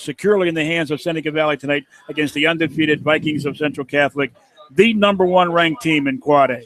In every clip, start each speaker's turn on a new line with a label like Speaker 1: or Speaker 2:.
Speaker 1: securely in the hands of Seneca Valley tonight against the undefeated Vikings of Central Catholic, the number one ranked team in Quad A.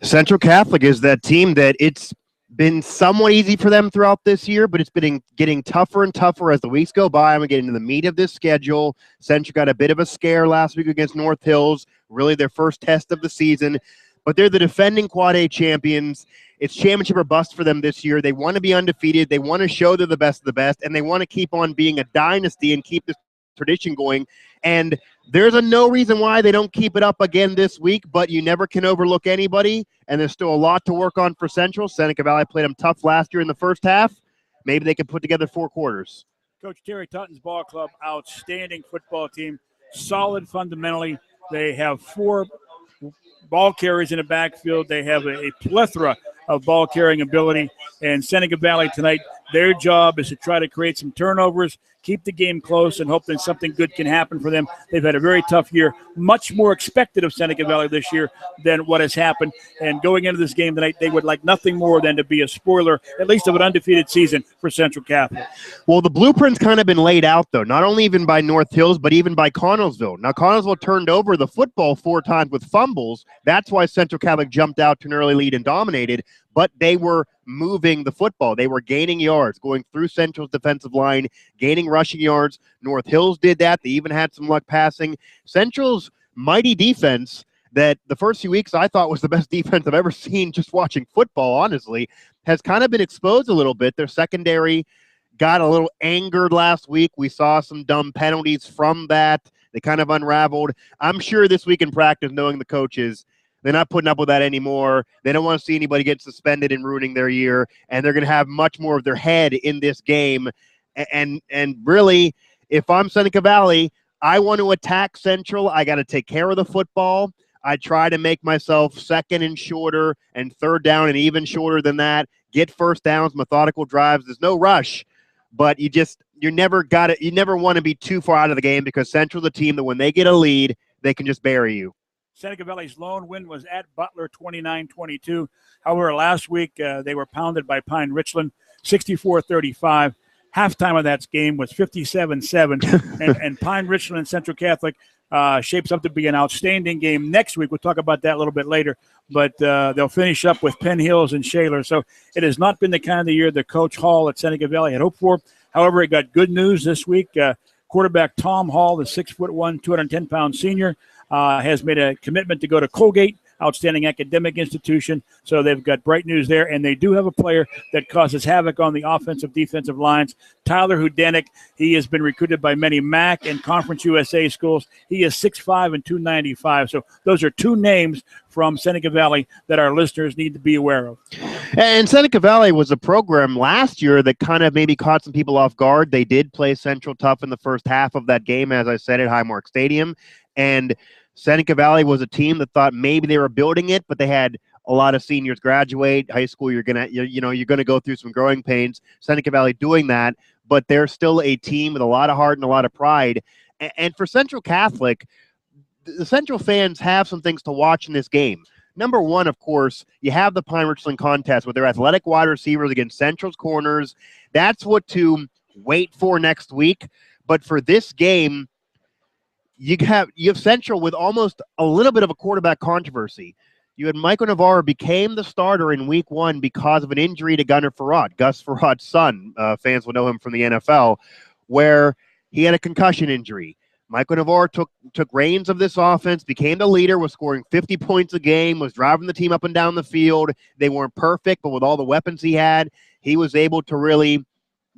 Speaker 2: Central Catholic is that team that it's been somewhat easy for them throughout this year, but it's been getting tougher and tougher as the weeks go by. I'm getting into the meat of this schedule. Central got a bit of a scare last week against North Hills, really their first test of the season, but they're the defending Quad A champions. It's championship or bust for them this year. They want to be undefeated. They want to show they're the best of the best, and they want to keep on being a dynasty and keep this tradition going. And there's no reason why they don't keep it up again this week, but you never can overlook anybody, and there's still a lot to work on for Central. Seneca Valley played them tough last year in the first half. Maybe they can put together 4 quarters.
Speaker 1: Coach Terry Tutton's ball club, outstanding football team, solid fundamentally. They have 4 ball carriers in the backfield. They have a plethora of ball carrying ability, and Seneca Valley tonight, their job is to try to create some turnovers, keep the game close, and hope that something good can happen for them. They've had a very tough year, much more expected of Seneca Valley this year than what has happened. And going into this game tonight, they would like nothing more than to be a spoiler, at least of an undefeated season for Central Catholic.
Speaker 2: Well, the blueprint's kind of been laid out, though, not only even by North Hills, but even by Connellsville. Now, Connellsville turned over the football 4 times with fumbles. That's why Central Catholic jumped out to an early lead and dominated, but they were moving the football. They were gaining yards, going through Central's defensive line, gaining rushing yards. North Hills did that. They even had some luck passing. Central's mighty defense that the first few weeks I thought was the best defense I've ever seen just watching football, honestly, has kind of been exposed a little bit. Their secondary got a little angered last week. We saw some dumb penalties from that. They kind of unraveled. I'm sure this week in practice, knowing the coaches, they're not putting up with that anymore. They don't want to see anybody get suspended and ruining their year, and they're going to have much more of their head in this game. And really, if I'm Seneca Valley, I want to attack Central. I got to take care of the football. I try to make myself second and shorter and third down and even shorter than that. Get first downs, methodical drives. There's no rush, but you never want to be too far out of the game, because Central's a team that when they get a lead, they can just bury you.
Speaker 1: Seneca Valley's lone win was at Butler, 29-22. However, last week they were pounded by Pine Richland, 64-35. Halftime of that game was 57-7, and Pine Richland and Central Catholic shapes up to be an outstanding game next week. We'll talk about that a little bit later, but they'll finish up with Penn Hills and Shaler. So it has not been the kind of the year that Coach Hall at Seneca Valley had hoped for. However, it got good news this week. Quarterback Tom Hall, the 6'1", 210-pound senior, has made a commitment to go to Colgate, outstanding academic institution. So they've got bright news there, and they do have a player that causes havoc on the offensive defensive lines, Tyler Hudanik. He has been recruited by many MAC and Conference USA schools. He is 6'5" and 295. So those are 2 names from Seneca Valley that our listeners need to be aware of.
Speaker 2: And Seneca Valley was a program last year that kind of maybe caught some people off guard. They did play Central tough in the first half of that game, as I said, at Highmark Stadium. And Seneca Valley was a team that thought maybe they were building it, but they had a lot of seniors graduate. High school, you're gonna go through some growing pains. Seneca Valley doing that, but they're still a team with a lot of heart and a lot of pride. And for Central Catholic, the Central fans have some things to watch in this game. Number one, of course, you have the Pine Richland contest with their athletic wide receivers against Central's corners. That's what to wait for next week. But for this game, you have Central with almost a little bit of a quarterback controversy. You had Michael Navarro became the starter in week 1 because of an injury to Gunnar Farad, Gus Farad's son. Fans will know him from the NFL, where he had a concussion injury. Michael Navarro took reins of this offense, became the leader, was scoring 50 points a game, was driving the team up and down the field. They weren't perfect, but with all the weapons he had, he was able to really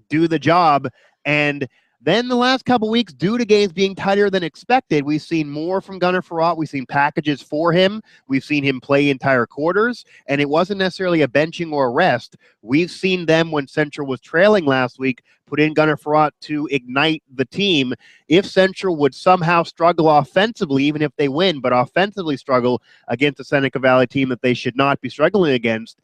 Speaker 2: do the job. And then the last couple weeks, due to games being tighter than expected, we've seen more from Gunnar Farad. We've seen packages for him. We've seen him play entire quarters, and it wasn't necessarily a benching or a rest. We've seen them, when Central was trailing last week, put in Gunnar Farad to ignite the team. If Central would somehow struggle offensively, even if they win, but offensively struggle against a Seneca Valley team that they should not be struggling against,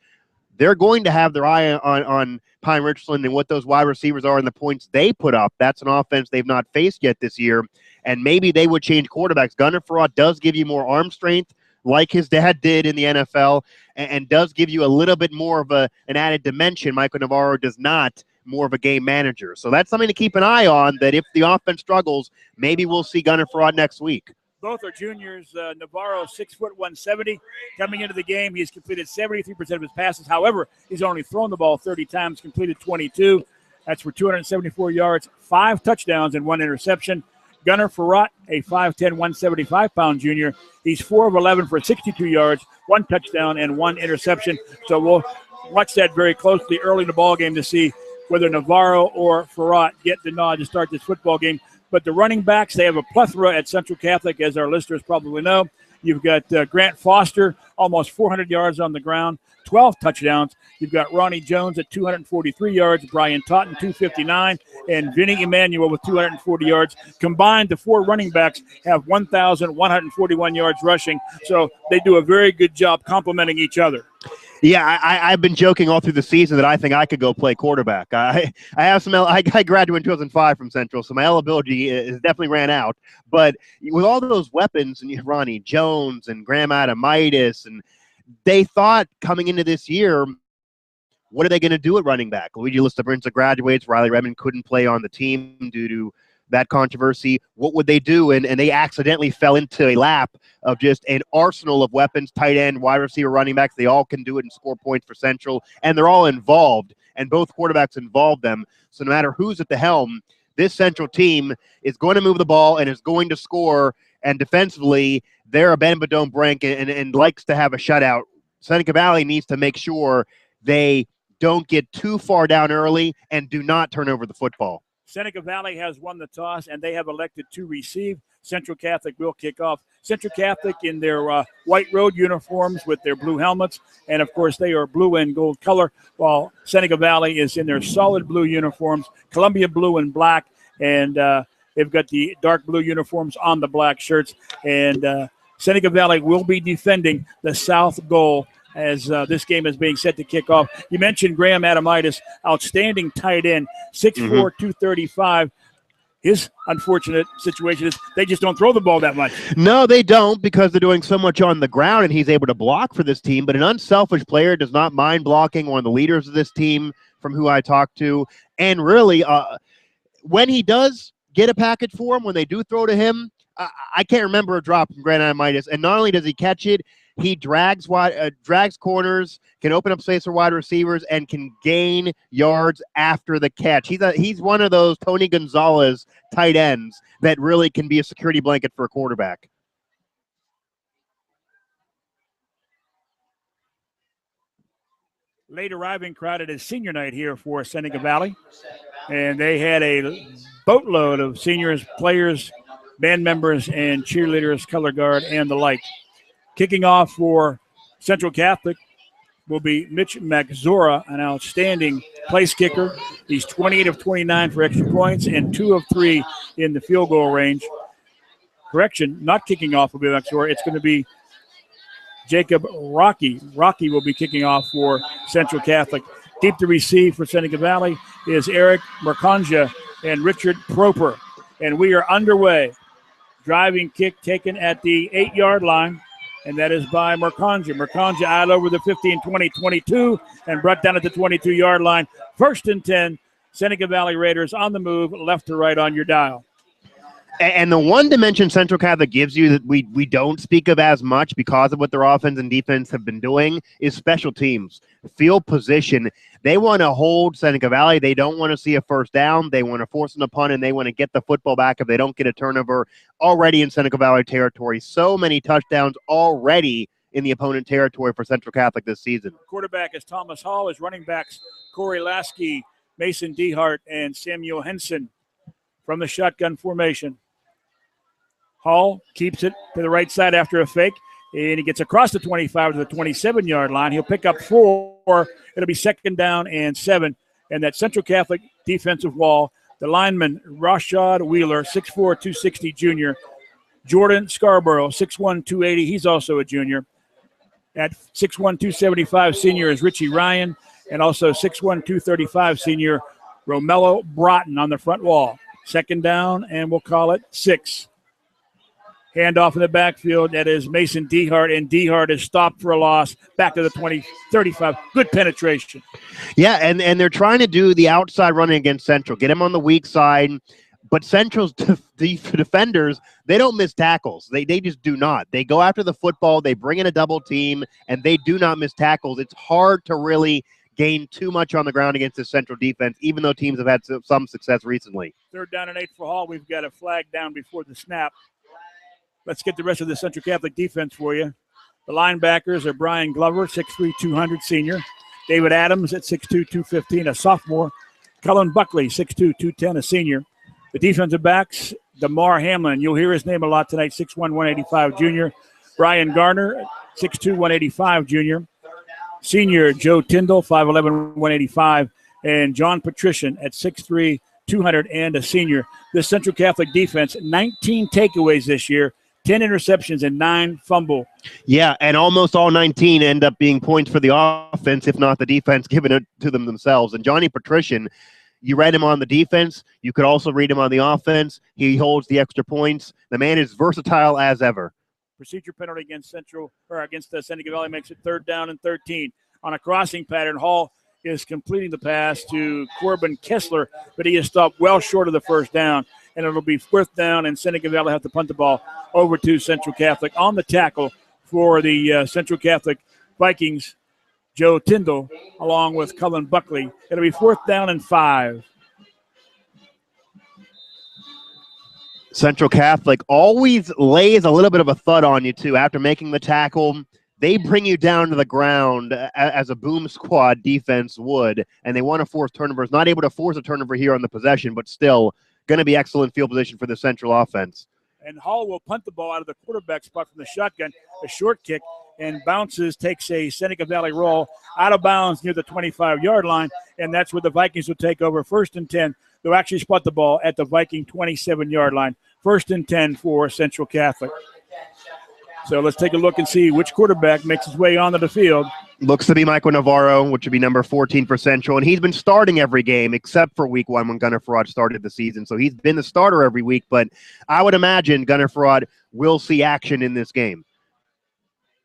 Speaker 2: they're going to have their eye on Pine Richland and what those wide receivers are and the points they put up. That's an offense they've not faced yet this year, and maybe they would change quarterbacks. Gunnar Farad does give you more arm strength, like his dad did in the NFL, and does give you a little bit more of an added dimension. Michael Navarro does not more of a game manager. So that's something to keep an eye on, that if the offense struggles, maybe we'll see Gunnar Farad next week.
Speaker 1: Both are juniors. Navarro, 6 foot 170. Coming into the game, he's completed 73% of his passes. However, he's only thrown the ball 30 times, completed 22. That's for 274 yards, 5 touchdowns, and 1 interception. Gunnar Farad, a 5'10", 175-pound junior. He's 4 of 11 for 62 yards, 1 touchdown, and 1 interception. So we'll watch that very closely early in the ball game to see whether Navarro or Farad get the nod to start this football game. But the running backs, they have a plethora at Central Catholic, as our listeners probably know. You've got Grant Foster, almost 400 yards on the ground, 12 touchdowns. You've got Ronnie Jones at 243 yards, Brian Totten, 259, and Vinny Emmanuel with 240 yards. Combined, the 4 running backs have 1,141 yards rushing. So they do a very good job complementing each other.
Speaker 2: Yeah, I've been joking all through the season that I think I could go play quarterback. I have some. I graduated in 2005 from Central, so my eligibility is definitely ran out. But with all those weapons, and Ronnie Jones and Graham Adamitis, and they thought coming into this year, what are they going to do at running back? Luigi Listabrinza graduates. Riley Redmond couldn't play on the team due to that controversy. What would they do? And they accidentally fell into a lap of just an arsenal of weapons, tight end, wide receiver, running backs. They all can do it and score points for Central, and they're all involved, and both quarterbacks involve them. So no matter who's at the helm, this Central team is going to move the ball and is going to score, and defensively, they're a bend but don't break and likes to have a shutout. Seneca Valley needs to make sure they don't get too far down early and do not turn over the football.
Speaker 1: Seneca Valley has won the toss, and they have elected to receive. Central Catholic will kick off. Central Catholic in their white road uniforms with their blue helmets, and, of course, they are blue and gold color, while Seneca Valley is in their solid blue uniforms, Columbia blue and black, and they've got the dark blue uniforms on the black shirts. And Seneca Valley will be defending the south goal as this game is being set to kick off. You mentioned Graham Adamitis, outstanding tight end, 6'4", 235. His unfortunate situation is they just don't throw the ball that much.
Speaker 2: No, they don't, because they're doing so much on the ground, and he's able to block for this team. But an unselfish player does not mind blocking, one of the leaders of this team from who I talked to. And really, when he does get a package for him, when they do throw to him, I can't remember a drop from Grant Adamitis. And not only does he catch it, he drags corners, can open up space for wide receivers, and can gain yards after the catch. He's one of those Tony Gonzalez tight ends that really can be a security blanket for a quarterback.
Speaker 1: Late arriving crowd at his senior night here for Seneca Valley. And they had a boatload of seniors, players, band members, and cheerleaders, color guard, and the like. Kicking off for Central Catholic will be Mitch Magzora, an outstanding place kicker. He's 28 of 29 for extra points and 2 of 3 in the field goal range. Correction, not kicking off will be Magzora. It's going to be Jacob Rocky. Rocky will be kicking off for Central Catholic. Deep to receive for Seneca Valley is Eric Mercanja and Richard Proper. And we are underway. Driving kick taken at the 8-yard line. And that is by Mercanja. Mercanja out over the 15, 20, 22, and brought down at the 22-yard line. 1st and 10, Seneca Valley Raiders on the move, left to right on your dial.
Speaker 2: And the one dimension Central Catholic gives you that we don't speak of as much because of what their offense and defense have been doing is special teams, field position. They want to hold Seneca Valley. They don't want to see a first down. They want to force them to punt, and they want to get the football back if they don't get a turnover. Already in Seneca Valley territory, so many touchdowns already in the opponent territory for Central Catholic this season.
Speaker 1: Quarterback is Thomas Hall. His running backs, Corey Lasky, Mason Dehart, and Samuel Henson from the shotgun formation. Hall keeps it to the right side after a fake, and he gets across the 25 to the 27-yard line. He'll pick up 4. It'll be 2nd down and 7. And that Central Catholic defensive wall, the lineman Rashad Wheeler, 6'4", 260 junior. Jordan Scarborough, 6'1", 280. He's also a junior. At 6'1", 275 senior is Richie Ryan, and also 6'1", 235 senior Romello Broughton on the front wall. 2nd down, and we'll call it 6. Handoff in the backfield. That is Mason Dehart, and Dehart is stopped for a loss. Back to the 20, 35. Good penetration.
Speaker 2: Yeah, and they're trying to do the outside running against Central. Get him on the weak side. But Central's defenders, they don't miss tackles. They just do not. They go after the football. They bring in a double team, and they do not miss tackles. It's hard to really gain too much on the ground against the Central defense, even though teams have had some success recently.
Speaker 1: 3rd down and 8 for Hall. We've got a flag down before the snap. Let's get the rest of the Central Catholic defense for you. The linebackers are Brian Glover, 6'3", 200 senior. David Adams at 6'2", 215, a sophomore. Cullen Buckley, 6'2", 210, a senior. The defensive backs, DeMar Hamlin. You'll hear his name a lot tonight, 6'1", 185 junior. Brian Garner, 6'2", 185 junior. Senior Joe Tyndall, 5'11", 185. And John Patrician at 6'3", 200 and a senior. This Central Catholic defense, 19 takeaways this year. 10 interceptions and 9 fumble.
Speaker 2: Yeah, and almost all 19 end up being points for the offense, if not the defense giving it to them themselves. And Johnny Patrician, you read him on the defense. You could also read him on the offense. He holds the extra points. The man is versatile as ever.
Speaker 1: Procedure penalty against Seneca Valley makes it 3rd down and 13. On a crossing pattern, Hall is completing the pass to Corbin Kessler, but he is stopped well short of the 1st down. And it'll be 4th down, and Seneca Valley have to punt the ball over to Central Catholic. On the tackle for the Central Catholic Vikings, Joe Tyndall, along with Cullen Buckley. It'll be 4th down and 5.
Speaker 2: Central Catholic always lays a little bit of a thud on you, too. After making the tackle, they bring you down to the ground as a boom squad defense would, and they want to force turnovers. Not able to force a turnover here on the possession, but still going to be excellent field position for the Central offense.
Speaker 1: And Hall will punt the ball out of the quarterback spot from the shotgun, a short kick, and bounces, takes a Seneca Valley roll out of bounds near the 25-yard line, and that's where the Vikings will take over. 1st and 10. They'll actually spot the ball at the Viking 27-yard line. 1st and 10 for Central Catholic. So let's take a look and see which quarterback makes his way onto the field.
Speaker 2: Looks to be Michael Navarro, which would be number 14 for Central. And he's been starting every game except for week 1 when Gunnar Farad started the season. So he's been the starter every week. But I would imagine Gunnar Farad will see action in this game.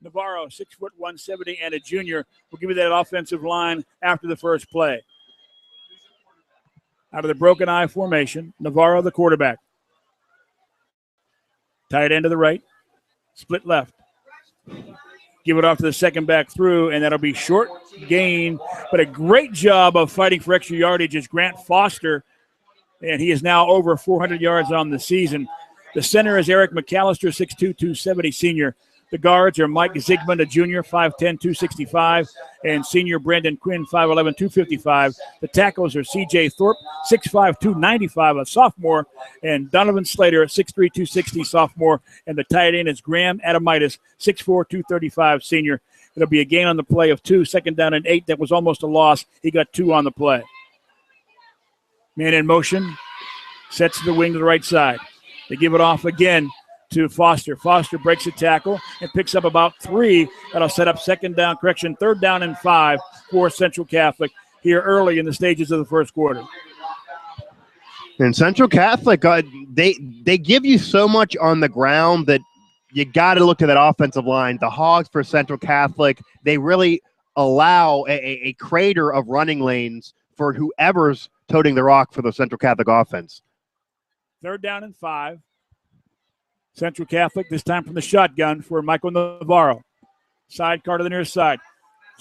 Speaker 1: Navarro, 6 foot 170 and a junior. We'll give you that offensive line after the first play. Out of the broken eye formation, Navarro, the quarterback. Tight end to the right. Split left. Give it off to the second back through, and that'll be short gain. But a great job of fighting for extra yardage is Grant Foster, and he is now over 400 yards on the season. The center is Eric McAllister, 6'2", 270 senior. The guards are Mike Zigmund, a junior, 5'10", 265, and senior Brandon Quinn, 5'11", 255. The tackles are C.J. Thorpe, 6'5", 295, a sophomore, and Donovan Slater, 6'3", 260, sophomore. And the tight end is Graham Adamitis, 6'4", 235, senior. It'll be a gain on the play of 2, 2nd down and 8. That was almost a loss. He got 2 on the play. Man in motion, sets the wing to the right side. They give it off again to Foster. Foster breaks a tackle and picks up about 3. That'll set up 2nd down, 3rd down and 5 for Central Catholic here early in the stages of the first quarter.
Speaker 2: And Central Catholic, they give you so much on the ground that you got to look to that offensive line. The Hogs for Central Catholic, they really allow a crater of running lanes for whoever's toting the rock for the Central Catholic offense.
Speaker 1: 3rd down and 5. Central Catholic, this time from the shotgun for Michael Navarro. Sidecar to the near side.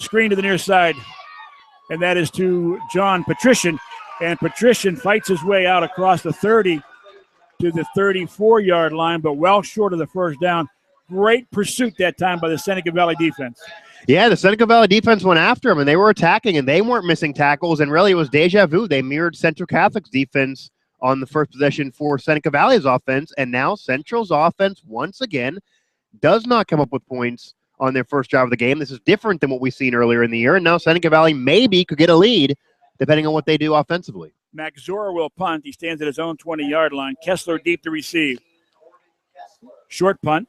Speaker 1: Screen to the near side. And that is to John Patrician. And Patrician fights his way out across the 30 to the 34-yard line, but well short of the 1st down. Great pursuit that time by the Seneca Valley defense.
Speaker 2: Yeah, the Seneca Valley defense went after him, and they were attacking, and they weren't missing tackles. And really, it was deja vu. They mirrored Central Catholic's defense on the first possession for Seneca Valley's offense, and now Central's offense, once again, does not come up with points on their first drive of the game. This is different than what we've seen earlier in the year, and now Seneca Valley maybe could get a lead depending on what they do offensively.
Speaker 1: Max Zora will punt. He stands at his own 20-yard line. Kessler deep to receive. Short punt.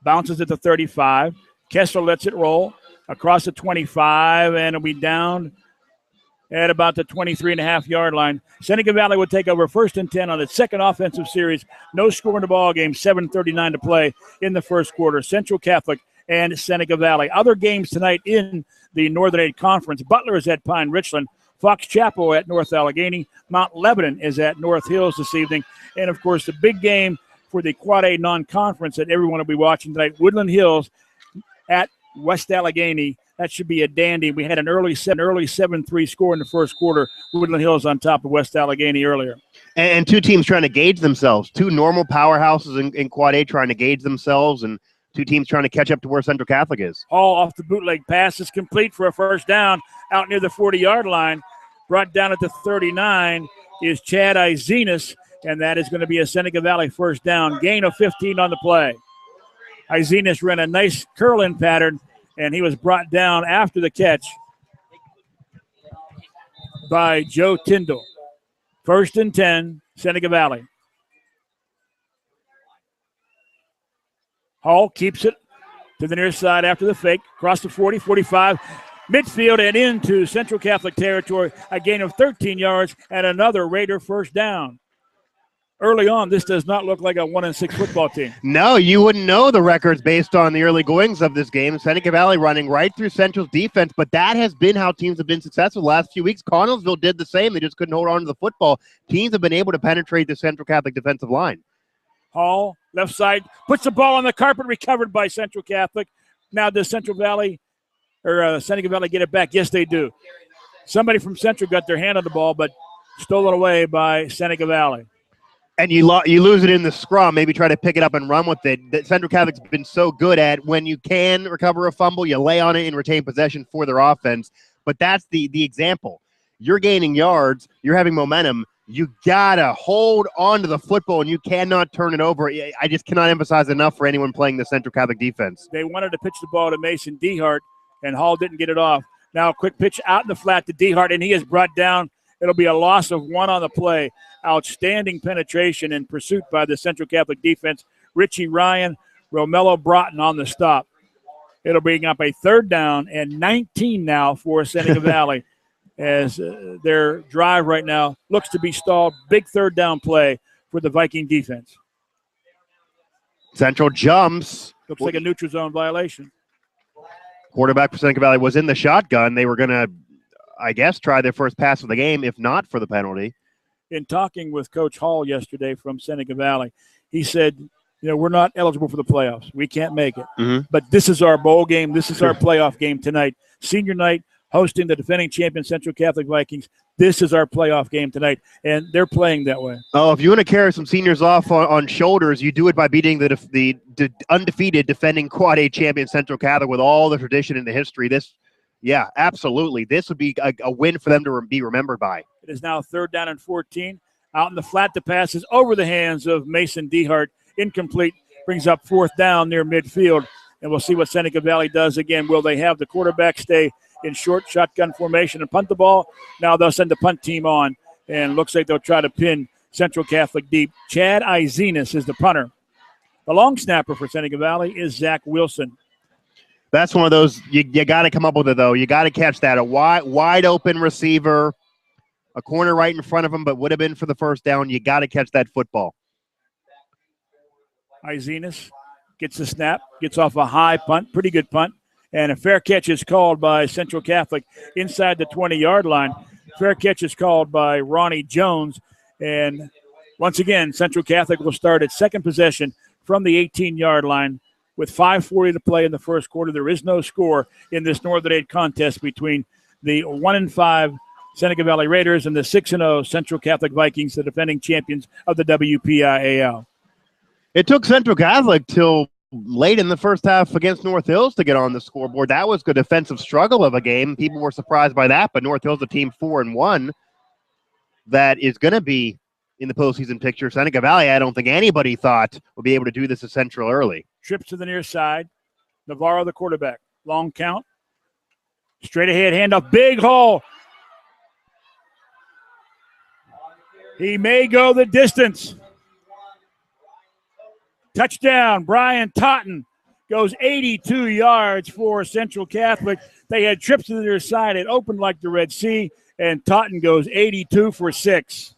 Speaker 1: Bounces at the 35. Kessler lets it roll across the 25, and it'll be down at about the 23.5-yard line. Seneca Valley would take over 1st and 10 on its second offensive series. No score in the ball game, 7:39 to play in the first quarter. Central Catholic and Seneca Valley. Other games tonight in the Northern 8 Conference. Butler is at Pine Richland. Fox Chapel at North Allegheny. Mount Lebanon is at North Hills this evening. And, of course, the big game for the Quad A non-conference that everyone will be watching tonight, Woodland Hills at West Allegheny. That should be a dandy. We had an early 7-3 score in the first quarter. Woodland Hills on top of West Allegheny earlier.
Speaker 2: And two teams trying to gauge themselves. Two normal powerhouses in Quad A trying to gauge themselves, and two teams trying to catch up to where Central Catholic is.
Speaker 1: Hall off the bootleg pass is complete for a first down out near the 40-yard line. Brought down at the 39 is Chad Izenas, and that is going to be a Seneca Valley first down. Gain of 15 on the play. Izenas ran a nice curl-in pattern, and he was brought down after the catch by Joe Tyndall. 1st and 10, Seneca Valley. Hall keeps it to the near side after the fake. Across the 40, 45, midfield and into Central Catholic territory. A gain of 13 yards and another Raider first down. Early on, this does not look like a 1-6 football team.
Speaker 2: No, you wouldn't know the records based on the early goings of this game. Seneca Valley running right through Central's defense, but that has been how teams have been successful the last few weeks. Connellsville did the same. They just couldn't hold on to the football. Teams have been able to penetrate the Central Catholic defensive line.
Speaker 1: Hall, left side, puts the ball on the carpet, recovered by Central Catholic. Now does Seneca Valley get it back? Yes, they do. Somebody from Central got their hand on the ball, but stolen away by Seneca Valley.
Speaker 2: And you lose it in the scrum, maybe try to pick it up and run with it. That Central Catholic's been so good at when you can recover a fumble, you lay on it and retain possession for their offense. But that's the example. You're gaining yards, you're having momentum. You got to hold on to the football, and you cannot turn it over. I just cannot emphasize enough for anyone playing the Central Catholic defense.
Speaker 1: They wanted to pitch the ball to Mason Dehart, and Hall didn't get it off. Now a quick pitch out in the flat to Dehart, and he is brought down. It'll be a loss of 1 on the play. Outstanding penetration and pursuit by the Central Catholic defense. Richie Ryan, Romello Broughton on the stop. It'll bring up a 3rd down and 19 now for Seneca Valley. As their drive right now looks to be stalled. Big 3rd down play for the Viking defense.
Speaker 2: Central jumps.
Speaker 1: Looks like a neutral zone violation.
Speaker 2: Quarterback for Seneca Valley was in the shotgun. They were going to, I guess, try their first pass of the game, if not for the penalty.
Speaker 1: In talking with Coach Hall yesterday from Seneca Valley, he said, we're not eligible for the playoffs. We can't make it.
Speaker 2: Mm-hmm.
Speaker 1: But this is our bowl game. This is our playoff game tonight. Senior night, hosting the defending champion Central Catholic Vikings. This is our playoff game tonight, and they're playing that way.
Speaker 2: Oh, if you want to carry some seniors off on shoulders, you do it by beating the undefeated defending Quad A champion Central Catholic with all the tradition and the history. Yeah, absolutely. This would be a win for them to be remembered by.
Speaker 1: It is now 3rd down and 14. Out in the flat, the pass is over the hands of Mason Dehart. Incomplete. Brings up 4th down near midfield. And we'll see what Seneca Valley does again. Will they have the quarterback stay in short shotgun formation and punt the ball? Now they'll send the punt team on. And looks like they'll try to pin Central Catholic deep. Chad Izenas is the punter. The long snapper for Seneca Valley is Zach Wilson.
Speaker 2: That's one of those, you got to come up with it, though. You got to catch that. A wide open receiver, a corner right in front of him, but would have been for the first down. You got to catch that football.
Speaker 1: Izenas gets the snap, gets off a high punt, pretty good punt, and a fair catch is called by Central Catholic inside the 20-yard line. Fair catch is called by Ronnie Jones, and once again, Central Catholic will start its second possession from the 18-yard line. With 5:40 to play in the first quarter, there is no score in this Northern 8 contest between the 1-5 Seneca Valley Raiders and the 6-0 Central Catholic Vikings, the defending champions of the WPIAL.
Speaker 2: It took Central Catholic till late in the first half against North Hills to get on the scoreboard. That was a defensive struggle of a game. People were surprised by that, but North Hills, a team 4-1 that is going to be in the postseason picture. Seneca Valley, I don't think anybody thought would be able to do this at Central early.
Speaker 1: Trips to the near side. Navarro, the quarterback. Long count. Straight ahead, handoff. Big hole. He may go the distance. Touchdown. Brian Totten goes 82 yards for Central Catholic. They had trips to the near side. It opened like the Red Sea, and Taunton goes 82 for 6.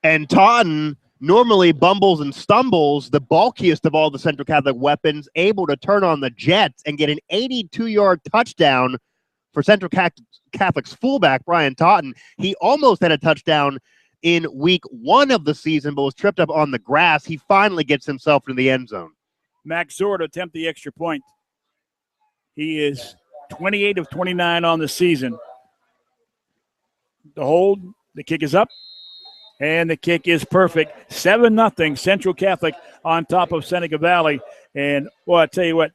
Speaker 2: And Taunton normally bumbles and stumbles, the bulkiest of all the Central Catholic weapons, able to turn on the Jets and get an 82-yard touchdown for Central Catholic's fullback, Brian Taunton. He almost had a touchdown in week 1 of the season, but was tripped up on the grass. He finally gets himself into the end zone.
Speaker 1: Max Zord attempt the extra point. He is 28 of 29 on the season. The hold, the kick is up, and the kick is perfect. 7-0 Central Catholic on top of Seneca Valley. And, well, I tell you what,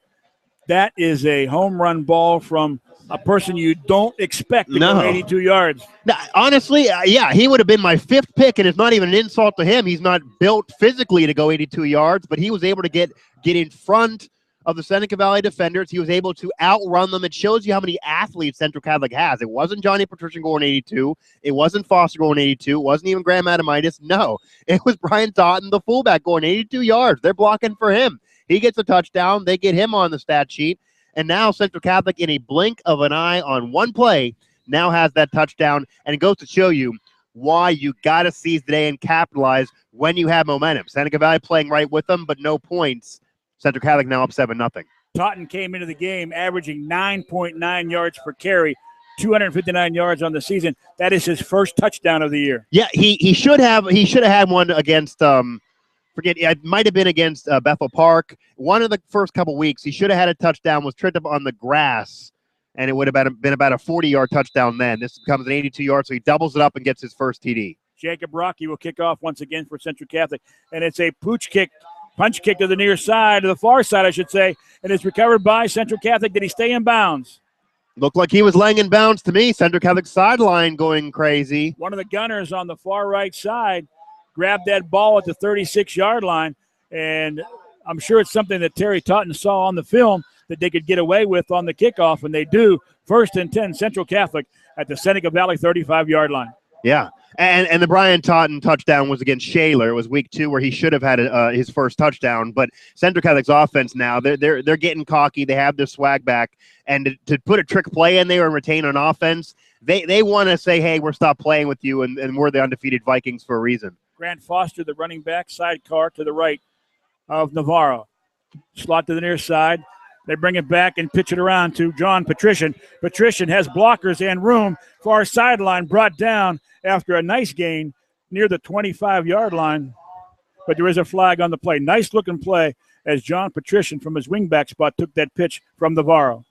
Speaker 1: that is a home run ball from a person you don't expect to go 82 yards.
Speaker 2: Now, honestly, yeah, he would have been my 5th pick, and it's not even an insult to him. He's not built physically to go 82 yards, but he was able to get in front of the Seneca Valley defenders. He was able to outrun them. It shows you how many athletes Central Catholic has. It wasn't Johnny Patrician going 82. It wasn't Foster going 82. It wasn't even Graham Adamitis. No, it was Brian Totten, the fullback, going 82 yards. They're blocking for him. He gets a touchdown. They get him on the stat sheet. And now Central Catholic, in a blink of an eye on one play, now has that touchdown. And it goes to show you why you got to seize the day and capitalize when you have momentum. Seneca Valley playing right with them, but no points. Central Catholic now up 7-0.
Speaker 1: Taunton came into the game averaging 9.9 yards per carry, 259 yards on the season. That is his first touchdown of the year.
Speaker 2: Yeah, he should have had one against it might have been against Bethel Park. One of the first couple weeks, he should have had a touchdown, was tripped up on the grass, and it would have been about a 40-yard touchdown then. This becomes an 82-yard, so he doubles it up and gets his first TD.
Speaker 1: Jacob Rocky will kick off once again for Central Catholic, and it's a punch kick to the near side, to the far side, I should say, and it's recovered by Central Catholic. Did he stay in bounds?
Speaker 2: Looked like he was laying in bounds to me. Central Catholic sideline going crazy.
Speaker 1: One of the gunners on the far right side grabbed that ball at the 36-yard line, and I'm sure it's something that Terry Taunton saw on the film that they could get away with on the kickoff, and they do. 1st and 10, Central Catholic at the Seneca Valley 35-yard line.
Speaker 2: Yeah, and the Brian Taunton touchdown was against Shaler. It was week 2 where he should have had his first touchdown. But Central Catholic's offense now, they're getting cocky. They have their swag back, and to put a trick play in there and retain an offense, they want to say, hey, we're stop playing with you, and we're the undefeated Vikings for a reason.
Speaker 1: Grant Foster, the running back, sidecar to the right of Navarro. Slot to the near side. They bring it back and pitch it around to John Patrician. Patrician has blockers and room. Far sideline brought down after a nice gain near the 25-yard line. But there is a flag on the play. Nice-looking play as John Patrician from his wingback spot took that pitch from Navarro.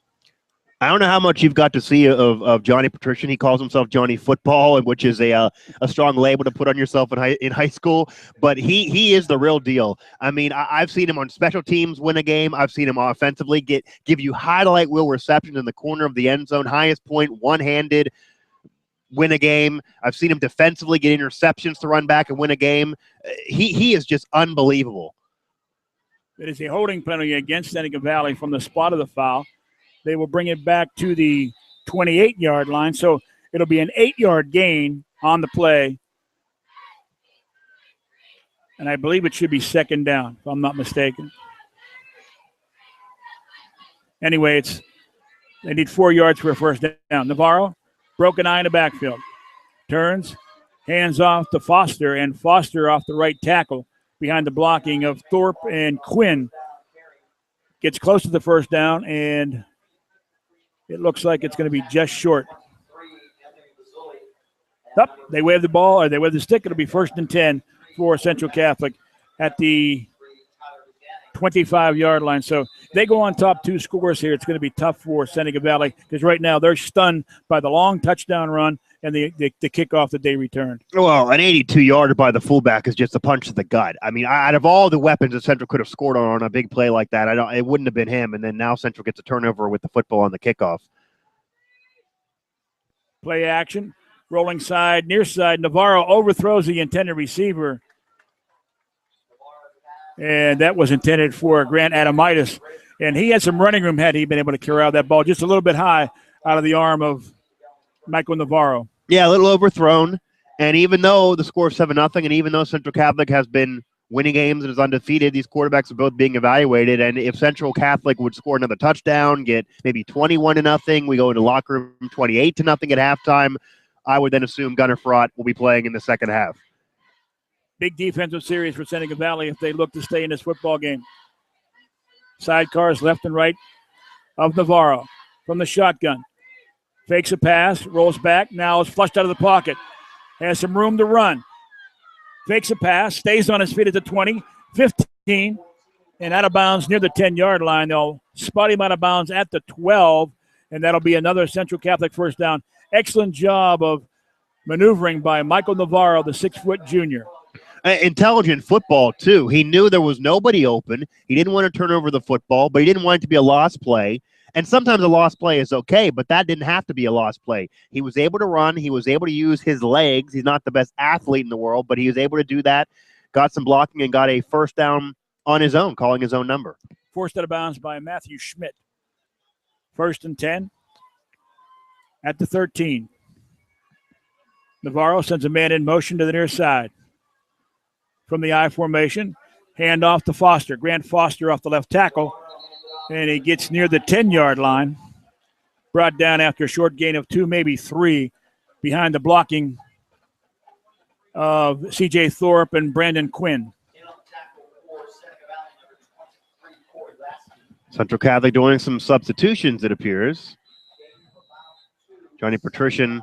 Speaker 2: I don't know how much you've got to see of Johnny Patrician. He calls himself Johnny Football, which is a strong label to put on yourself in high school. But he is the real deal. I mean, I've seen him on special teams win a game. I've seen him offensively give you highlight wheel receptions in the corner of the end zone, highest point, one-handed, win a game. I've seen him defensively get interceptions to run back and win a game. He is just unbelievable.
Speaker 1: It is a holding penalty against Seneca Valley from the spot of the foul. They will bring it back to the 28-yard line, so it'll be an 8-yard gain on the play. And I believe it should be second down, if I'm not mistaken. Anyway, they need 4 yards for a first down. Navarro, broken eye in the backfield. Turns, hands off to Foster, and Foster off the right tackle behind the blocking of Thorpe and Quinn. Gets close to the first down, and it looks like it's going to be just short. Up, they wave the ball, or they wave the stick. It'll be 1st and 10 for Central Catholic at the 25-yard line. So they go on top 2 scores here. It's going to be tough for Seneca Valley because right now they're stunned by the long touchdown run and the kickoff that they returned.
Speaker 2: Well, an 82-yarder by the fullback is just a punch to the gut. I mean, out of all the weapons that Central could have scored on a big play like that, it wouldn't have been him. And then now Central gets a turnover with the football on the kickoff.
Speaker 1: Play action, rolling side, near side. Navarro overthrows the intended receiver. And that was intended for Grant Adamitis. And he had some running room had he been able to carry out that ball just a little bit high out of the arm of Michael Navarro.
Speaker 2: Yeah, a little overthrown. And even though the score is 7-0, and even though Central Catholic has been winning games and is undefeated, these quarterbacks are both being evaluated. And if Central Catholic would score another touchdown, get maybe 21-0, we go into locker room 28-0 at halftime, I would then assume Gunnar Frott will be playing in the second half.
Speaker 1: Big defensive series for Seneca Valley if they look to stay in this football game. Sidecars left and right of Navarro from the shotgun. Fakes a pass, rolls back, now is flushed out of the pocket. Has some room to run. Fakes a pass, stays on his feet at the 20, 15, and out of bounds near the 10-yard line. They'll spot him out of bounds at the 12, and that'll be another Central Catholic first down. Excellent job of maneuvering by Michael Navarro, the 6-foot junior.
Speaker 2: Intelligent football, too. He knew there was nobody open. He didn't want to turn over the football, but he didn't want it to be a lost play. And sometimes a lost play is okay, but that didn't have to be a lost play. He was able to run. He was able to use his legs. He's not the best athlete in the world, but he was able to do that, got some blocking, and got a first down on his own, calling his own number.
Speaker 1: Forced out of bounds by Matthew Schmidt. 1st and 10 at the 13. Navarro sends a man in motion to the near side. From the I formation, hand off to Foster. Grant Foster off the left tackle, and he gets near the 10-yard line. Brought down after a short gain of 2, maybe 3, behind the blocking of C.J. Thorpe and Brandon Quinn.
Speaker 2: Central Catholic doing some substitutions, it appears. Johnny Patrician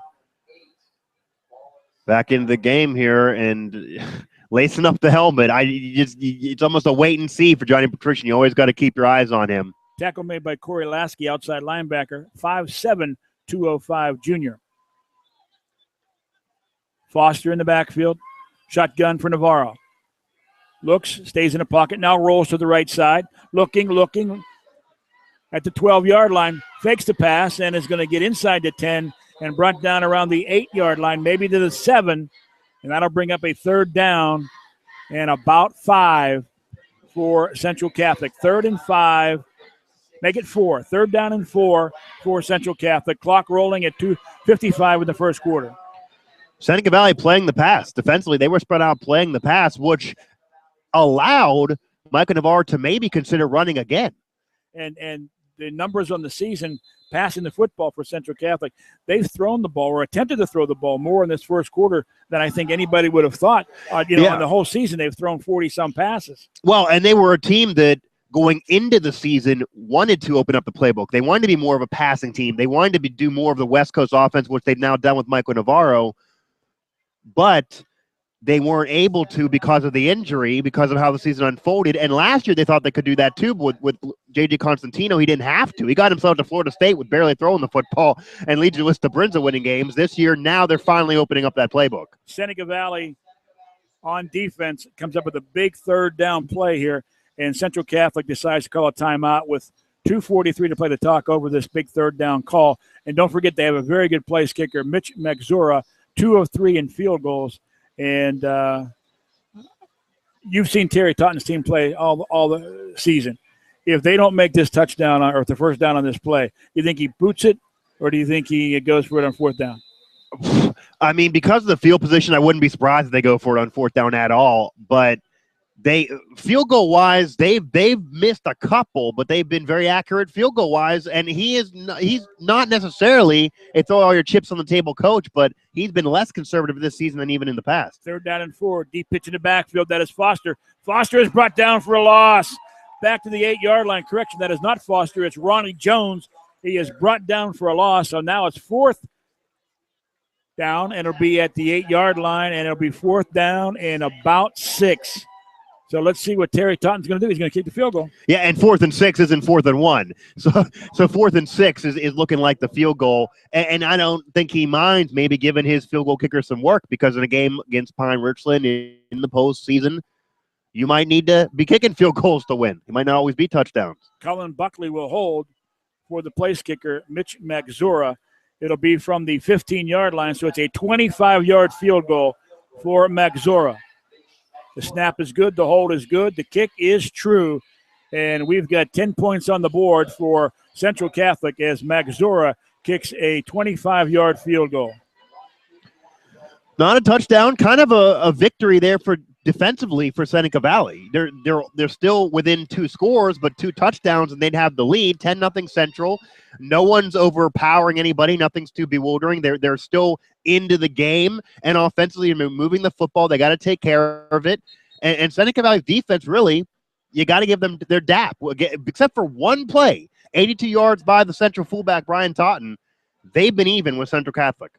Speaker 2: back into the game here and lacing up the helmet. It's almost a wait and see for Johnny Patrician. You always got to keep your eyes on him.
Speaker 1: Tackle made by Corey Lasky, outside linebacker, 5'7", 205 junior. Foster in the backfield. Shotgun for Navarro. Looks, stays in the pocket, now rolls to the right side. Looking at the 12-yard line. Fakes the pass and is going to get inside the 10 and brought down around the 8-yard line, maybe to the 7. And that'll bring up a third down and about 5 for Central Catholic. 3rd and 5. Make it 4. 3rd down and 4 for Central Catholic. Clock rolling at 2:55 in the first quarter.
Speaker 2: Seneca Valley playing the pass. Defensively, they were spread out playing the pass, which allowed Micah Navarro to maybe consider running again.
Speaker 1: And the numbers on the season passing the football for Central Catholic, they've thrown the ball or attempted to throw the ball more in this first quarter than I think anybody would have thought. In the whole season, they've thrown 40-some passes.
Speaker 2: Well, and they were a team that going into the season wanted to open up the playbook. They wanted to be more of a passing team. They wanted to do more of the West Coast offense, which they've now done with Michael Navarro. But they weren't able to because of the injury, because of how the season unfolded. And last year they thought they could do that too, but with J.J. Constantino, he didn't have to. He got himself to Florida State with barely throwing the football and Legion Lista Brinza winning games. This year, now they're finally opening up that playbook.
Speaker 1: Seneca Valley on defense comes up with a big 3rd down play here, and Central Catholic decides to call a timeout with 2:43 to play the talk over this big 3rd down call. And don't forget, they have a very good place kicker, Mitch Magzura, 2 of 3 in field goals. And you've seen Terry Totten's team play all the season. If they don't make this touchdown or the first down on this play, you think he boots it, or do you think he goes for it on 4th down?
Speaker 2: I mean, because of the field position, I wouldn't be surprised if they go for it on 4th down at all. But they field goal wise, they've missed a couple, but they've been very accurate field goal wise. And he's not necessarily a throw all your chips on the table coach, but he's been less conservative this season than even in the past.
Speaker 1: 3rd down and 4, deep pitch in the backfield. That is Foster. Foster is brought down for a loss. Back to the 8-yard line. Correction, that is not Foster. It's Ronnie Jones. He is brought down for a loss. So now it's 4th down, and it'll be at the 8-yard line, and it'll be 4th down and about 6. So let's see what Terry Totten's going to do. He's going to kick the field goal.
Speaker 2: Yeah, and 4th and 6 isn't 4th and 1. So 4th and 6 is looking like the field goal. And I don't think he minds maybe giving his field goal kicker some work, because in a game against Pine Richland in the postseason, you might need to be kicking field goals to win. It might not always be touchdowns.
Speaker 1: Cullen Buckley will hold for the place kicker, Mitch Magzura. It'll be from the 15-yard line, so it's a 25-yard field goal for Magzura. The snap is good. The hold is good. The kick is true. And we've got 10 points on the board for Central Catholic as Magzura kicks a 25-yard field goal.
Speaker 2: Not a touchdown, kind of a victory there for defensively for Seneca Valley. They're still within 2 scores, but 2 touchdowns, and they'd have the lead. 10-0 Central. No one's overpowering anybody. Nothing's too bewildering. They're still into the game, and offensively moving the football. They got to take care of it. And Seneca Valley's defense, really, you got to give them their dap. Except for one play, 82 yards by the Central fullback, Brian Totten. They've been even with Central Catholic.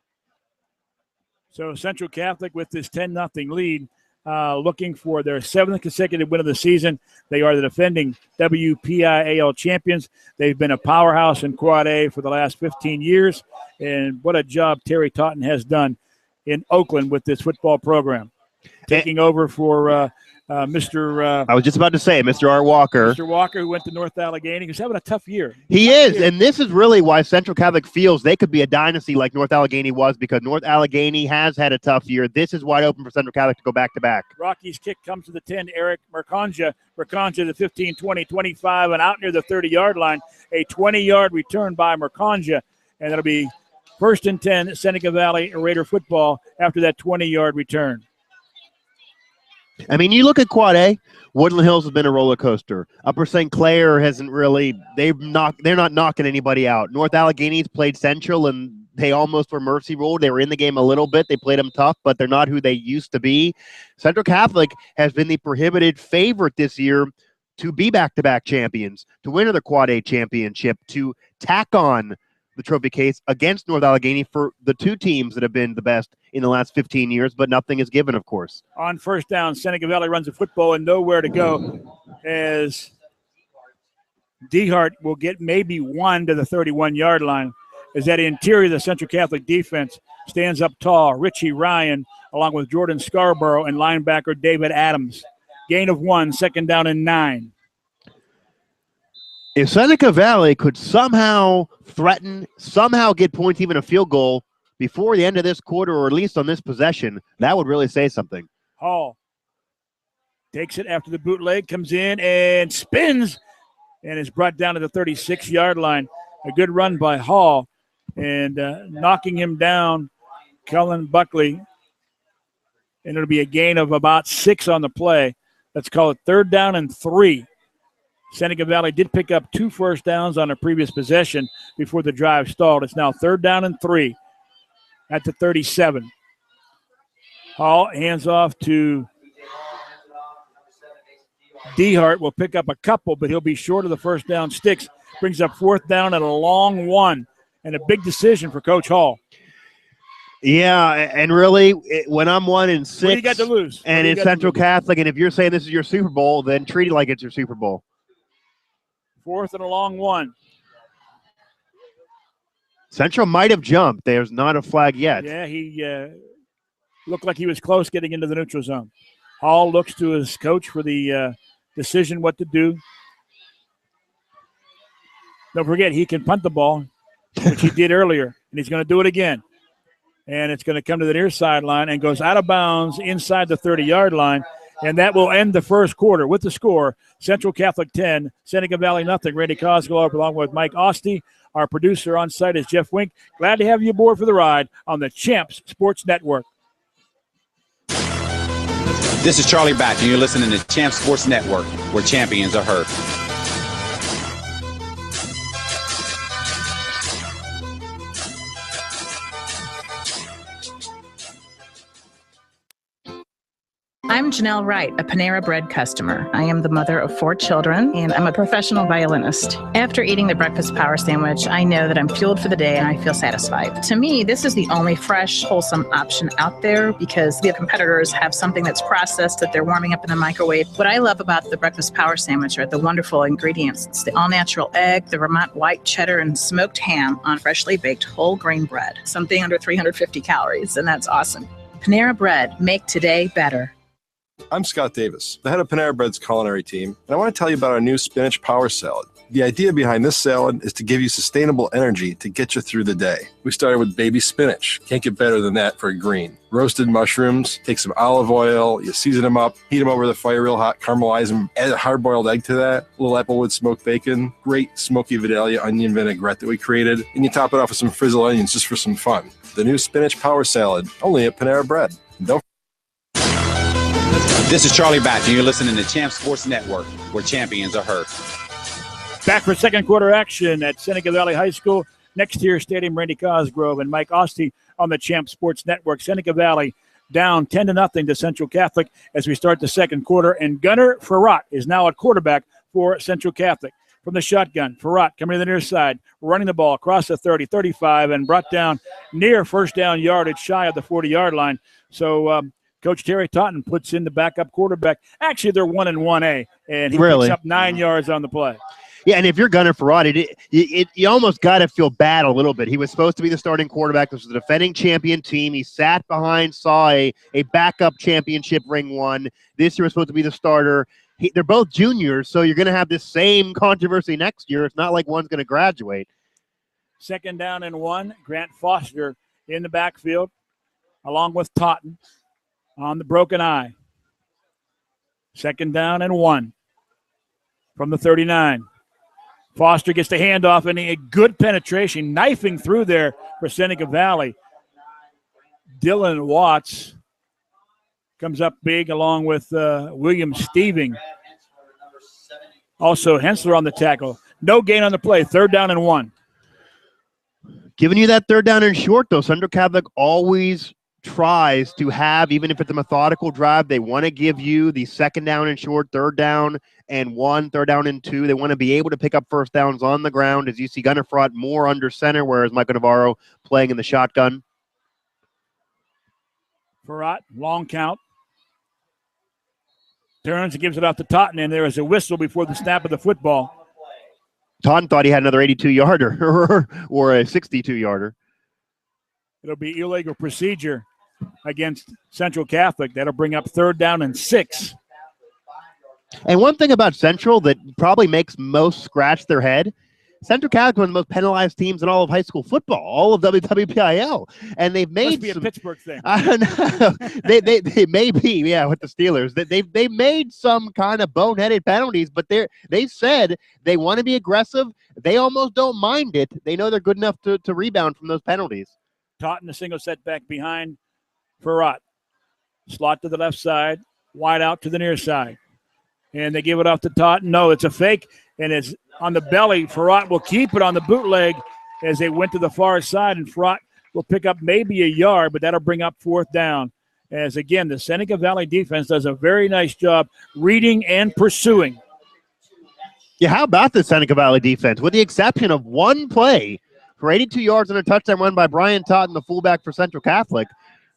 Speaker 1: So Central Catholic with this 10-0 lead, looking for their 7th consecutive win of the season. They are the defending WPIAL champions. They've been a powerhouse in Quad A for the last 15 years, and what a job Terry Totten has done in Oakland with this football program. Taking over for Mr.
Speaker 2: I was just about to say, Mr. Art Walker.
Speaker 1: Mr. Walker, who went to North Allegheny, who's having a tough year.
Speaker 2: He is, and this is really why Central Catholic feels they could be a dynasty like North Allegheny was, because North Allegheny has had a tough year. This is wide open for Central Catholic to go back-to-back.
Speaker 1: Rocky's kick comes to the 10, Eric Mercanja. Mercanja to 15, 20, 25, and out near the 30-yard line. A 20-yard return by Mercanja, and it'll be 1st and 10, Seneca Valley Raider football after that 20-yard return.
Speaker 2: I mean, you look at Quad A, Woodland Hills has been a roller coaster. Upper St. Clair hasn't really, they're not knocking anybody out. North Allegheny's played Central, and they almost were mercy ruled. They were in the game a little bit. They played them tough, but they're not who they used to be. Central Catholic has been the prohibited favorite this year to be back-to-back champions, to win the Quad A championship, to tack on the trophy case against North Allegheny for the 2 teams that have been the best in the last 15 years, but nothing is given, of course.
Speaker 1: On 1st down, Seneca Valley runs the football and nowhere to go, as DeHart will get maybe 1 to the 31-yard line, as that interior of the Central Catholic defense stands up tall. Richie Ryan, along with Jordan Scarborough and linebacker David Adams. Gain of 1, 2nd down and 9.
Speaker 2: If Seneca Valley could somehow threaten, somehow get points, even a field goal, before the end of this quarter, or at least on this possession, that would really say something.
Speaker 1: Hall takes it after the bootleg, comes in and spins, and is brought down to the 36-yard line. A good run by Hall, and knocking him down, Cullen Buckley, and it'll be a gain of about 6 on the play. Let's call it 3rd down and 3. Seneca Valley did pick up 2 first downs on a previous possession before the drive stalled. It's now 3rd down and 3 at the 37. Hall hands off to DeHart. Will pick up a couple, but he'll be short of the first down sticks. Brings up 4th down and a long 1, and a big decision for Coach Hall.
Speaker 2: Yeah, and really, when I'm 1 and 6,
Speaker 1: what do you got to lose?
Speaker 2: And it's Central Catholic, and if you're saying this is your Super Bowl, then treat it like it's your Super Bowl.
Speaker 1: 4th and a long 1.
Speaker 2: Central might have jumped. There's not a flag yet.
Speaker 1: Yeah, he looked like he was close getting into the neutral zone. Hall looks to his coach for the decision what to do. Don't forget, he can punt the ball, which he did earlier, and he's going to do it again. And it's going to come to the near sideline and goes out of bounds inside the 30-yard line. And that will end the first quarter with the score, Central Catholic 10, Seneca Valley nothing. Randy Cosgrove along with Mike Asti. Our producer on site is Jeff Wink. Glad to have you aboard for the ride on the Champs Sports Network.
Speaker 3: This is Charlie Back, and you're listening to Champs Sports Network, where champions are heard.
Speaker 4: I'm Janelle Wright, a Panera Bread customer. I am the mother of 4 children, and I'm a professional violinist. After eating the breakfast power sandwich, I know that I'm fueled for the day and I feel satisfied. To me, this is the only fresh, wholesome option out there because the competitors have something that's processed that they're warming up in the microwave. What I love about the breakfast power sandwich are the wonderful ingredients. It's the all-natural egg, the Vermont white cheddar, and smoked ham on freshly baked whole grain bread. Something under 350 calories, and that's awesome. Panera Bread, make today better.
Speaker 5: I'm Scott Davis, the head of Panera Bread's culinary team, and I want to tell you about our new spinach power salad. The idea behind this salad is to give you sustainable energy to get you through the day. We started with baby spinach. Can't get better than that for a green. Roasted mushrooms, take some olive oil, you season them up, heat them over the fire real hot, caramelize them, add a hard-boiled egg to that, a little applewood smoked bacon, great smoky Vidalia onion vinaigrette that we created, and you top it off with some frizzled onions just for some fun. The new spinach power salad, only at Panera Bread. Don't
Speaker 3: This is Charlie Batch, and you're listening to Champ Sports Network, where champions are heard.
Speaker 1: Back for second quarter action at Seneca Valley High School. NexTier Stadium, Randy Cosgrove and Mike Asti on the Champ Sports Network. Seneca Valley down 10-0 to Central Catholic as we start the second quarter. And Gunnar Farrat is now at quarterback for Central Catholic. From the shotgun, Farrat coming to the near side, running the ball across the 30, 35, and brought down near first down yardage, shy of the 40-yard line. So Coach Terry Totten puts in the backup quarterback. Actually, they're 1-1A, and he picks up 9 yards on the play.
Speaker 2: Yeah, and if you're Gunnar Farrat, you almost got to feel bad a little bit. He was supposed to be the starting quarterback. This was a defending champion team. He sat behind, saw a backup championship ring won. This year was supposed to be the starter. They're both juniors, so you're going to have this same controversy next year. It's not like one's going to graduate.
Speaker 1: 2nd down and 1. Grant Foster in the backfield, along with Totten on the broken eye. 2nd down and 1 from the 39. Foster gets the handoff and a good penetration, knifing through there for Seneca Valley. Dylan Watts comes up big along with William Steving. Also Hensler on the tackle. No gain on the play. 3rd down and 1.
Speaker 2: Giving you that 3rd down and short, though. Central Catholic always tries to have, even if it's a methodical drive, they want to give you the 2nd down and short, 3rd down and 1, 3rd down and 2. They want to be able to pick up first downs on the ground, as you see Gunnar Farrat more under center, whereas Michael Navarro playing in the shotgun.
Speaker 1: Farrat, long count. Turns and gives it off to Totten, and there is a whistle before the snap of the football.
Speaker 2: Totten thought he had another 82-yarder or a 62-yarder.
Speaker 1: It'll be illegal procedure against Central Catholic. That'll bring up 3rd down and 6.
Speaker 2: And one thing about Central that probably makes most scratch their head, Central Catholic is one of the most penalized teams in all of high school football, all of WPIAL. And they've made
Speaker 1: Must be a Pittsburgh thing.
Speaker 2: I don't know. they may be, yeah, with the Steelers. They made some kind of boneheaded penalties, but they said they want to be aggressive. They almost don't mind it. They know they're good enough to rebound from those penalties.
Speaker 1: Totten a single setback behind Farrat. Slot to the left side, wide out to the near side. And they give it off to Totten. No, it's a fake, and it's on the belly. Farrat will keep it on the bootleg as they went to the far side, and Farrat will pick up maybe a yard, but that'll bring up 4th down. As, again, the Seneca Valley defense does a very nice job reading and pursuing.
Speaker 2: Yeah, how about the Seneca Valley defense? With the exception of one play, for 82 yards and a touchdown run by Brian Totten, the fullback for Central Catholic,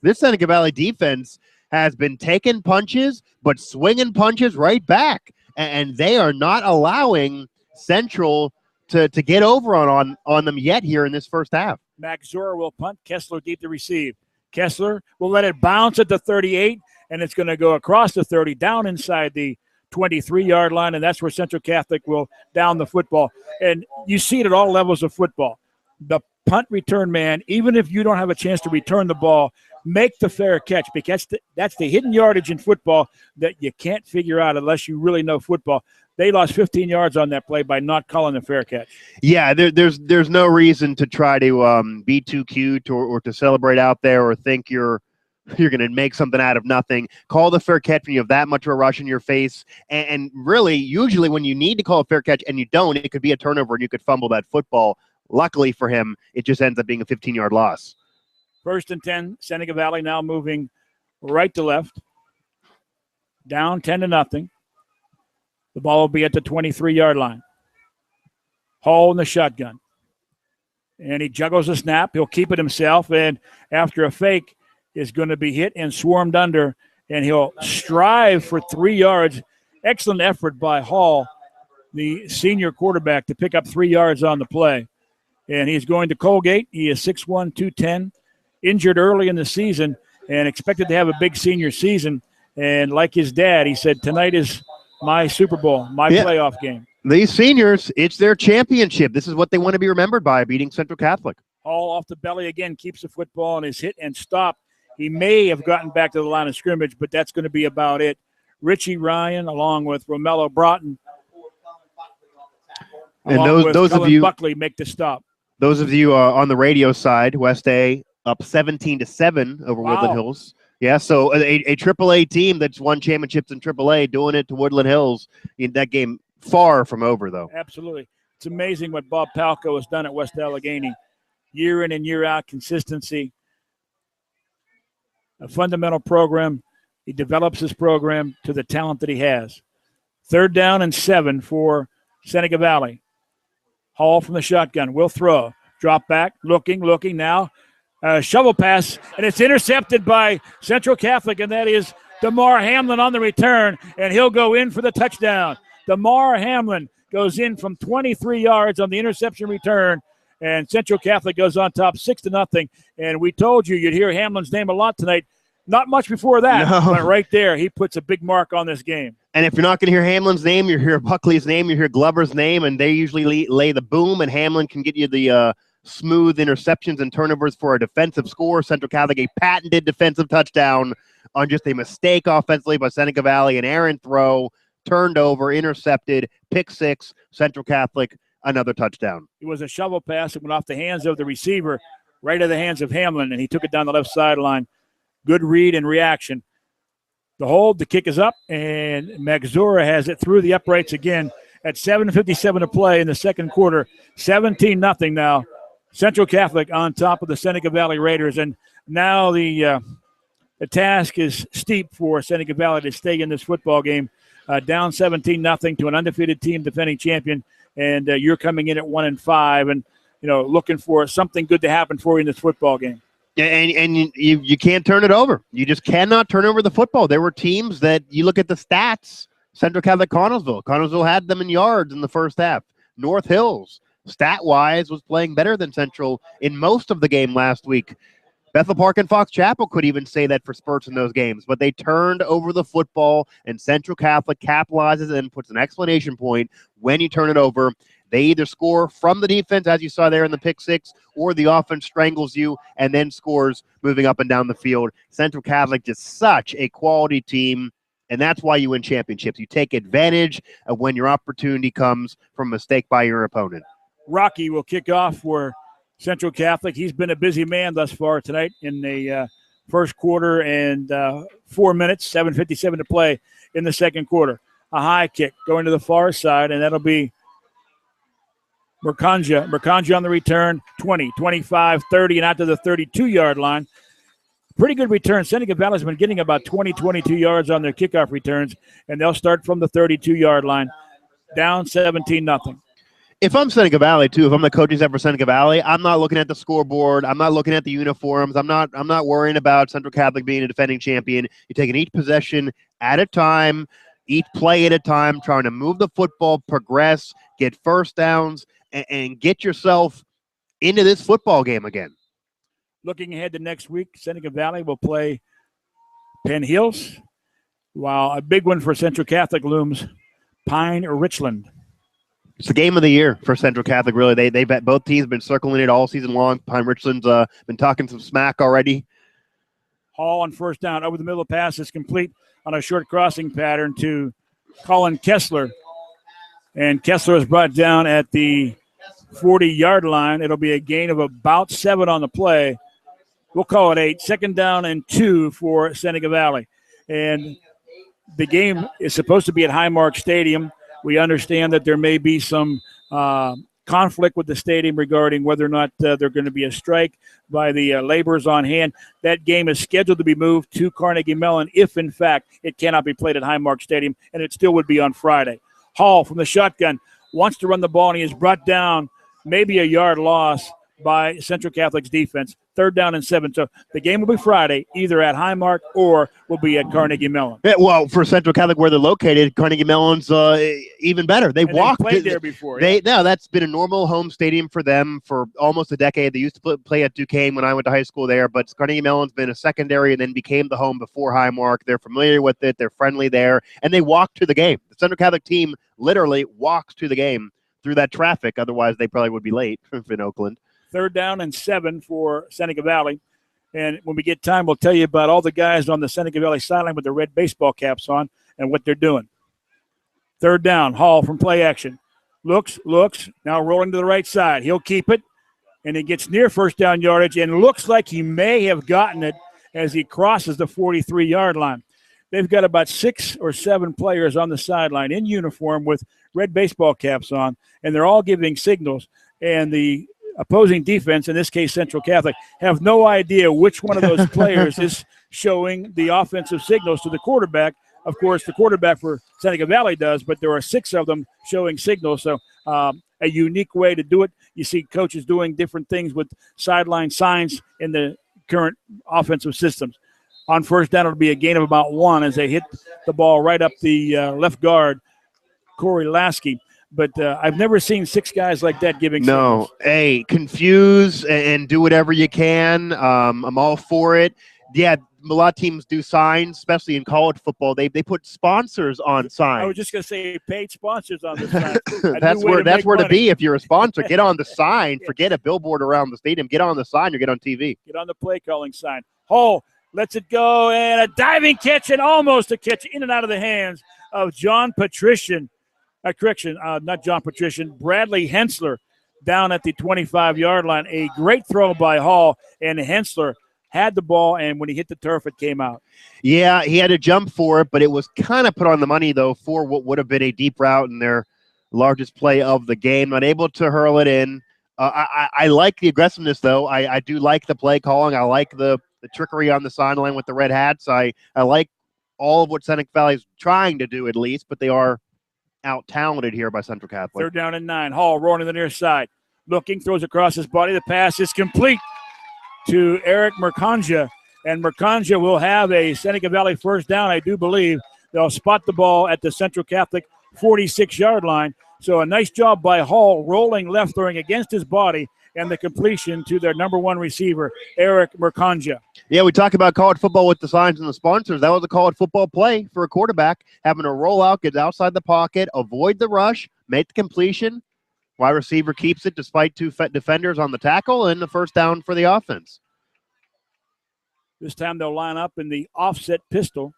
Speaker 2: this Seneca Valley defense has been taking punches, but swinging punches right back. And they are not allowing Central to get over on them yet here in this first half.
Speaker 1: Max Zora will punt. Kessler deep to receive. Kessler will let it bounce at the 38, and it's going to go across the 30, down inside the 23-yard line, and that's where Central Catholic will down the football. And you see it at all levels of football. The punt return man, even if you don't have a chance to return the ball, make the fair catch, because that's the hidden yardage in football that you can't figure out unless you really know football. They lost 15 yards on that play by not calling the fair catch.
Speaker 2: Yeah, there's no reason to try to be too cute or to celebrate out there or think you're going to make something out of nothing. Call the fair catch when you have that much of a rush in your face. And really, usually when you need to call a fair catch and you don't, it could be a turnover and you could fumble that football. Luckily for him, it just ends up being a 15-yard loss.
Speaker 1: 1st and 10, Seneca Valley now moving right to left. Down 10-0. The ball will be at the 23-yard line. Hall in the shotgun. And he juggles the snap. He'll keep it himself. And after a fake, is going to be hit and swarmed under. And he'll strive for 3 yards. Excellent effort by Hall, the senior quarterback, to pick up 3 yards on the play. And he's going to Colgate. He is 6'1", 210. Injured early in the season and expected to have a big senior season. And like his dad, he said, tonight is my Super Bowl, my playoff game.
Speaker 2: These seniors, it's their championship. This is what they want to be remembered by, beating Central Catholic.
Speaker 1: Hall off the belly again, keeps the football and is hit and stopped. He may have gotten back to the line of scrimmage, but that's going to be about it. Richie Ryan along with Romello Broughton.
Speaker 2: And those of you
Speaker 1: Buckley make the stop.
Speaker 2: Those of you on the radio side, West A up 17-7 over Woodland Hills. Yeah, so a AAA team that's won championships in AAA doing it to Woodland Hills. In that game, far from over, though.
Speaker 1: Absolutely. It's amazing what Bob Palco has done at West Allegheny. Year in and year out, consistency, a fundamental program. He develops his program to the talent that he has. 3rd down and 7 for Seneca Valley. Hall from the shotgun will throw. Drop back, looking now. Shovel pass, and it's intercepted by Central Catholic, and that is DeMar Hamlin on the return, and he'll go in for the touchdown. DeMar Hamlin goes in from 23 yards on the interception return, and Central Catholic goes on top 6-0. And we told you you'd hear Hamlin's name a lot tonight. Not much before that, but right there, he puts a big mark on this game.
Speaker 2: And if you're not going to hear Hamlin's name, you hear Buckley's name, you hear Glover's name, and they usually lay the boom, and Hamlin can get you the smooth interceptions and turnovers for a defensive score. Central Catholic, a patented defensive touchdown on just a mistake offensively by Seneca Valley, an errant throw, turned over, intercepted, pick 6, Central Catholic, another touchdown.
Speaker 1: It was a shovel pass that went off the hands of the receiver, right into the hands of Hamlin, and he took it down the left sideline. Good read and reaction. The hold, the kick is up, and Magzura has it through the uprights again at 7:57 to play in the second quarter. 17-0 now. Central Catholic on top of the Seneca Valley Raiders, and now the task is steep for Seneca Valley to stay in this football game. Down 17-0 to an undefeated team, defending champion, and you're coming in at 1-5, and looking for something good to happen for you in this football game.
Speaker 2: Yeah, and you can't turn it over. You just cannot turn over the football. There were teams that you look at the stats. Central Catholic Connellsville had them in yards in the first half. North Hills, stat-wise, was playing better than Central in most of the game last week. Bethel Park and Fox Chapel could even say that for spurts in those games, but they turned over the football, and Central Catholic capitalizes and puts an exclamation point when you turn it over. They either score from the defense, as you saw there in the pick 6, or the offense strangles you and then scores moving up and down the field. Central Catholic just such a quality team, and that's why you win championships. You take advantage of when your opportunity comes from a mistake by your opponent.
Speaker 1: Rocky will kick off for Central Catholic. He's been a busy man thus far tonight in the first quarter and 4 minutes, 7:57 to play in the second quarter. A high kick going to the far side, and that'll be Mercanja on the return, 20, 25, 30, and out to the 32-yard line. Pretty good return. Seneca Valley's been getting about 20, 22 yards on their kickoff returns, and they'll start from the 32-yard line, down 17-0.
Speaker 2: If I'm Seneca Valley, too, if I'm the coaching staff for Seneca Valley, I'm not looking at the scoreboard. I'm not looking at the uniforms. I'm not worrying about Central Catholic being a defending champion. You're taking each possession at a time, each play at a time, trying to move the football, progress, get first downs, and get yourself into this football game again.
Speaker 1: Looking ahead to next week, Seneca Valley will play Penn Hills, while a big one for Central Catholic looms, Pine or Richland.
Speaker 2: It's the game of the year for Central Catholic, really. They've both teams been circling it all season long. Pine Richland's been talking some smack already.
Speaker 1: Hall on first down. Over the middle pass is complete on a short crossing pattern to Colin Kessler. And Kessler is brought down at the 40-yard line. It'll be a gain of about 7 on the play. We'll call it 8. 2nd down and 2 for Seneca Valley. And the game is supposed to be at Highmark Stadium. We understand that there may be some conflict with the stadium regarding whether or not there's going to be a strike by the laborers on hand. That game is scheduled to be moved to Carnegie Mellon if, in fact, it cannot be played at Highmark Stadium, and it still would be on Friday. Hall from the shotgun wants to run the ball, and he is brought down, maybe a yard loss by Central Catholic's defense. 3rd down and 7. So the game will be Friday, either at Highmark or will be at Carnegie Mellon.
Speaker 2: Yeah, well, for Central Catholic, where they're located, Carnegie Mellon's even better. They
Speaker 1: played there before.
Speaker 2: No, that's been a normal home stadium for them for almost a decade. They used to play at Duquesne when I went to high school there, but Carnegie Mellon's been a secondary and then became the home before Highmark. They're familiar with it. They're friendly there, and they walk to the game. The Central Catholic team literally walks to the game through that traffic. Otherwise, they probably would be late in Oakland.
Speaker 1: 3rd down and 7 for Seneca Valley. And when we get time, we'll tell you about all the guys on the Seneca Valley sideline with their red baseball caps on and what they're doing. 3rd down, Hall from play action. Looks, now rolling to the right side. He'll keep it, and he gets near first down yardage and looks like he may have gotten it as he crosses the 43-yard line. They've got about 6 or 7 players on the sideline in uniform with red baseball caps on, and they're all giving signals. And the opposing defense, in this case Central Catholic, have no idea which one of those players is showing the offensive signals to the quarterback. Of course, the quarterback for Seneca Valley does, but there are 6 of them showing signals. So a unique way to do it. You see coaches doing different things with sideline signs in the current offensive systems. On first down, it'll be a gain of about 1 as they hit the ball right up the left guard, Corey Lasky. But I've never seen 6 guys like that giving signals.
Speaker 2: No, hey, confuse and do whatever you can. I'm all for it. Yeah, a lot of teams do signs, especially in college football. They put sponsors on signs.
Speaker 1: I was just going to say paid sponsors on the sign.
Speaker 2: That's where to be if you're a sponsor. Get on the sign. Forget a billboard around the stadium. Get on the sign or get on TV.
Speaker 1: Get on the play calling sign. Hall lets it go, and a diving catch and almost a catch in and out of the hands of John Patrician. Not John Patrician, Bradley Hensler down at the 25-yard line. A great throw by Hall, and Hensler had the ball, and when he hit the turf, it came out.
Speaker 2: Yeah, he had to jump for it, but it was kind of put on the money, though, for what would have been a deep route in their largest play of the game. Not able to hurl it in. I like the aggressiveness, though. I do like the play calling. I like the trickery on the sideline with the red hats. I like all of what Seneca Valley is trying to do, at least, but they are out-talented here by Central Catholic.
Speaker 1: 3rd down and 9. Hall rolling to the near side. Looking, throws across his body. The pass is complete to Eric Mercanja, and Mercanja will have a Seneca Valley first down, I do believe. They'll spot the ball at the Central Catholic 46-yard line. So a nice job by Hall, rolling left, throwing against his body, and the completion to their number 1 receiver, Eric Mercanja.
Speaker 2: Yeah, we talk about college football with the signs and the sponsors. That was a college football play for a quarterback, having to roll out, get outside the pocket, avoid the rush, make the completion. Wide receiver keeps it despite 2 defenders on the tackle, and the first down for the offense.
Speaker 1: This time they'll line up in the offset pistol.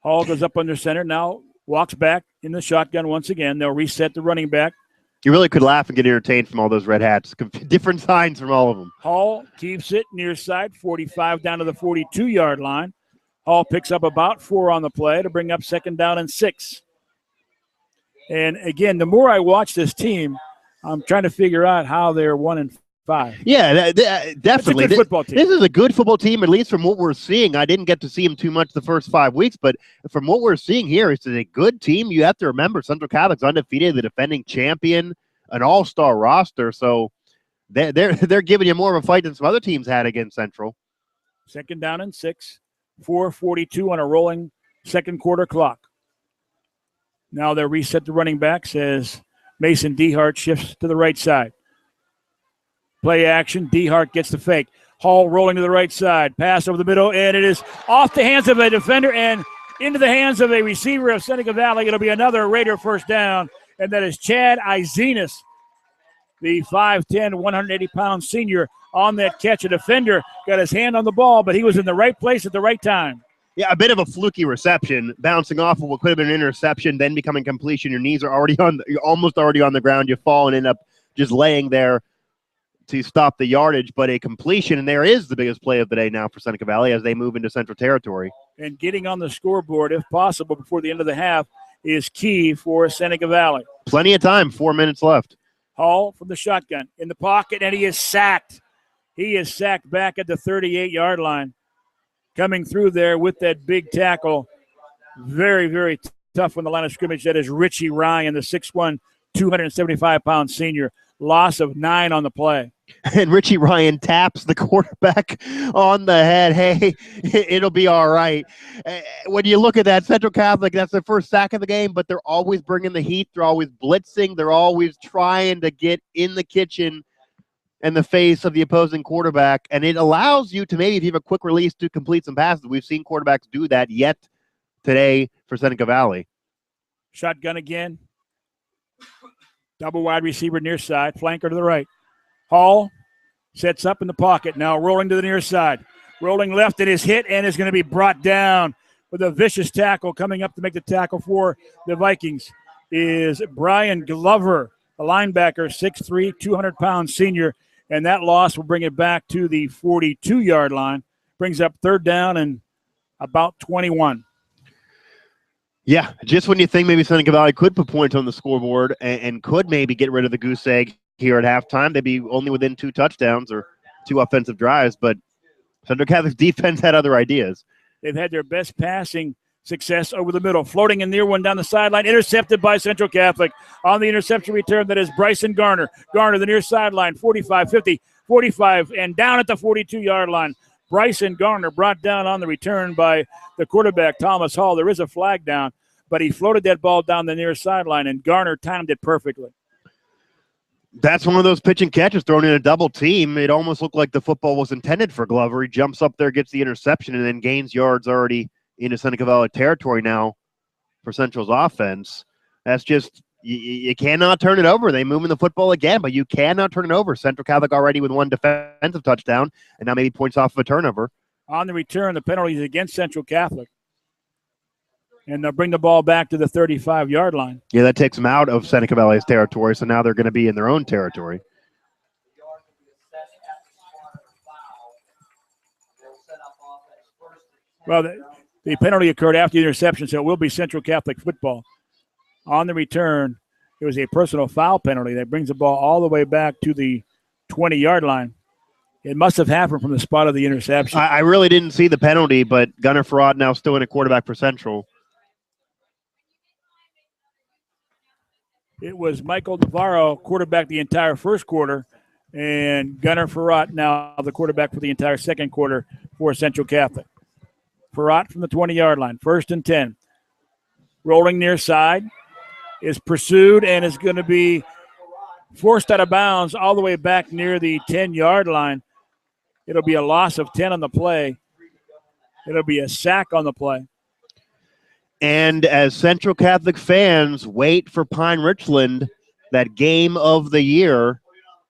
Speaker 1: Hall goes up under center, now walks back in the shotgun once again. They'll reset the running back.
Speaker 2: You really could laugh and get entertained from all those red hats. Different signs from all of them.
Speaker 1: Hall keeps it near side, 45 down to the 42-yard line. Hall picks up about 4 on the play to bring up 2nd down and 6. And, again, the more I watch this team, I'm trying to figure out how they're 1-5.
Speaker 2: Yeah, definitely.
Speaker 1: It's a good football team.
Speaker 2: This is a good football team, at least from what we're seeing. I didn't get to see them too much the first 5 weeks, but from what we're seeing here, it's a good team. You have to remember, Central Catholic's undefeated, the defending champion, an all-star roster. So they're giving you more of a fight than some other teams had against Central.
Speaker 1: 2nd down and 6, 4:42 on a rolling second quarter clock. Now they'll reset the running backs as Mason Dehart shifts to the right side. Play action. Dehart gets the fake. Hall rolling to the right side. Pass over the middle, and it is off the hands of a defender and into the hands of a receiver of Seneca Valley. It'll be another Raider first down, and that is Chad Izenas, the 5'10", 180-pound senior on that catch. A defender got his hand on the ball, but he was in the right place at the right time.
Speaker 2: Yeah, a bit of a fluky reception, bouncing off of what could have been an interception, then becoming completion. Your knees are you're almost already on the ground. You fall and end up just laying there to stop the yardage, but a completion, and there is the biggest play of the day now for Seneca Valley as they move into Central Territory.
Speaker 1: And getting on the scoreboard, if possible, before the end of the half is key for Seneca Valley.
Speaker 2: Plenty of time, 4 minutes left.
Speaker 1: Hall from the shotgun in the pocket, and he is sacked. He is sacked back at the 38-yard line. Coming through there with that big tackle. Very, very tough on the line of scrimmage. That is Richie Ryan, the 6'1", 275-pound senior. Loss of 9 on the play.
Speaker 2: And Richie Ryan taps the quarterback on the head. Hey, it'll be all right. When you look at that, Central Catholic, that's their first sack of the game, but they're always bringing the heat. They're always blitzing. They're always trying to get in the kitchen and the face of the opposing quarterback. And it allows you to maybe, if you have a quick release, to complete some passes. We've seen quarterbacks do that yet today for Seneca Valley.
Speaker 1: Shotgun again. Double wide receiver near side. Flanker to the right. Hall sets up in the pocket. Now rolling to the near side. Rolling left, it is hit and is going to be brought down with a vicious tackle. Coming up to make the tackle for the Vikings is Brian Glover, a linebacker, 6'3", 200-pound senior. And that loss will bring it back to the 42-yard line. Brings up third down and about 21.
Speaker 2: Yeah, just when you think maybe Seneca Valley could put points on the scoreboard and could maybe get rid of the goose egg here at halftime, they'd be only within 2 touchdowns or 2 offensive drives. But Central Catholic's defense had other ideas.
Speaker 1: They've had their best passing success over the middle. Floating in near one down the sideline. Intercepted by Central Catholic. On the interception return, that is Bryson Garner. Garner, the near sideline, 45, 50, 45, and down at the 42-yard line. Bryson Garner brought down on the return by the quarterback, Thomas Hall. There is a flag down, but he floated that ball down the near sideline, and Garner timed it perfectly.
Speaker 2: That's one of those pitch and catches thrown in a double team. It almost looked like the football was intended for Glover. He jumps up there, gets the interception, and then gains yards already into Seneca Valley territory now for Central's offense. That's just, you cannot turn it over. They move in the football again, but you cannot turn it over. Central Catholic already with 1 defensive touchdown, and now maybe points off of a turnover.
Speaker 1: On the return, the penalty is against Central Catholic. And they'll bring the ball back to the 35-yard line.
Speaker 2: Yeah, that takes them out of Seneca Valley's territory, so now they're going to be in their own territory.
Speaker 1: Well, the penalty occurred after the interception, so it will be Central Catholic football. On the return, it was a personal foul penalty that brings the ball all the way back to the 20-yard line. It must have happened from the spot of the interception.
Speaker 2: I really didn't see the penalty, but Gunnar Farad now still in a quarterback for Central.
Speaker 1: It was Michael Navarro, quarterback the entire first quarter, and Gunnar Farad now the quarterback for the entire second quarter for Central Catholic. Farad from the 20-yard line, 1st and 10. Rolling near side, is pursued and is going to be forced out of bounds all the way back near the 10-yard line. It'll be a loss of 10 on the play. It'll be a sack on the play.
Speaker 2: And as Central Catholic fans wait for Pine Richland, that game of the year,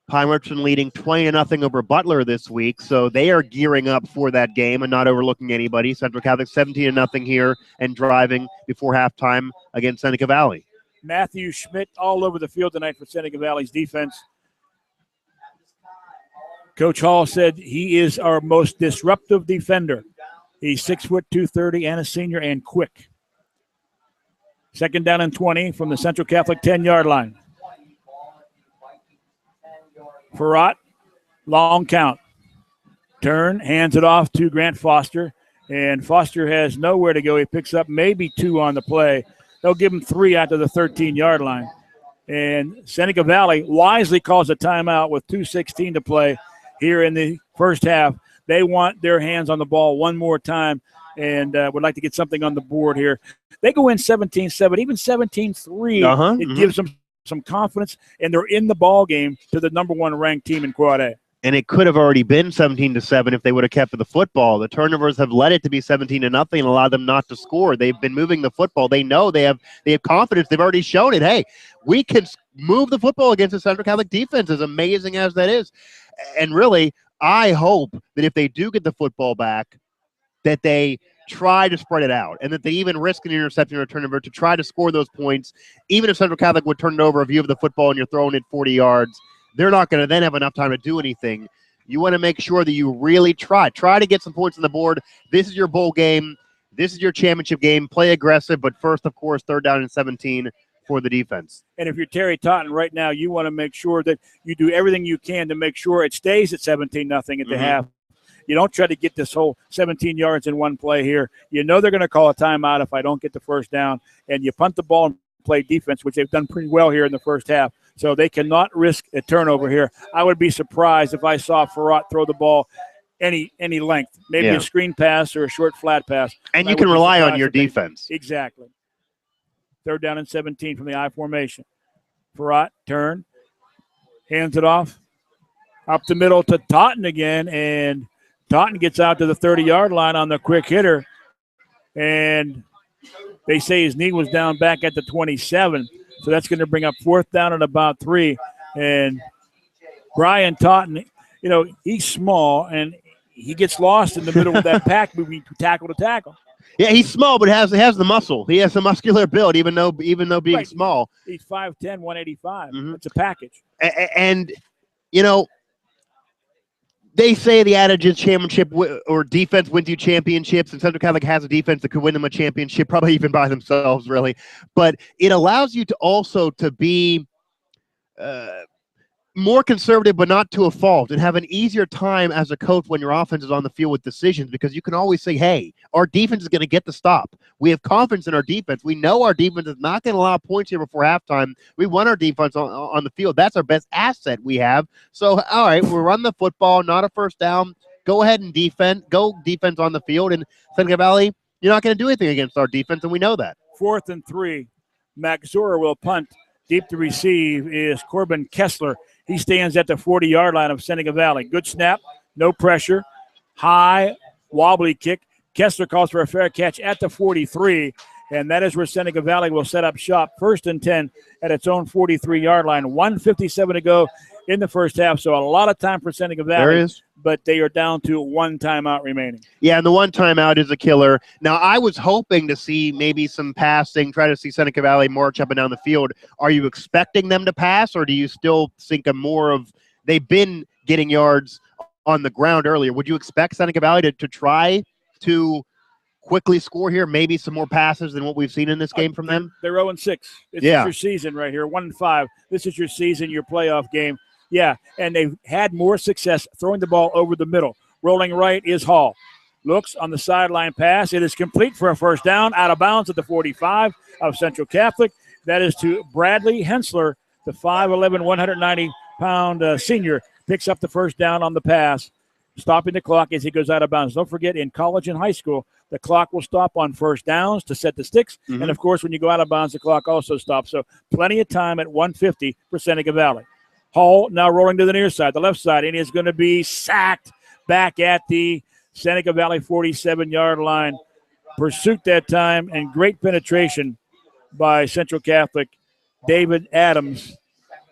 Speaker 2: Pine Richland leading 20-0 over Butler this week, so they are gearing up for that game and not overlooking anybody. Central Catholic 17-0 here and driving before halftime against Seneca Valley.
Speaker 1: Matthew Schmidt all over the field tonight for Seneca Valley's defense. Coach Hall said he is our most disruptive defender. He's 6 foot 230 and a senior and quick. 2nd down and 20 from the Central Catholic 10-yard line. Farad, long count. Turn, hands it off to Grant Foster, and Foster has nowhere to go. He picks up maybe 2 on the play. They'll give him 3 out to the 13-yard line. And Seneca Valley wisely calls a timeout with 2:16 to play here in the first half. They want their hands on the ball one more time and would like to get something on the board here. They go in 17-7, even 17-3. It gives them some confidence, and they're in the ball game to the number 1 ranked team in Quad A.
Speaker 2: And it could have already been 17-7 if they would have kept the football. The turnovers have led it to be 17-0 and allowed them not to score. They've been moving the football. They know they have confidence. They've already shown it. Hey, we can move the football against the Central Catholic defense, as amazing as that is. And really, I hope that if they do get the football back, that they try to spread it out and that they even risk an interception or a turnover to try to score those points. Even if Central Catholic would turn it over, if you have the football and you're throwing it 40 yards, they're not going to then have enough time to do anything. You want to make sure that you really try to get some points on the board. This is your bowl game. This is your championship game. Play aggressive, but first, of course, 3rd down and 17 for the defense.
Speaker 1: And if you're Terry Totten right now, you want to make sure that you do everything you can to make sure it stays at 17-0 at the half. You don't try to get this whole 17 yards in one play here. You know they're going to call a timeout if I don't get the first down, and you punt the ball and play defense, which they've done pretty well here in the first half. So they cannot risk a turnover here. I would be surprised if I saw Farad throw the ball any length, maybe a screen pass or a short flat pass.
Speaker 2: And you can rely on your defense.
Speaker 1: Exactly. 3rd down and 17 from the I formation. Farad, turn, hands it off, up the middle to Totten again, and Totten gets out to the 30-yard line on the quick hitter, and they say his knee was down back at the 27, so that's going to bring up 4th down and about 3. And Brian Totten, he's small, and he gets lost in the middle of that pack moving tackle to tackle.
Speaker 2: Yeah, he's small, but has the muscle. He has a muscular build, even though being small.
Speaker 1: He's 5'10", 185. It's a package.
Speaker 2: And They say the adage is championship or defense wins you championships, and Central Catholic has a defense that could win them a championship, probably even by themselves, really. But it allows you to also to be more conservative, but not to a fault, and have an easier time as a coach when your offense is on the field with decisions, because you can always say, hey, our defense is going to get the stop. We have confidence in our defense. We know our defense is not going to allow points here before halftime. We want our defense on the field. That's our best asset we have. So, all right, we'll run the football, not a first down. Go ahead and go defense on the field. And Seneca Valley, you're not going to do anything against our defense, and we know that.
Speaker 1: 4th and 3. Maxura will punt. Deep to receive is Corbin Kessler. He stands at the 40-yard line of Seneca Valley. Good snap, no pressure, high, wobbly kick. Kessler calls for a fair catch at the 43, and that is where Seneca Valley will set up shop. 1st and 10 at its own 43-yard line. 1:57 to go in the first half, so a lot of time for Seneca Valley.
Speaker 2: There is.
Speaker 1: But they are down to 1 timeout remaining.
Speaker 2: Yeah, and the 1 timeout is a killer. Now, I was hoping to see maybe some passing, try to see Seneca Valley march up and down the field. Are you expecting them to pass, or do you still think they've been getting yards on the ground earlier? Would you expect Seneca Valley to try to quickly score here, maybe some more passes than what we've seen in this game from them?
Speaker 1: They're 0-6. This is your season right here, 1-5. This is your season, your playoff game. Yeah, and they've had more success throwing the ball over the middle. Rolling right is Hall. Looks on the sideline pass. It is complete for a first down, out of bounds at the 45 of Central Catholic. That is to Bradley Hensler, the 5'11", 190-pound senior, picks up the first down on the pass, stopping the clock as he goes out of bounds. Don't forget, in college and high school, the clock will stop on first downs to set the sticks. Mm-hmm. And, of course, when you go out of bounds, the clock also stops. So plenty of time at 1:50 for Seneca Valley. Hall now rolling to the near side, the left side, and is going to be sacked back at the Seneca Valley 47-yard line. Pursuit that time, and great penetration by Central Catholic. David Adams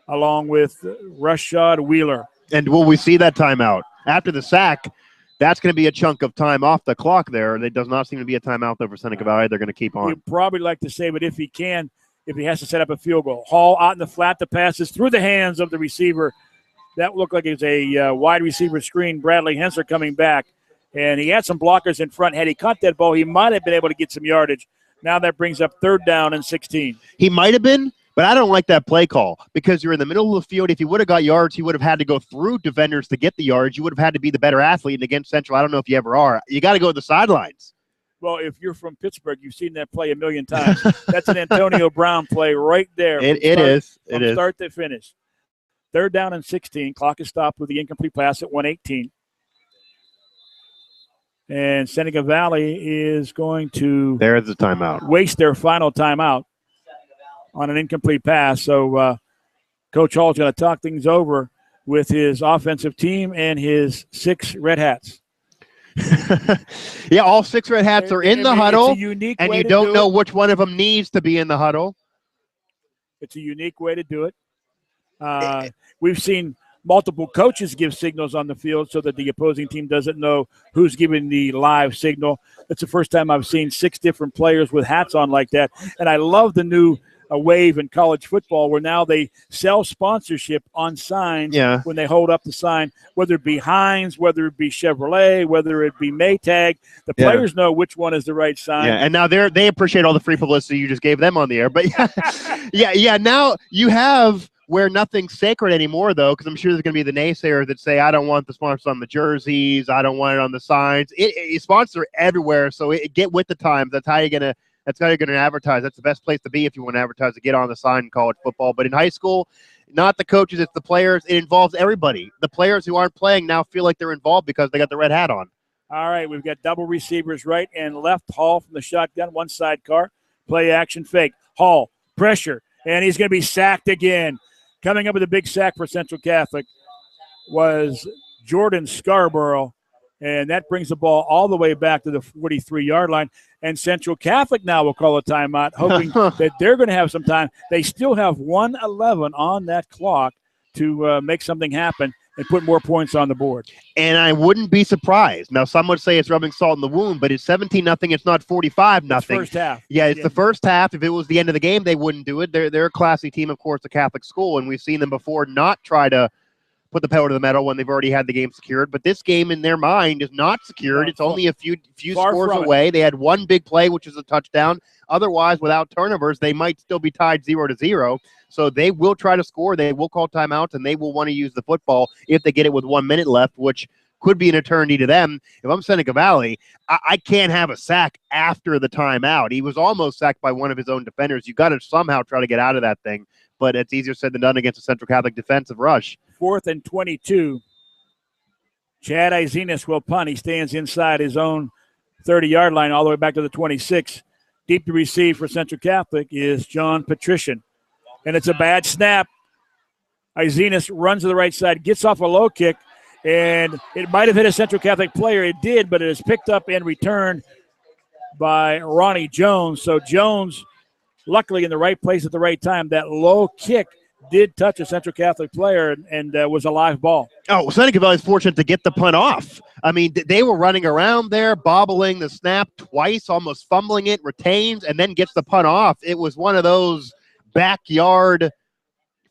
Speaker 1: along with Rashad Wheeler.
Speaker 2: And will we see that timeout? After the sack, that's going to be a chunk of time off the clock there. There does not seem to be a timeout there for Seneca Valley. They're going to keep on.
Speaker 1: You'd probably like to say, but if he has to set up a field goal. Hall out in the flat, the passes through the hands of the receiver. That looked like it was a wide receiver screen. Bradley Hensler coming back. And he had some blockers in front. Had he caught that ball, he might have been able to get some yardage. Now that brings up 3rd down and 16.
Speaker 2: He might have been, but I don't like that play call because you're in the middle of the field. If he would have got yards, he would have had to go through defenders to get the yards. You would have had to be the better athlete. And against Central, I don't know if you ever are. You got to go to the sidelines.
Speaker 1: Well, if you're from Pittsburgh, you've seen that play a million times. That's an Antonio Brown play right there.
Speaker 2: It is.
Speaker 1: From start to finish. 3rd down and 16. Clock is stopped with the incomplete pass at 1:18. And Seneca Valley is going to
Speaker 2: there's the timeout.
Speaker 1: Waste their final timeout on an incomplete pass. So Coach Hall's going to talk things over with his offensive team and his 6 Red Hats.
Speaker 2: Yeah, all 6 Red Hats are in the huddle,
Speaker 1: and
Speaker 2: you don't know which one of them needs to be in the huddle.
Speaker 1: It's a unique way to do it. We've seen multiple coaches give signals on the field so that the opposing team doesn't know who's giving the live signal. That's the first time I've seen 6 different players with hats on like that. And I love the new wave in college football where now they sell sponsorship on signs when they hold up the sign, whether it be Heinz, whether it be Chevrolet, whether it be Maytag. The players know which one is the right sign.
Speaker 2: Yeah, and now they appreciate all the free publicity you just gave them on the air. But now you have where nothing's sacred anymore, though, because I'm sure there's going to be the naysayers that say, I don't want the sponsors on the jerseys, I don't want it on the signs. Sponsors are everywhere, so get with the times. That's how you're going to advertise. That's the best place to be if you want to advertise, to get on the sign in college football. But in high school, not the coaches, it's the players. It involves everybody. The players who aren't playing now feel like they're involved because they got the red hat on.
Speaker 1: All right, we've got double receivers right and left. Hall from the shotgun, one sidecar. Play action fake. Hall, pressure, and he's going to be sacked again. Coming up with a big sack for Central Catholic was Jordan Scarborough, and that brings the ball all the way back to the 43-yard line. And Central Catholic now will call a timeout, hoping that they're going to have some time. They still have 1:11 on that clock to make something happen and put more points on the board.
Speaker 2: And I wouldn't be surprised. Now, some would say it's rubbing salt in the wound, but it's 17-0. It's not 45-0.
Speaker 1: First half.
Speaker 2: Yeah, it's the first half. If it was the end of the game, they wouldn't do it. They're a classy team, of course, a Catholic school, and we've seen them before not try to put the pedal to the metal when they've already had the game secured. But this game in their mind is not secured. It's only a few scores away. They had one big play, which is a touchdown. Otherwise, without turnovers, they might still be tied 0-0. So they will try to score. They will call timeouts, and they will want to use the football if they get it with 1 minute left, which could be an eternity to them. If I'm Seneca Valley, I can't have a sack after the timeout. He was almost sacked by one of his own defenders. You got to somehow try to get out of that thing, but it's easier said than done against a Central Catholic defensive rush.
Speaker 1: 4th and 22. Chad Izenas will punt. He stands inside his own 30-yard line all the way back to the 26. Deep to receive for Central Catholic is John Patrician. And it's a bad snap. Izenas runs to the right side, gets off a low kick, and it might have hit a Central Catholic player. It did, but it is picked up and returned by Ronnie Jones. So Jones, luckily in the right place at the right time. That low kick did touch a Central Catholic player and was a live ball.
Speaker 2: Oh, Seneca Valley's fortunate to get the punt off. I mean, they were running around there, bobbling the snap twice, almost fumbling it, retains, and then gets the punt off. It was one of those backyard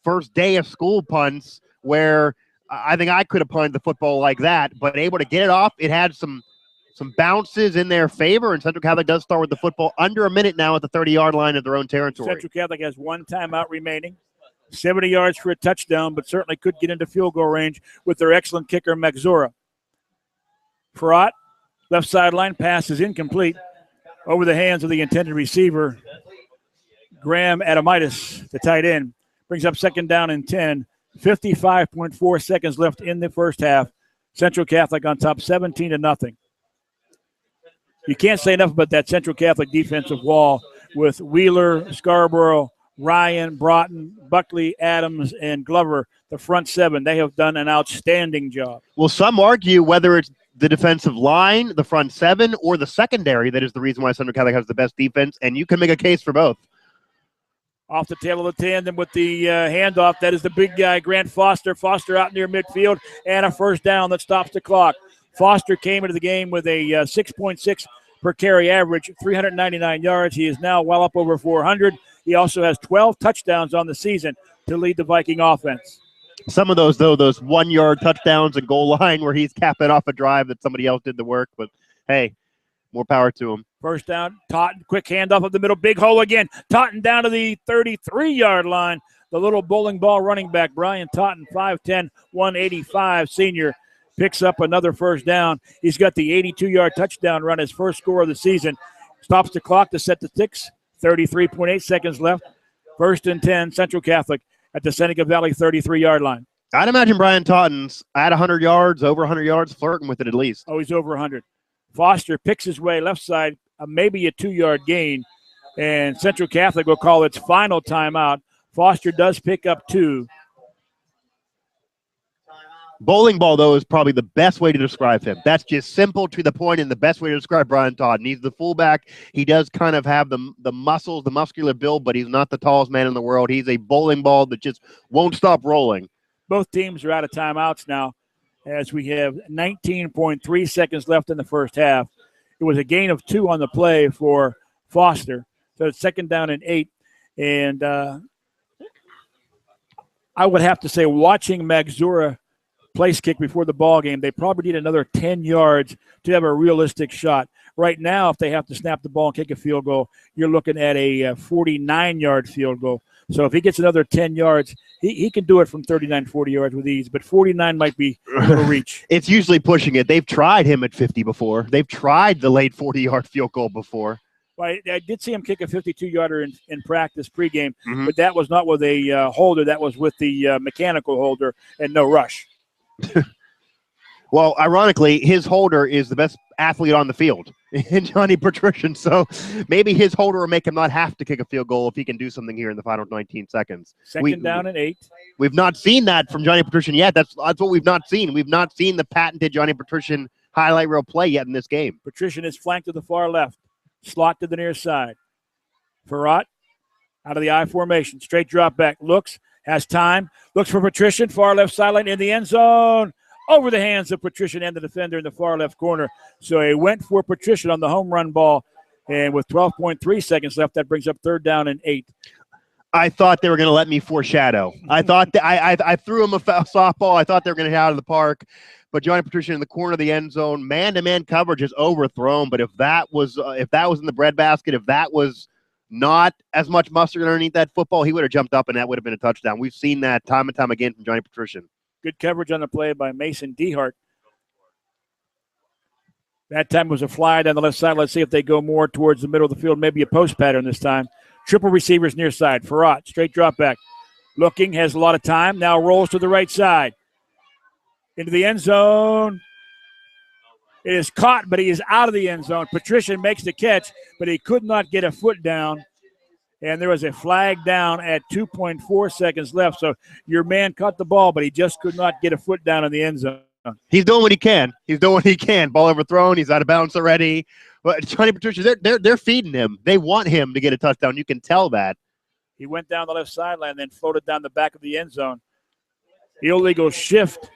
Speaker 2: first day of school punts where I think I could have punted the football like that, but able to get it off. It had some bounces in their favor, and Central Catholic does start with the football under a minute now at the 30-yard line of their own territory.
Speaker 1: Central Catholic has one timeout remaining. 70 yards for a touchdown, but certainly could get into field goal range with their excellent kicker, Magzura. Farrat, left sideline, pass is incomplete over the hands of the intended receiver, Graham Adamitis, the tight end. Brings up 2nd down and 10. 55.4 seconds left in the first half. Central Catholic on top 17-0. You can't say enough about that Central Catholic defensive wall with Wheeler, Scarborough, Ryan, Broughton, Buckley, Adams, and Glover, the front 7. They have done an outstanding job.
Speaker 2: Well, some argue whether it's the defensive line, the front 7, or the secondary that is the reason why Central Catholic has the best defense, and you can make a case for both.
Speaker 1: Off the tail of the tandem with the handoff. That is the big guy, Grant Foster. Foster out near midfield, and a first down that stops the clock. Foster came into the game with a 6.6 per carry average, 399 yards. He is now well up over 400. He also has 12 touchdowns on the season to lead the Viking offense.
Speaker 2: Some of those, though, those 1-yard touchdowns and goal line where he's capping off a drive that somebody else did the work. But, hey, more power to him.
Speaker 1: First down, Totten, quick handoff of the middle, big hole again. Totten down to the 33-yard line. The little bowling ball running back, Brian Totten, 5'10", 185 senior, picks up another first down. He's got the 82-yard touchdown run, his first score of the season. Stops the clock to set the ticks. 33.8 seconds left. 1st and 10, Central Catholic at the Seneca Valley 33-yard line.
Speaker 2: I'd imagine Brian Totten's at 100 yards, over 100 yards, flirting with it at least.
Speaker 1: Oh, he's over 100. Foster picks his way left side, maybe a 2-yard gain, and Central Catholic will call its final timeout. Foster does pick up 2.
Speaker 2: Bowling ball, though, is probably the best way to describe him. That's just simple to the point and the best way to describe Brian Totten. He's the fullback. He does kind of have the muscles, the muscular build, but he's not the tallest man in the world. He's a bowling ball that just won't stop rolling.
Speaker 1: Both teams are out of timeouts now as we have 19.3 seconds left in the first half. It was a gain of 2 on the play for Foster. So it's 2nd down and 8. And I would have to say, watching Magzura place kick before the ball game, they probably need another 10 yards to have a realistic shot. Right now, if they have to snap the ball and kick a field goal, you're looking at a 49-yard field goal. So if he gets another 10 yards, he can do it from 39, 40 yards with ease, but 49 might be a little reach.
Speaker 2: It's usually pushing it. They've tried him at 50 before. They've tried the late 40-yard field goal before.
Speaker 1: Well, I did see him kick a 52-yarder in practice pregame, but that was not with a holder. That was with the mechanical holder and no rush.
Speaker 2: Well, ironically, his holder is the best athlete on the field in Johnny Patrician. So maybe his holder will make him not have to kick a field goal if he can do something here in the final 19 seconds.
Speaker 1: 2nd down and 8.
Speaker 2: We've not seen that from Johnny Patrician yet. That's what we've not seen. We've not seen the patented Johnny Patrician highlight reel play yet in this game.
Speaker 1: Patrician is flanked to the far left. Slot to the near side. Farrat out of the I formation. Straight drop back. Looks. Has time. Looks for Patrician. Far left sideline in the end zone. Over the hands of Patrician and the defender in the far left corner. So he went for Patrician on the home run ball. And with 12.3 seconds left, that brings up 3rd down and 8.
Speaker 2: I thought they were going to let me foreshadow. I thought I threw him a softball. I thought they were going to hit out of the park. But Johnny Patrician in the corner of the end zone, man-to-man coverage is overthrown. But if that was in the breadbasket, if that was not as much mustard underneath that football, he would have jumped up and that would have been a touchdown. We've seen that time and time again from Johnny Patrician.
Speaker 1: Good coverage on the play by Mason Dehart. That time was a fly down the left side. Let's see if they go more towards the middle of the field, maybe a post pattern this time. Triple receivers near side. Farrat, straight drop back. Looking, has a lot of time. Now rolls to the right side. Into the end zone. It is caught, but he is out of the end zone. Patrician makes the catch, but he could not get a foot down. And there was a flag down at 2.4 seconds left. So your man caught the ball, but he just could not get a foot down in the end zone.
Speaker 2: He's doing what he can. Ball overthrown. He's out of bounds already. But Johnny Patrician, they're feeding him. They want him to get a touchdown. You can tell that.
Speaker 1: He went down the left sideline, then floated down the back of the end zone. Illegal shift.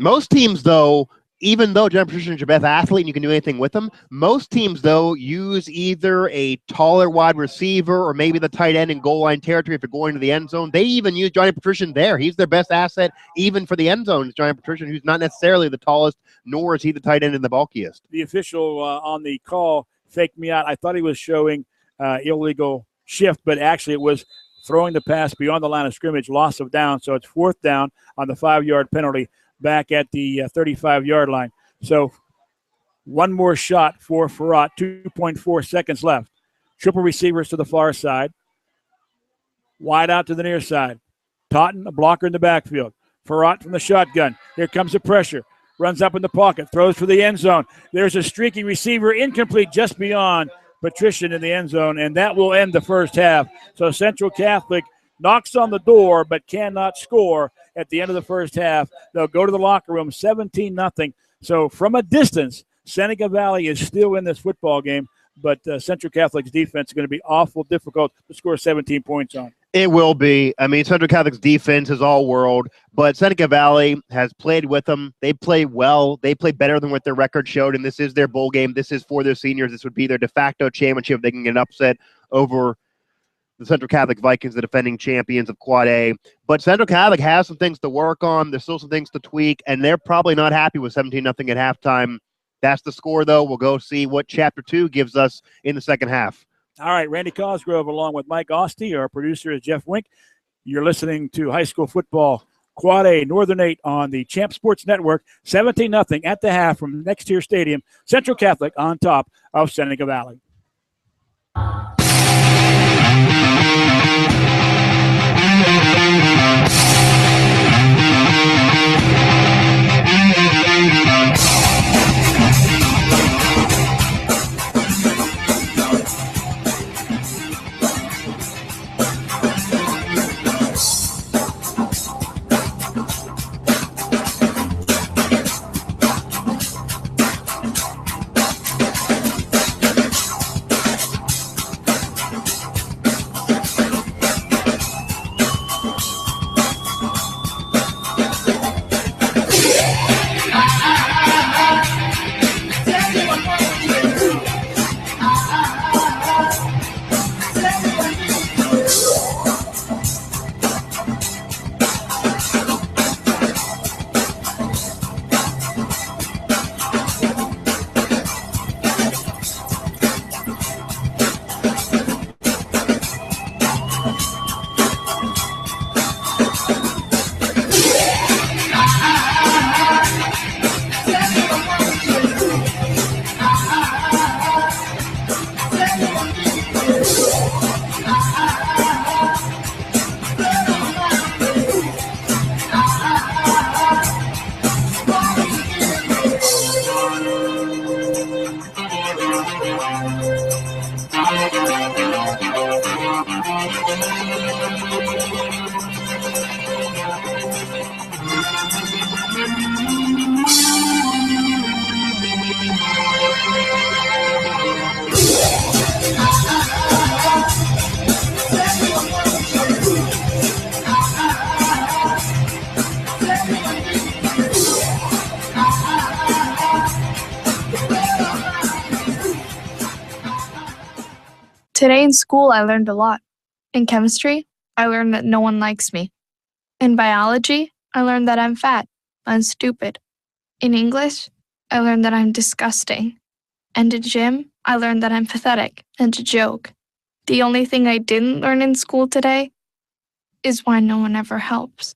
Speaker 2: Most teams, though, even though Johnny Patrician is your best athlete and you can do anything with him, most teams, though, use either a taller wide receiver or maybe the tight end in goal line territory if you're going to the end zone. They even use Johnny Patrician there. He's their best asset even for the end zone. It's Johnny Patrician, who's not necessarily the tallest, nor is he the tight end and the bulkiest.
Speaker 1: The official on the call faked me out. I thought he was showing illegal shift, but actually it was throwing the pass beyond the line of scrimmage, loss of down. So it's 4th down on the 5-yard penalty back at the 35-yard line. So one more shot for Farrat, 2.4 seconds left. Triple receivers to the far side. Wide out to the near side. Totten, a blocker in the backfield. Farrat from the shotgun. Here comes the pressure. Runs up in the pocket, throws for the end zone. There's a streaky receiver, incomplete just beyond Patrician in the end zone, and that will end the first half. So Central Catholic knocks on the door but cannot score at the end of the first half. They'll go to the locker room 17-0. So from a distance, Seneca Valley is still in this football game, but Central Catholic's defense is going to be awful difficult to score 17 points on.
Speaker 2: It will be. I mean, Central Catholic's defense is all world, but Seneca Valley has played with them. They play well. They play better than what their record showed, and this is their bowl game. This is for their seniors. This would be their de facto championship if they can get an upset over the Central Catholic Vikings, the defending champions of Quad A. But Central Catholic has some things to work on. There's still some things to tweak, and they're probably not happy with 17-0 at halftime. That's the score, though. We'll go see what Chapter 2 gives us in the second half.
Speaker 1: All right, Randy Cosgrove along with Mike Asti. Our producer is Jeff Wink. You're listening to high school football Quad A Northern 8 on the Champ Sports Network. 17-0 at the half from NexTier Stadium. Central Catholic on top of Seneca Valley.
Speaker 6: Today in school, I learned a lot. In chemistry, I learned that no one likes me. In biology, I learned that I'm fat and stupid. In English, I learned that I'm disgusting. And in gym, I learned that I'm pathetic and a joke. The only thing I didn't learn in school today is why no one ever helps.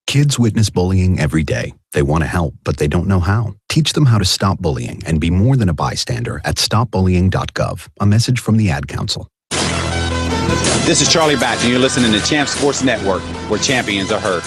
Speaker 7: Kids witness bullying every day. They want to help, but they don't know how. Teach them how to stop bullying and be more than a bystander at stopbullying.gov. A message from the Ad Council.
Speaker 3: This is Charlie Batch, and you're listening to Champ Sports Network, where champions are heard.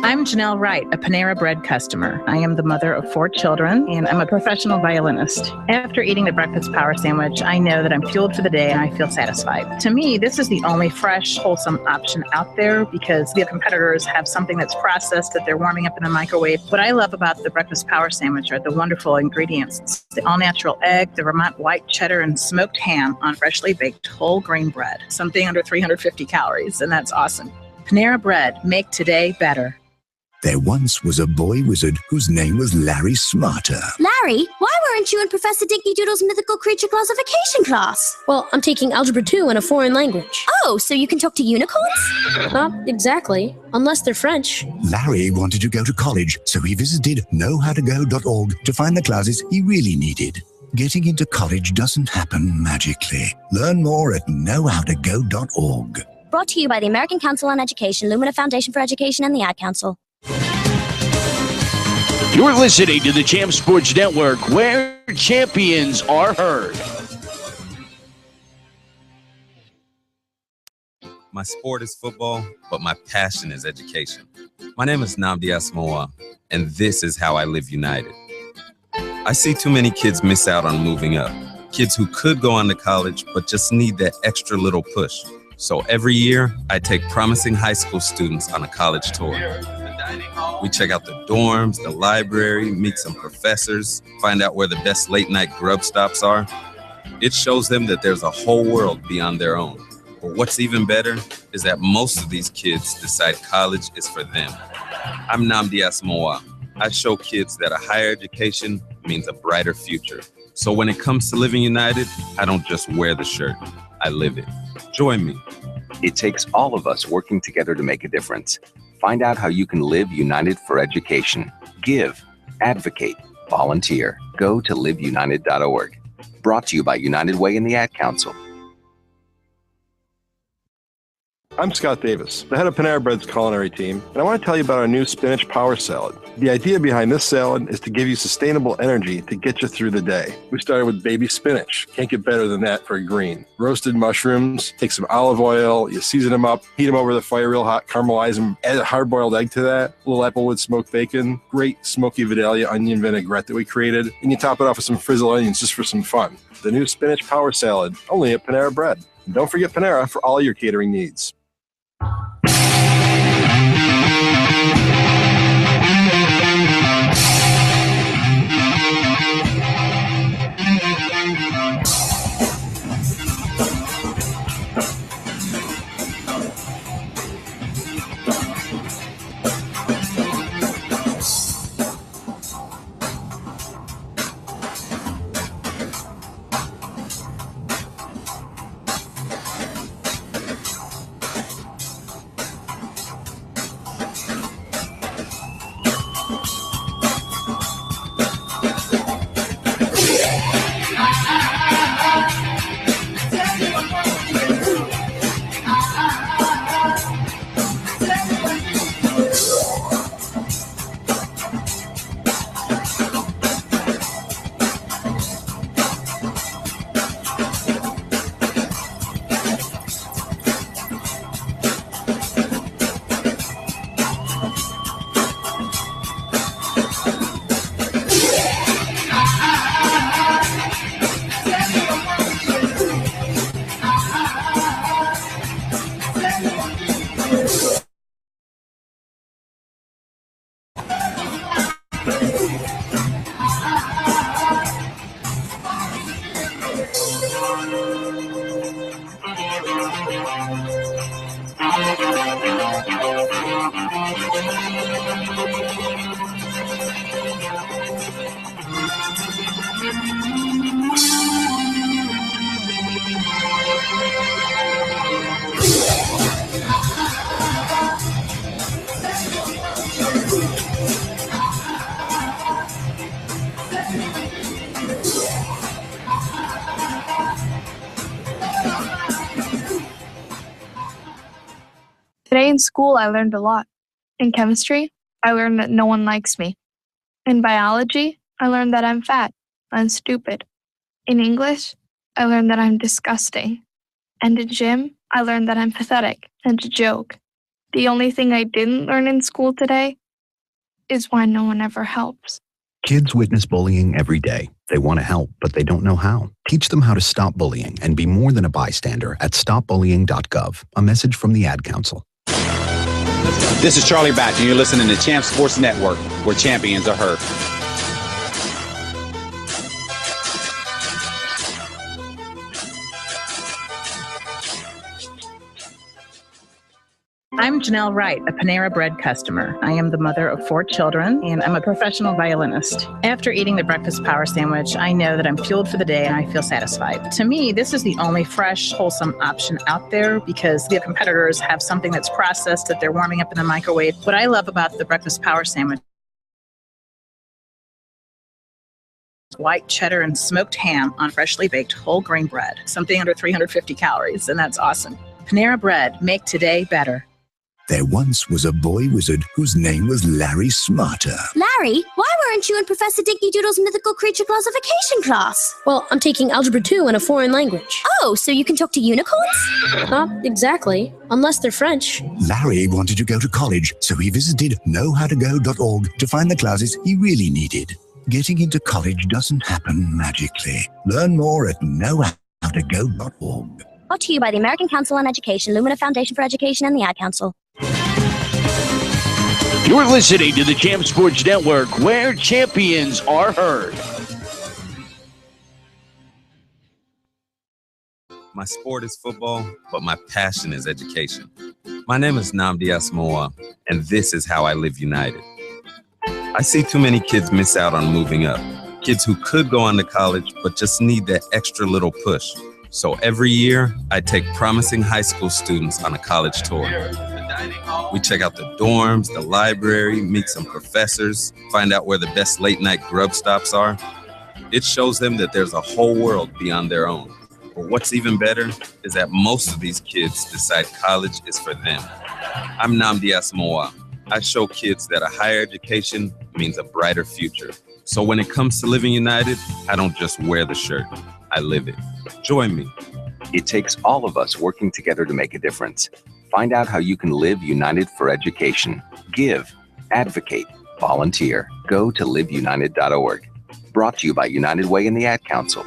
Speaker 4: I'm Janelle Wright, a Panera Bread customer. I am the mother of 4 children, and I'm a professional violinist. After eating the breakfast power sandwich, I know that I'm fueled for the day and I feel satisfied. To me, this is the only fresh, wholesome option out there because the competitors have something that's processed that they're warming up in the microwave. What I love about the breakfast power sandwich are the wonderful ingredients. It's the all-natural egg, the Vermont white cheddar, and smoked ham on freshly baked whole grain bread. Something under 350 calories, and that's awesome. Panera Bread, make today better.
Speaker 8: There once was a boy wizard whose name was Larry Smarter.
Speaker 9: Larry, why weren't you in Professor Dinky Doodle's mythical creature classification class?
Speaker 10: Well, I'm taking Algebra 2 in a foreign language.
Speaker 9: Oh, so you can talk to unicorns?
Speaker 10: Not exactly, unless they're French.
Speaker 8: Larry wanted to go to college, so he visited knowhowtogo.org to find the classes he really needed. Getting into college doesn't happen magically. Learn more at knowhowtogo.org.
Speaker 9: Brought to you by the American Council on Education, Lumina Foundation for Education, and the Ad Council.
Speaker 11: You're listening to the Champ Sports Network, where champions are heard.
Speaker 12: My sport is football, but my passion is education. My name is Nnamdi Asomugha, and this is how I live united. I see too many kids miss out on moving up. Kids who could go on to college, but just need that extra little push. So every year, I take promising high school students on a college tour. We check out the dorms, the library, meet some professors, find out where the best late-night grub stops are. It shows them that there's a whole world beyond their own. But what's even better is that most of these kids decide college is for them. I'm Nnamdi Asomugha. I show kids that a higher education means a brighter future. So when it comes to living united, I don't just wear the shirt, I live it. Join me.
Speaker 13: It takes all of us working together to make a difference. Find out how you can live united for education. Give, advocate, volunteer. Go to liveunited.org. Brought to you by United Way and the Ad Council.
Speaker 5: I'm Scott Davis, the head of Panera Bread's culinary team, and I want to tell you about our new spinach power salad. The idea behind this salad is to give you sustainable energy to get you through the day. We started with baby spinach. Can't get better than that for a green. Roasted mushrooms, take some olive oil, you season them up, heat them over the fire real hot, caramelize them, add a hard-boiled egg to that, a little applewood smoked bacon, great smoky Vidalia onion vinaigrette that we created, and you top it off with some frizzled onions just for some fun. The new spinach power salad, only at Panera Bread. And don't forget Panera for all your catering needs.
Speaker 6: Today in school, I learned a lot. In chemistry, I learned that no one likes me. In biology, I learned that I'm fat. I'm stupid. In English, I learned that I'm disgusting. And in gym, I learned that I'm pathetic and a joke. The only thing I didn't learn in school today is why no one ever helps.
Speaker 7: Kids witness bullying every day. They want to help, but they don't know how. Teach them how to stop bullying and be more than a bystander at stopbullying.gov. A message from the Ad Council.
Speaker 3: This is Charlie Back, and you're listening to Champ Sports Network, where champions are heard.
Speaker 4: I'm Janelle Wright, a Panera Bread customer. I am the mother of 4 children, and I'm a professional violinist. After eating the breakfast power sandwich, I know that I'm fueled for the day and I feel satisfied. To me, this is the only fresh, wholesome option out there because the competitors have something that's processed that they're warming up in the microwave. What I love about the breakfast power sandwich, white cheddar and smoked ham on freshly baked whole grain bread, something under 350 calories, and that's awesome. Panera Bread, make today better.
Speaker 8: There once was a boy wizard whose name was Larry Smarter.
Speaker 9: Larry, why weren't you in Professor Dinky Doodle's mythical creature classification class?
Speaker 10: Well, I'm taking Algebra 2 in a foreign language.
Speaker 9: Oh, so you can talk to unicorns?
Speaker 10: Not exactly, unless they're French.
Speaker 8: Larry wanted to go to college, so he visited knowhowtogo.org to find the classes he really needed. Getting into college doesn't happen magically. Learn more at knowhowtogo.org.
Speaker 9: Brought to you by the American Council on Education, Lumina Foundation for Education, and the Ad Council.
Speaker 11: You're listening to the Champ Sports Network, where champions are heard.
Speaker 12: My sport is football, but my passion is education. My name is Nnamdi Asomugha, and this is how I live united. I see too many kids miss out on moving up. Kids who could go on to college, but just need that extra little push. So every year, I take promising high school students on a college tour. We check out the dorms, the library, meet some professors, find out where the best late night grub stops are. It shows them that there's a whole world beyond their own. But what's even better is that most of these kids decide college is for them. I'm Nnamdi Asomugha. I show kids that a higher education means a brighter future. So when it comes to living united, I don't just wear the shirt, I live it. Join me.
Speaker 13: It takes all of us working together to make a difference. Find out how you can live united for education. Give, advocate, volunteer. Go to liveunited.org. Brought to you by United Way and the Ad Council.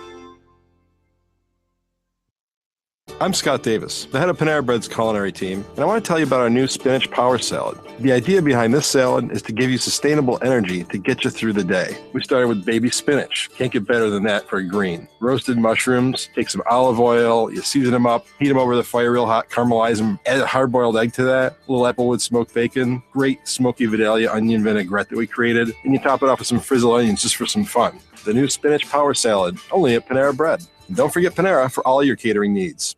Speaker 5: I'm Scott Davis, the head of Panera Bread's culinary team, and I want to tell you about our new spinach power salad. The idea behind this salad is to give you sustainable energy to get you through the day. We started with baby spinach. Can't get better than that for a green. Roasted mushrooms, take some olive oil, you season them up, heat them over the fire real hot, caramelize them, add a hard-boiled egg to that, a little applewood smoked bacon, great smoky Vidalia onion vinaigrette that we created, and you top it off with some frizzled onions just for some fun. The new spinach power salad, only at Panera Bread. And don't forget Panera for all your catering needs.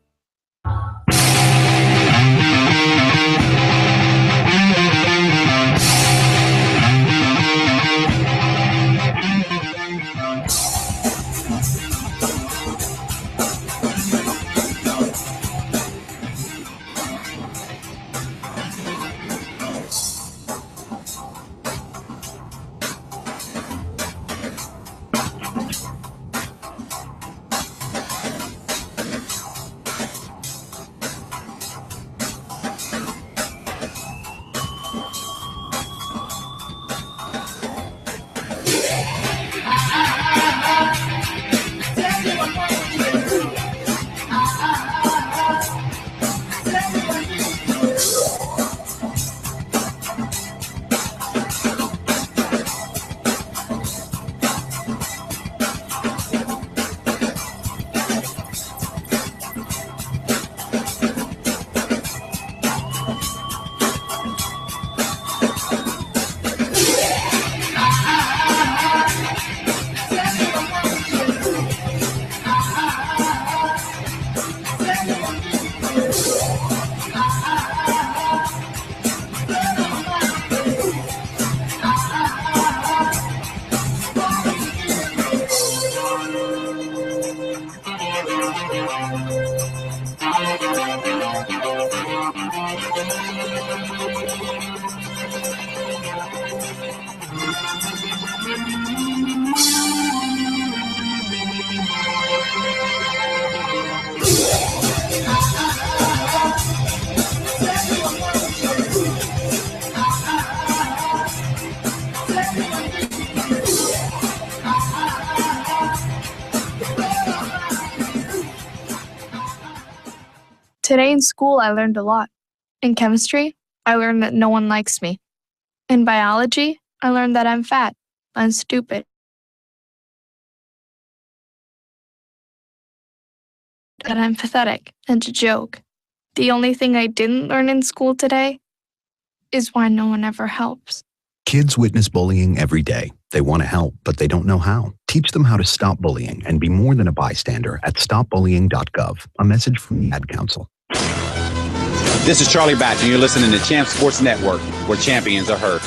Speaker 6: Today in school, I learned a lot. In chemistry, I learned that no one likes me. In biology, I learned that I'm fat. I'm stupid. That I'm pathetic and a joke. The only thing I didn't learn in school today is why no one ever helps.
Speaker 7: Kids witness bullying every day. They want to help, but they don't know how. Teach them how to stop bullying and be more than a bystander at stopbullying.gov. A message from the Ad Council.
Speaker 3: This is Charlie Batch, and you're listening to Champ Sports Network, where champions are heard.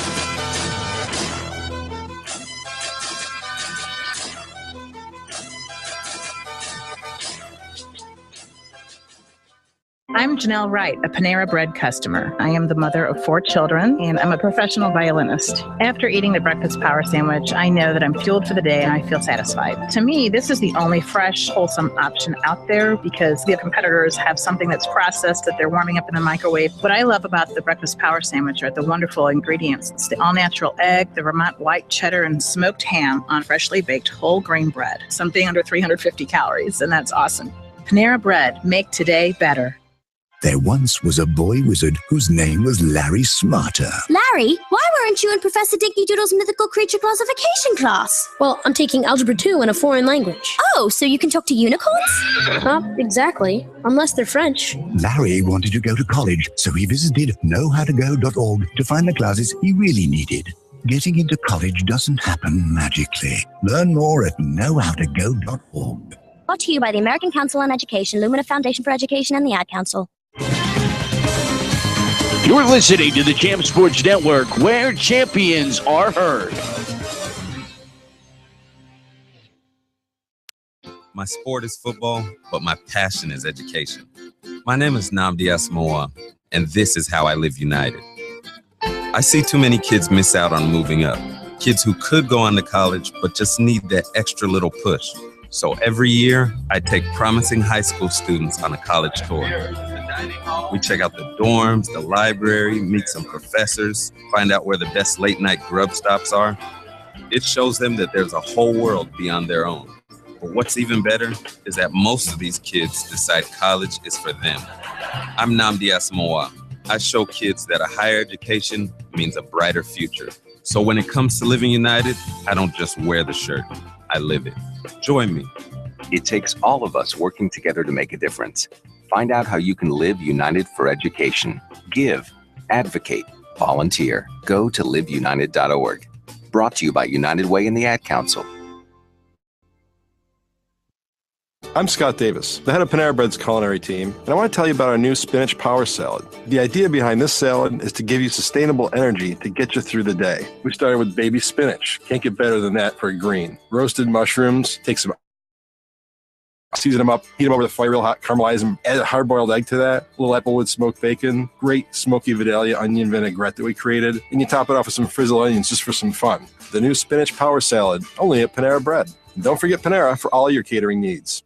Speaker 4: I'm Janelle Wright, a Panera Bread customer. I am the mother of 4 children, and I'm a professional violinist. After eating the breakfast power sandwich, I know that I'm fueled for the day and I feel satisfied. To me, this is the only fresh, wholesome option out there because the competitors have something that's processed that they're warming up in the microwave. What I love about the breakfast power sandwich are the wonderful ingredients. It's the all-natural egg, the Vermont white cheddar, and smoked ham on freshly baked whole grain bread. Something under 350 calories, and that's awesome. Panera Bread, make today better.
Speaker 8: There once was a boy wizard whose name was Larry Smarter.
Speaker 9: Larry, why weren't you in Professor Dinky Doodle's mythical creature classification class?
Speaker 10: Well, I'm taking Algebra 2 in a foreign language.
Speaker 9: Oh, so you can talk to unicorns?
Speaker 10: Not exactly, unless they're French.
Speaker 8: Larry wanted to go to college, so he visited knowhowtogo.org to find the classes he really needed. Getting into college doesn't happen magically. Learn more at knowhowtogo.org.
Speaker 9: Brought to you by the American Council on Education, Lumina Foundation for Education, and the Ad Council.
Speaker 11: You're listening to the Champ Sports Network, where champions are heard.
Speaker 12: My sport is football, but my passion is education. My name is Nnamdi Asamoah, and this is how I live united. I see too many kids miss out on moving up. Kids who could go on to college, but just need that extra little push. So every year, I take promising high school students on a college tour. We check out the dorms, the library, meet some professors, find out where the best late night grub stops are. It shows them that there's a whole world beyond their own. But what's even better is that most of these kids decide college is for them. I'm Nnamdi Asamoah. I show kids that a higher education means a brighter future. So when it comes to living united, I don't just wear the shirt, I live it. Join me.
Speaker 13: It takes all of us working together to make a difference. Find out how you can live united for education. Give, advocate, volunteer. Go to liveunited.org. Brought to you by United Way and the Ad Council.
Speaker 5: I'm Scott Davis, the head of Panera Bread's culinary team, and I want to tell you about our new spinach power salad. The idea behind this salad is to give you sustainable energy to get you through the day. We started with baby spinach. Can't get better than that for a green. Roasted mushrooms, take some, season them up, heat them over the fire real hot, caramelize them, add a hard-boiled egg to that, a little applewood smoked bacon, great smoky Vidalia onion vinaigrette that we created, and you top it off with some frizzled onions just for some fun. The new spinach power salad, only at Panera Bread. And don't forget Panera for all your catering needs.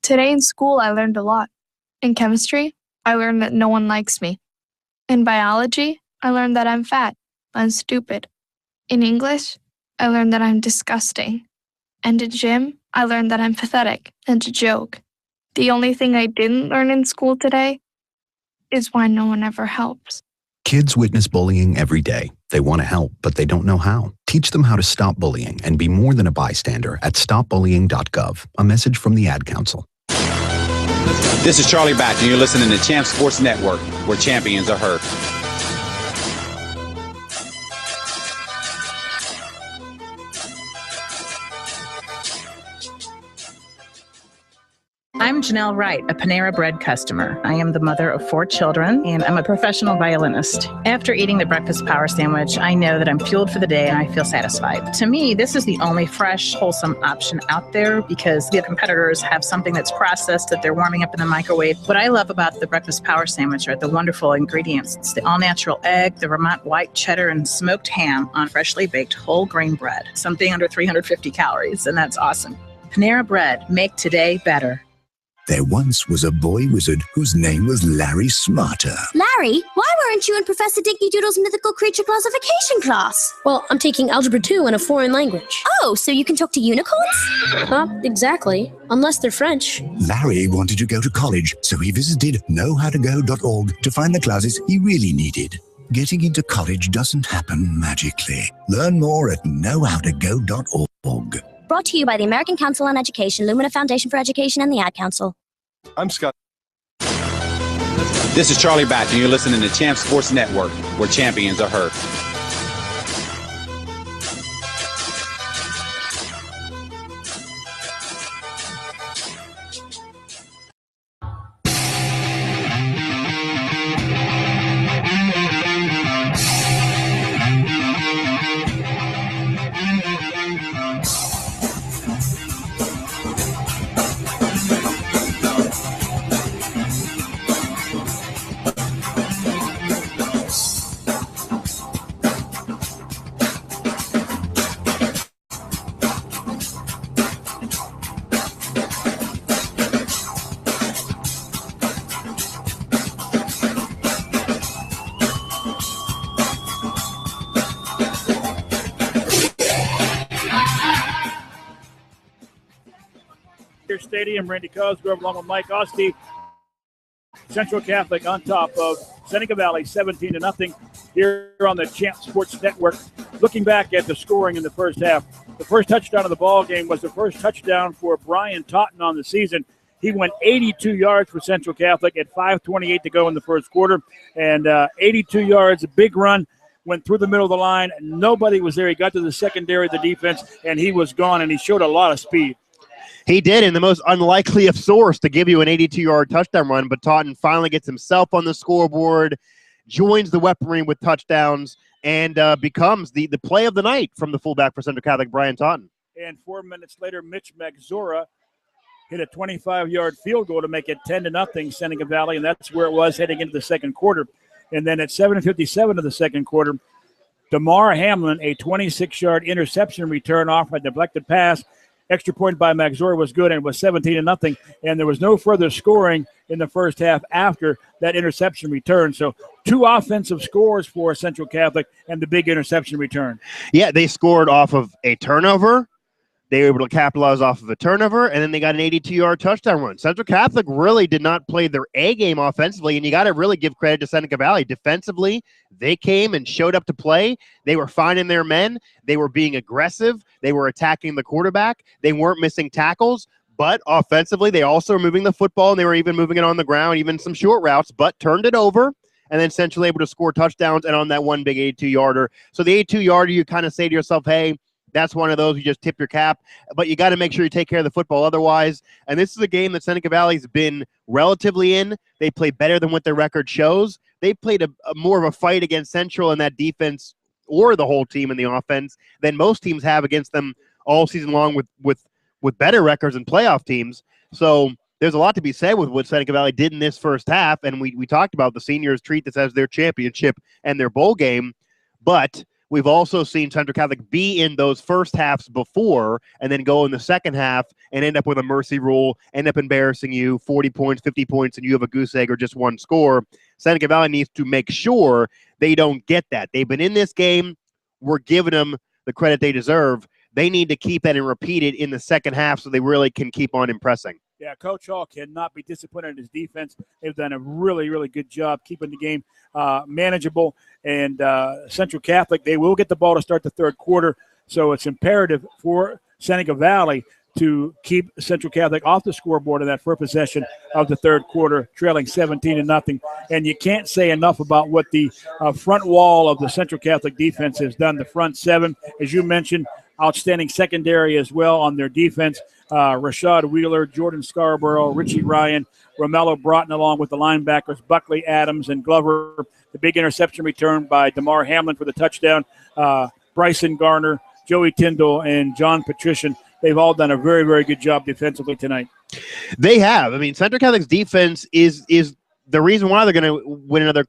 Speaker 6: Today in school, I learned a lot. In chemistry, I learned that no one likes me. In biology, I learned that I'm fat. I'm stupid. In English, I learned that I'm disgusting. And in gym, I learned that I'm pathetic and a joke. The only thing I didn't learn in school today is why no one ever helps.
Speaker 7: Kids witness bullying every day. They want to help, but they don't know how. Teach them how to stop bullying and be more than a bystander at stopbullying.gov. A message from the Ad Council.
Speaker 3: This is Charlie Back, and you're listening to Champ Sports Network, where champions are heard.
Speaker 4: I'm Janelle Wright, a Panera Bread customer. I am the mother of 4 children, and I'm a professional violinist. After eating the breakfast power sandwich, I know that I'm fueled for the day and I feel satisfied. To me, this is the only fresh, wholesome option out there because the competitors have something that's processed that they're warming up in the microwave. What I love about the breakfast power sandwich are the wonderful ingredients. It's the all-natural egg, the Vermont white cheddar, and smoked ham on freshly baked whole grain bread. Something under 350 calories, and that's awesome. Panera Bread, make today better.
Speaker 8: There once was a boy wizard whose name was Larry Smarter.
Speaker 9: Larry, why weren't you in Professor Dinky Doodle's mythical creature classification class?
Speaker 10: Well, I'm taking Algebra 2 in a foreign language.
Speaker 9: Oh, so you can talk to unicorns?
Speaker 10: Not exactly, unless they're French.
Speaker 8: Larry wanted to go to college, so he visited knowhowtogo.org to find the classes he really needed. Getting into college doesn't happen magically. Learn more at knowhowtogo.org.
Speaker 9: Brought to you by the American Council on Education, Lumina Foundation for Education, and the Ad Council.
Speaker 5: I'm Scott.
Speaker 3: This is Charlie Back, and you're listening to Champ Sports Network, where champions are heard.
Speaker 1: Stadium, Randy Cosgrove along with Mike Asti. Central Catholic on top of Seneca Valley, 17-0 here on the Champ Sports Network. Looking back at the scoring in the first half, the first touchdown of the ball game was the first touchdown for Brian Totten on the season. He went 82 yards for Central Catholic at 5:28 to go in the first quarter, and 82 yards, a big run. Went through the middle of the line. Nobody was there. He got to the secondary of the defense, and he was gone, and he showed a lot of speed.
Speaker 2: He did, in the most unlikely of source, to give you an 82-yard touchdown run, but Totten finally gets himself on the scoreboard, joins the weaponry with touchdowns, and becomes the play of the night from the fullback for Central Catholic, Brian Totten.
Speaker 1: And 4 minutes later, Mitch Magzora hit a 25-yard field goal to make it 10-0 Seneca Valley, and that's where it was heading into the second quarter. And then at 7:57 of the second quarter, DeMar Hamlin, a 26-yard interception return off a deflected pass. Extra point by Magzora was good, and it was 17-0, and there was no further scoring in the first half after that interception return. So 2 offensive scores for Central Catholic and the big interception return.
Speaker 2: Yeah, they scored off of a turnover. They were able to capitalize off of a turnover, and then they got an 82-yard touchdown run. Central Catholic really did not play their A game offensively, and you got to really give credit to Seneca Valley. Defensively, they came and showed up to play. They were finding their men. They were being aggressive. They were attacking the quarterback. They weren't missing tackles, but offensively, they also were moving the football, and they were even moving it on the ground, even some short routes, but turned it over. And then Central able to score touchdowns and on that one big 82-yarder. So the 82-yarder, you kind of say to yourself, hey, that's one of those you just tip your cap, but you got to make sure you take care of the football otherwise. And this is a game that Seneca Valley's been relatively in. They play better than what their record shows, they played a more of a fight against Central in that defense or the whole team in the offense than most teams have against them all season long with better records and playoff teams. So there's a lot to be said with what Seneca Valley did in this first half, and we talked about the seniors treat this as their championship and their bowl game, but we've also seen Central Catholic be in those first halves before and then go in the second half and end up with a mercy rule, end up embarrassing you, 40 points, 50 points, and you have a goose egg or just one score. Seneca Valley needs to make sure they don't get that. They've been in this game. We're giving them the credit they deserve. They need to keep that and repeat it in the second half so they really can keep on impressing.
Speaker 1: Yeah, Coach Hall cannot be disappointed in his defense. They've done a really, really good job keeping the game manageable. And Central Catholic, they will get the ball to start the third quarter. So it's imperative for Seneca Valley to keep Central Catholic off the scoreboard in that first possession of the third quarter, trailing 17-0. And you can't say enough about what the front wall of the Central Catholic defense has done. The front seven, as you mentioned, outstanding secondary as well on their defense. Rashad Wheeler, Jordan Scarborough, Richie Ryan, Romello Broughton, along with the linebackers Buckley, Adams, and Glover. The big interception return by DeMar Hamlin for the touchdown. Bryson Garner, Joey Tyndall, and John Patrician. They've all done a very, very good job defensively tonight.
Speaker 2: They have. I mean, Central Catholic's defense is the reason why they're going to win another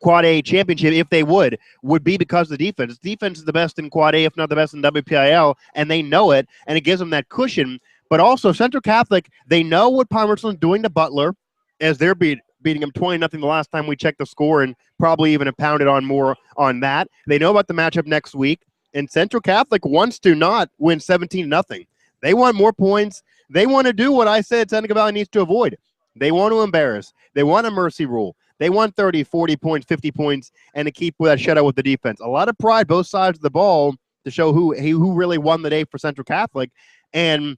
Speaker 2: Quad A championship, if they would be because of the defense. Defense is the best in Quad A, if not the best in WPIAL, and they know it, and it gives them that cushion. But also, Central Catholic, they know what Pine Richland's doing to Butler, as they're beating them 20-0 the last time we checked the score, and probably even have pounded on more on that. They know about the matchup next week, and Central Catholic wants to not win 17-0. They want more points. They want to do what I said Seneca Valley needs to avoid. They want to embarrass. They want a mercy rule. They want 30, 40 points, 50 points, and to keep that shutout with the defense. A lot of pride, both sides of the ball, to show who really won the day for Central Catholic. And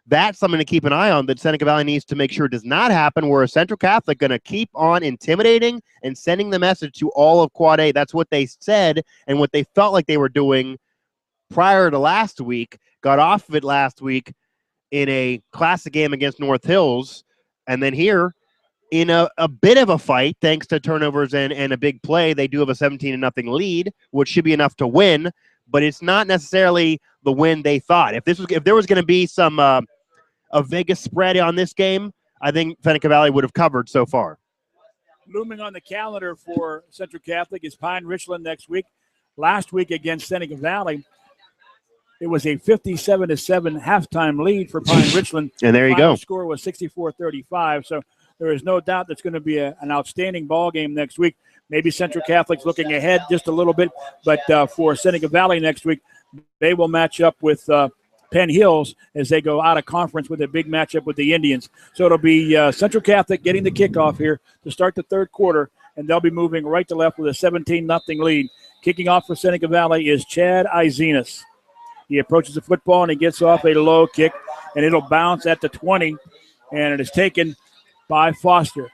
Speaker 2: that's something to keep an eye on that Seneca Valley needs to make sure does not happen, where Central Catholic going to keep on intimidating and sending the message to all of Quad A. That's what they said and what they felt like they were doing prior to last week, got off of it last week in a classic game against North Hills, and then here, in a bit of a fight, thanks to turnovers and a big play, they do have a 17-0 lead, which should be enough to win, but it's not necessarily the win they thought. If there was going to be some a Vegas spread on this game, I think Seneca Valley would have covered so far.
Speaker 1: Looming on the calendar for Central Catholic is Pine Richland next week. Last week against Seneca Valley, it was a 57-7 halftime lead for Pine Richland.
Speaker 2: And there you go.
Speaker 1: The score was 64-35, so there is no doubt that's going to be an outstanding ball game next week. Maybe Central Catholic's looking ahead just a little bit, but for Seneca Valley next week, they will match up with Penn Hills as they go out of conference with a big matchup with the Indians. So it'll be Central Catholic getting the kickoff here to start the third quarter, and they'll be moving right to left with a 17-0 lead. Kicking off for Seneca Valley is Chad Izenas. He approaches the football, and he gets off a low kick, and it'll bounce at the 20, and it is taken by Foster.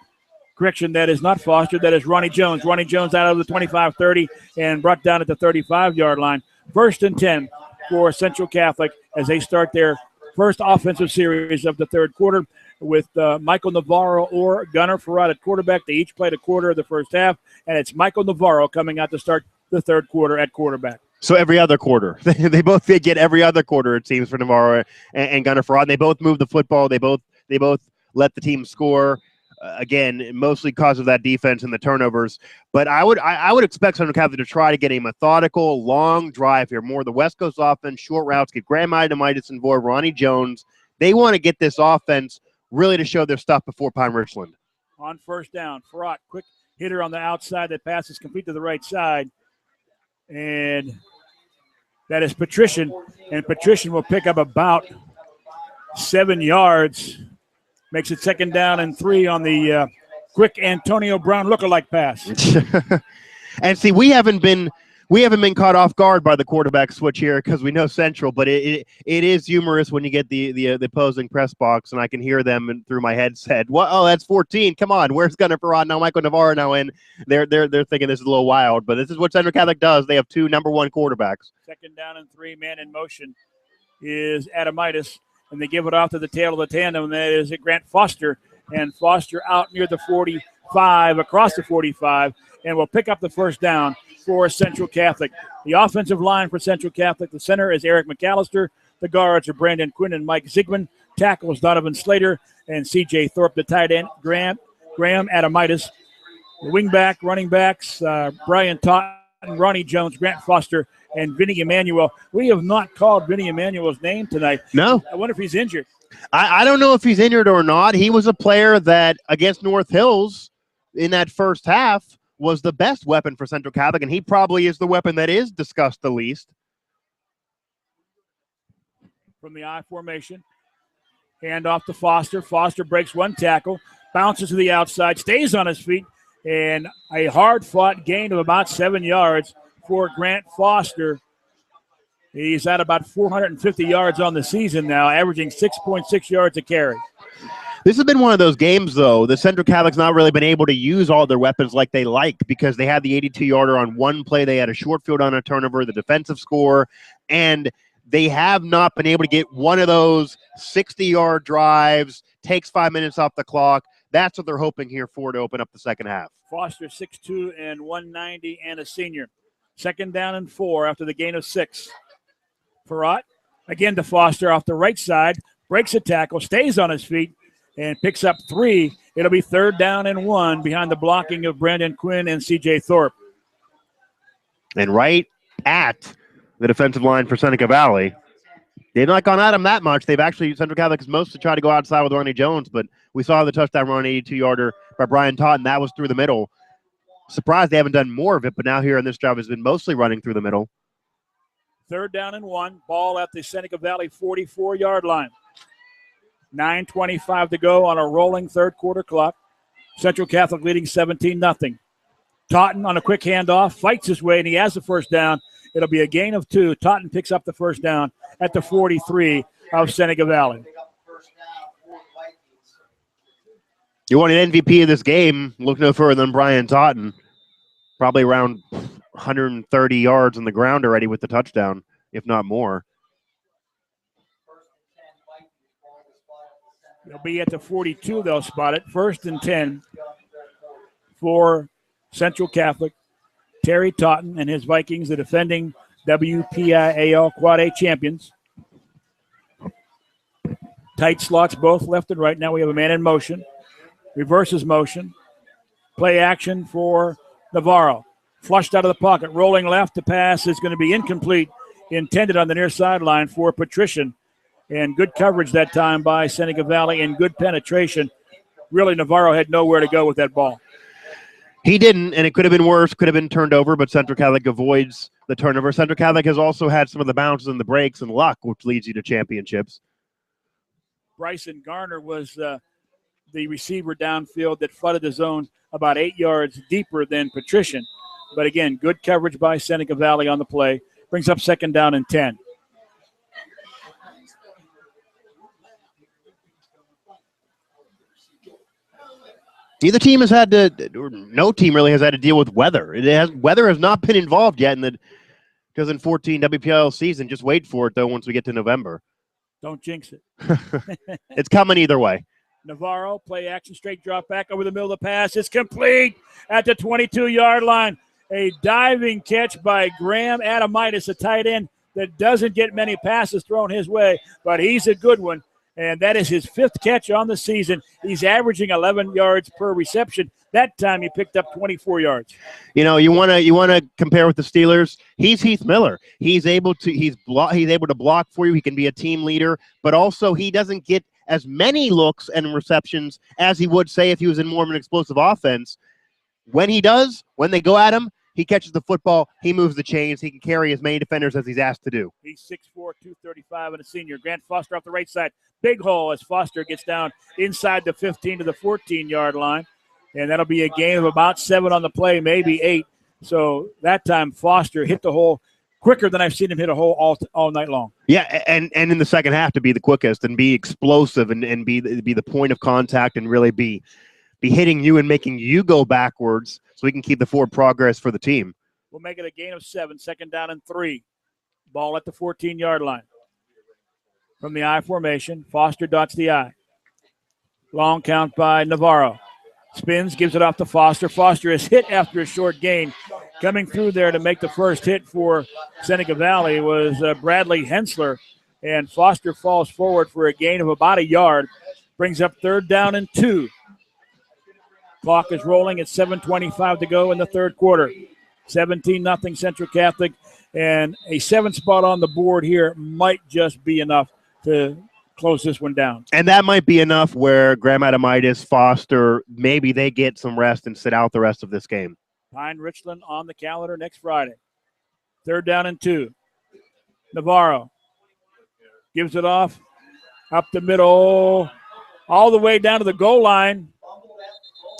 Speaker 1: Correction, that is not Foster. That is Ronnie Jones. Ronnie Jones out of the 25-30 and brought down at the 35-yard line. 1st and 10 for Central Catholic as they start their first offensive series of the third quarter with Michael Navarro or Gunnar Farad at quarterback. They each played a quarter of the first half, and it's Michael Navarro coming out to start the third quarter at quarterback.
Speaker 2: So every other quarter. They both get every other quarter, it seems, for Navarro and Gunnar Farad. They both move the football. They both let the team score, again, mostly because of that defense and the turnovers. But I would expect Central Catholic to try to get a methodical, long drive here. More of the West Coast offense, short routes, get Graham Idemitis and Void, Ronnie Jones. They want to get this offense really to show their stuff before Pine Richland.
Speaker 1: On first down, Farad, quick hitter on the outside that passes complete to the right side. And that is Patrician. And Patrician will pick up about 7 yards. Makes it 2nd down and 3 on the quick Antonio Brown lookalike pass.
Speaker 2: And see, we haven't been caught off guard by the quarterback switch here because we know Central, but it is humorous when you get the opposing press box and I can hear them through my headset. What? Oh, that's 14. Come on, where's Gunnar Farad now? Michael Navarro now in. They're thinking this is a little wild, but this is what Central Catholic does. They have 2 number 1 quarterbacks.
Speaker 1: 2nd down and 3, man in motion is Adamitis. And they give it off to the tail of the tandem, and that is Grant Foster. And Foster out near the 5 across the 45 and will pick up the first down for Central Catholic. The offensive line for Central Catholic, the center is Eric McAllister. The guards are Brandon Quinn and Mike Ziegman. Tackles Donovan Slater and C.J. Thorpe. The tight end, Graham Adamitis. The wingback, running backs, Brian Totten, Ronnie Jones, Grant Foster, and Vinny Emmanuel. We have not called Vinny Emmanuel's name tonight.
Speaker 2: No.
Speaker 1: I wonder if he's injured.
Speaker 2: I don't know if he's injured or not. He was a player that, against North Hills in that first half, was the best weapon for Central Catholic, and he probably is the weapon that is discussed the least.
Speaker 1: From the I formation, hand off to Foster. Foster breaks one tackle, bounces to the outside, stays on his feet, and a hard-fought gain of about 7 yards for Grant Foster. He's at about 450 yards on the season now, averaging 6.6 yards a carry.
Speaker 2: This has been one of those games, though, the Central Catholic's not really been able to use all their weapons like they like because they had the 82-yarder on one play. They had a short field on a turnover, the defensive score, and they have not been able to get one of those 60-yard drives, takes 5 minutes off the clock. That's what they're hoping here for to open up the second half.
Speaker 1: Foster 6'2" and 190 and a senior. 2nd down and 4 after the gain of 6. Farrat again to Foster off the right side, breaks a tackle, stays on his feet, and picks up 3. It'll be 3rd down and 1 behind the blocking of Brandon Quinn and C.J. Thorpe.
Speaker 2: And right at the defensive line for Seneca Valley. They've not gone at him that much. They've actually, Central Catholic has mostly tried to go outside with Ronnie Jones, but we saw the touchdown run, 82-yarder by Brian Totten. That was through the middle. Surprised they haven't done more of it, but now here in this drive has been mostly running through the middle.
Speaker 1: 3rd down and 1. Ball at the Seneca Valley 44-yard line. 9:25 to go on a rolling third quarter clock. Central Catholic leading 17-0. Totten on a quick handoff, fights his way, and he has the first down. It'll be a gain of 2. Totten picks up the first down at the 43 of Seneca Valley.
Speaker 2: You want an MVP of this game, look no further than Brian Totten. Probably around 130 yards on the ground already with the touchdown, if not more.
Speaker 1: They'll be at the 42, they'll spot it. 1st and 10 for Central Catholic. Terry Totten and his Vikings, the defending WPIAL Quad A champions. Tight slots both left and right. Now we have a man in motion. Reverses motion. Play action for Navarro. Flushed out of the pocket. Rolling left. The pass is going to be incomplete. Intended on the near sideline for Patrician. And good coverage that time by Seneca Valley and good penetration. Really, Navarro had nowhere to go with that ball.
Speaker 2: He didn't, and it could have been worse, could have been turned over, but Central Catholic avoids the turnover. Central Catholic has also had some of the bounces and the breaks and luck, which leads you to championships.
Speaker 1: Bryson Garner was the receiver downfield that flooded the zone about 8 yards deeper than Patrician. But again, good coverage by Seneca Valley on the play. Brings up 2nd down and 10.
Speaker 2: Neither team has had to, or no team really has had to deal with weather. Weather has not been involved yet in the 2014 WPIAL season. Just wait for it, though, once we get to November.
Speaker 1: Don't jinx it.
Speaker 2: It's coming either way.
Speaker 1: Navarro, play action, straight drop back over the middle of the pass. It's complete at the 22-yard line. A diving catch by Graham Adamitis, a tight end that doesn't get many passes thrown his way, but he's a good one. And that is his 5th catch on the season. He's averaging 11 yards per reception. That time he picked up 24 yards.
Speaker 2: You know, you want to compare with the Steelers. He's Heath Miller. He's able to block for you. He can be a team leader, but also he doesn't get as many looks and receptions as he would say if he was in more of an explosive offense. When he does, when they go at him, he catches the football, he moves the chains, he can carry as many defenders as he's asked to do.
Speaker 1: He's 6'4", 235, and a senior. Grant Foster off the right side. Big hole as Foster gets down inside the 15 to the 14-yard line. And that'll be a gain of about 7 on the play, maybe 8. So that time Foster hit the hole quicker than I've seen him hit a hole all night long.
Speaker 2: Yeah, and in the second half to be the quickest and be explosive and be the point of contact and really be hitting you and making you go backwards so we can keep the forward progress for the team.
Speaker 1: We'll make it a gain of 7, 2nd down and 3. Ball at the 14-yard line. From the I formation, Foster dots the I. Long count by Navarro. Spins, gives it off to Foster. Foster is hit after a short gain. Coming through there to make the first hit for Seneca Valley was Bradley Hensler. And Foster falls forward for a gain of about a yard. Brings up 3rd down and 2. Clock is rolling at 7:25 to go in the third quarter. 17-0 Central Catholic. And a 7 spot on the board here might just be enough to close this one down.
Speaker 2: And that might be enough where Graham Adamitis, Foster, maybe they get some rest and sit out the rest of this game.
Speaker 1: Pine Richland on the calendar next Friday. 3rd down and 2. Navarro gives it off up the middle, all the way down to the goal line.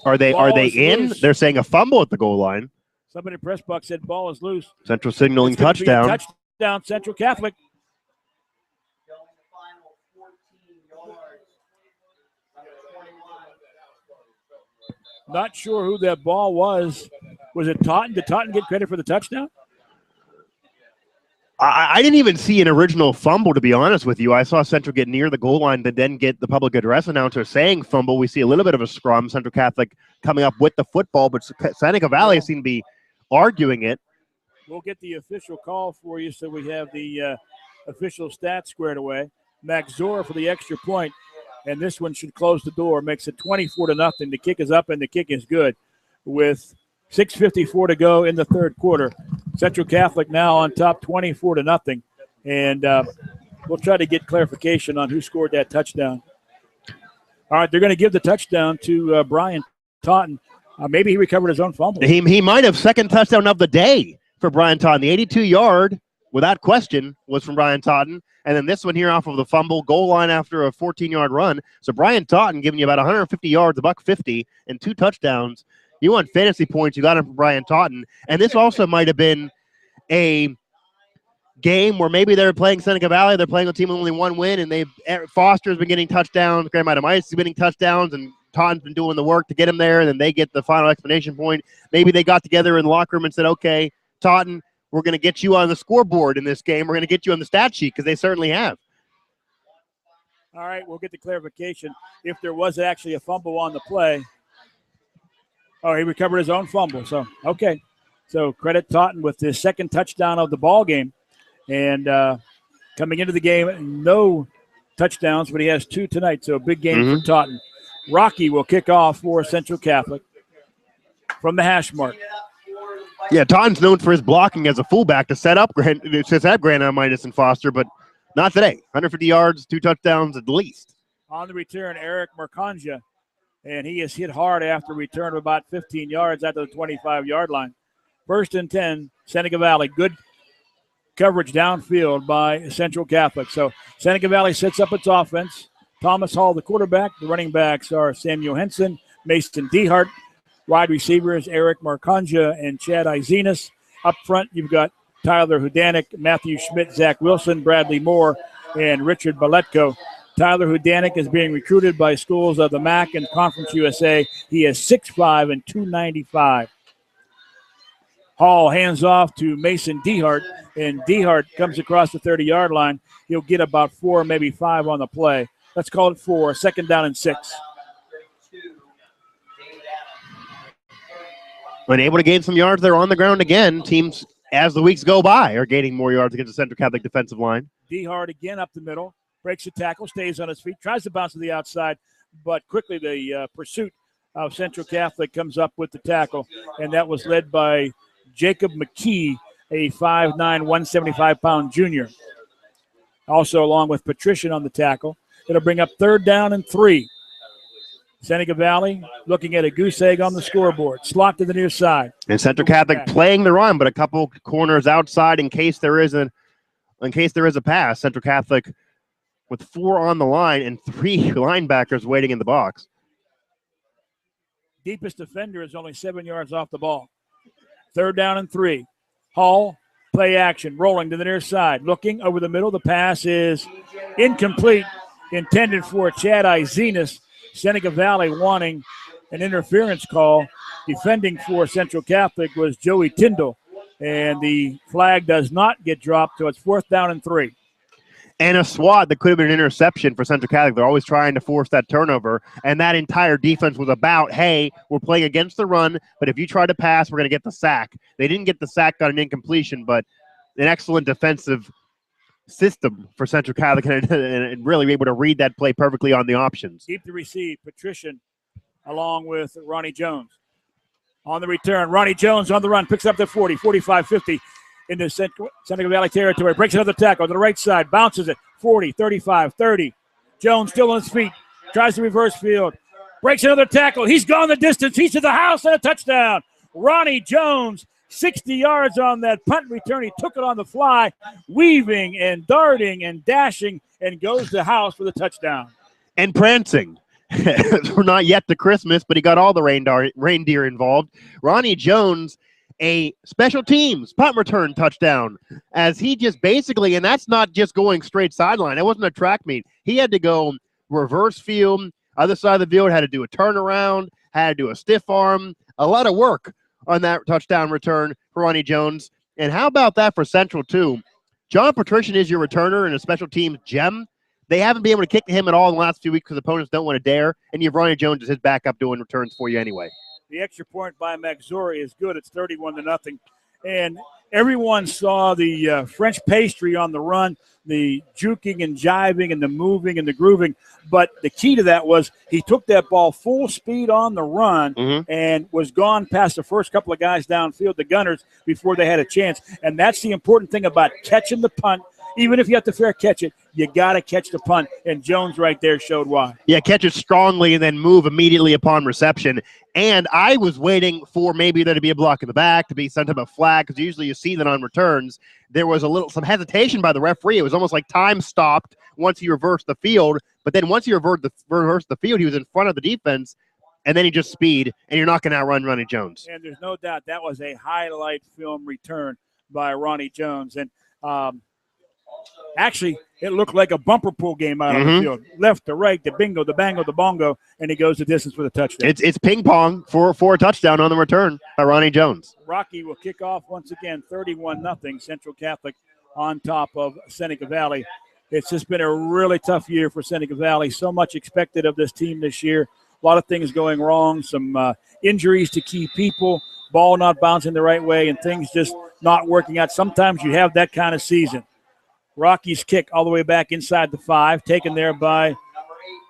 Speaker 2: Are they in?
Speaker 1: Loose.
Speaker 2: They're saying a fumble at the goal line.
Speaker 1: Somebody in press box said ball is loose.
Speaker 2: Central signaling
Speaker 1: It's gonna be a
Speaker 2: touchdown.
Speaker 1: Touchdown, Central Catholic. Not sure who that ball was. Was it Totten? Did Totten get credit for the touchdown?
Speaker 2: I didn't even see an original fumble, to be honest with you. I saw Central get near the goal line, but then get the public address announcer saying fumble. We see a little bit of a scrum. Central Catholic coming up with the football, but Seneca Valley seemed to be arguing it.
Speaker 1: We'll get the official call for you so we have the official stats squared away. Max Zora for the extra point, and this one should close the door. Makes it 24-0. The kick is up, and the kick is good with 6:54 to go in the third quarter. Central Catholic now on top 24-0. And we'll try to get clarification on who scored that touchdown. All right, they're going to give the touchdown to Brian Totten. Maybe he recovered his own fumble.
Speaker 2: He might have second touchdown of the day for Brian Totten. The 82-yard, without question, was from Brian Totten. And then this one here off of the fumble, goal line after a 14-yard run. So Brian Totten giving you about 150 yards, $150, and 2 touchdowns. You want fantasy points, you got him from Brian Totten. And this also might have been a game where maybe they're playing Seneca Valley, they're playing a team with only 1 win, and Foster's been getting touchdowns, Graham Adamitis is getting touchdowns, and Totten's been doing the work to get him there, and then they get the final explanation point. Maybe they got together in the locker room and said, okay, Totten, we're going to get you on the scoreboard in this game. We're going to get you on the stat sheet, because they certainly have.
Speaker 1: All right, we'll get the clarification if there was actually a fumble on the play. Oh, he recovered his own fumble. So, okay. So credit Totten with his second touchdown of the ball game. And coming into the game, no touchdowns, but he has 2 tonight. So a big game for Totten. Rocky will kick off for Central Catholic from the hash mark.
Speaker 2: Yeah, Totten's known for his blocking as a fullback to set up Grant Adamitis and Foster, but not today. 150 yards, 2 touchdowns at least.
Speaker 1: On the return, Eric Mercanja. And he is hit hard after a return of about 15 yards at the 25-yard line. 1st and 10, Seneca Valley. Good coverage downfield by Central Catholic. So Seneca Valley sets up its offense. Thomas Hall, the quarterback. The running backs are Samuel Henson, Mason Dehart. Wide receivers, Eric Marcanja and Chad Izenas. Up front, you've got Tyler Hudanik, Matthew Schmidt, Zach Wilson, Bradley Moore, and Richard Baletko. Tyler Hudanik is being recruited by schools of the MAC and Conference USA. He is 6'5" and 295. Hall hands off to Mason Dehart, and Dehart comes across the 30-yard line. He'll get about 4, maybe 5 on the play. Let's call it 4, 2nd down and 6.
Speaker 2: When able to gain some yards, they're on the ground again. Teams, as the weeks go by, are gaining more yards against the Central Catholic defensive line.
Speaker 1: Dehart again up the middle. Breaks the tackle, stays on his feet, tries to bounce to the outside, but quickly the pursuit of Central Catholic comes up with the tackle, and that was led by Jacob McKee, a 5'9", 175-pound junior. Also along with Patrician on the tackle. It'll bring up 3rd down and 3. Seneca Valley looking at a goose egg on the scoreboard. Slot to the near side.
Speaker 2: And Central Catholic playing the run, but a couple corners outside in case there is a pass. Central Catholic with 4 on the line and 3 linebackers waiting in the box.
Speaker 1: Deepest defender is only 7 yards off the ball. 3rd down and 3. Hall, play action, rolling to the near side. Looking over the middle. The pass is incomplete, intended for Chad Izenas. Seneca Valley wanting an interference call. Defending for Central Catholic was Joey Tyndall. And the flag does not get dropped, so it's 4th down and 3.
Speaker 2: And a swat that could have been an interception for Central Catholic. They're always trying to force that turnover. And that entire defense was about, hey, we're playing against the run, but if you try to pass, we're going to get the sack. They didn't get the sack on an incompletion, but an excellent defensive system for Central Catholic and really able to read that play perfectly on the options.
Speaker 1: Keep the receive. Patrician along with Ronnie Jones. On the return, Ronnie Jones on the run, picks up the 40, 45, 50. Into Seneca Valley territory, breaks another tackle to the right side, bounces it, 40, 35, 30. Jones still on his feet, tries to reverse field, breaks another tackle. He's gone the distance. He's to the house and a touchdown. Ronnie Jones, 60 yards on that punt return. He took it on the fly, weaving and darting and dashing, and goes to house for the touchdown.
Speaker 2: And prancing. We're not yet to Christmas, but he got all the reindeer involved. Ronnie Jones, a special teams punt return touchdown, as he just basically, and that's not just going straight sideline. It wasn't a track meet. He had to go reverse field, other side of the field, had to do a turnaround, had to do a stiff arm, a lot of work on that touchdown return for Ronnie Jones. And how about that for Central, too? John Patrician is your returner and a special teams gem. They haven't been able to kick to him at all in the last few weeks because opponents don't want to dare, and you have Ronnie Jones as his backup doing returns for you anyway.
Speaker 1: The extra point by Maxori is good. It's 31-0. And everyone saw the French pastry on the run, the juking and jiving and the moving and the grooving. But the key to that was he took that ball full speed on the run and was gone past the first couple of guys downfield, the gunners, before they had a chance. And that's the important thing about catching the punt. Even if you have to fair catch it, you got to catch the punt, and Jones right there showed why.
Speaker 2: Yeah, catch it strongly and then move immediately upon reception. And I was waiting for maybe there to be a block in the back, to be some type of flag, because usually you see that on returns. There was some hesitation by the referee. It was almost like time stopped once he reversed the field, but then once he reversed the field, he was in front of the defense, and then he just speed, and you're not going to outrun Ronnie Jones.
Speaker 1: And there's no doubt that was a highlight film return by Ronnie Jones. And actually, it looked like a bumper pool game out on the field. Left to right, the bingo, the bango, the bongo, and he goes the distance for the touchdown.
Speaker 2: It's ping pong for a touchdown on the return by Ronnie Jones.
Speaker 1: Rocky will kick off once again, 31-0, Central Catholic on top of Seneca Valley. It's just been a really tough year for Seneca Valley. So much expected of this team this year. A lot of things going wrong, some injuries to key people, ball not bouncing the right way, and things just not working out. Sometimes you have that kind of season. Rocky's kick all the way back inside the 5, taken there by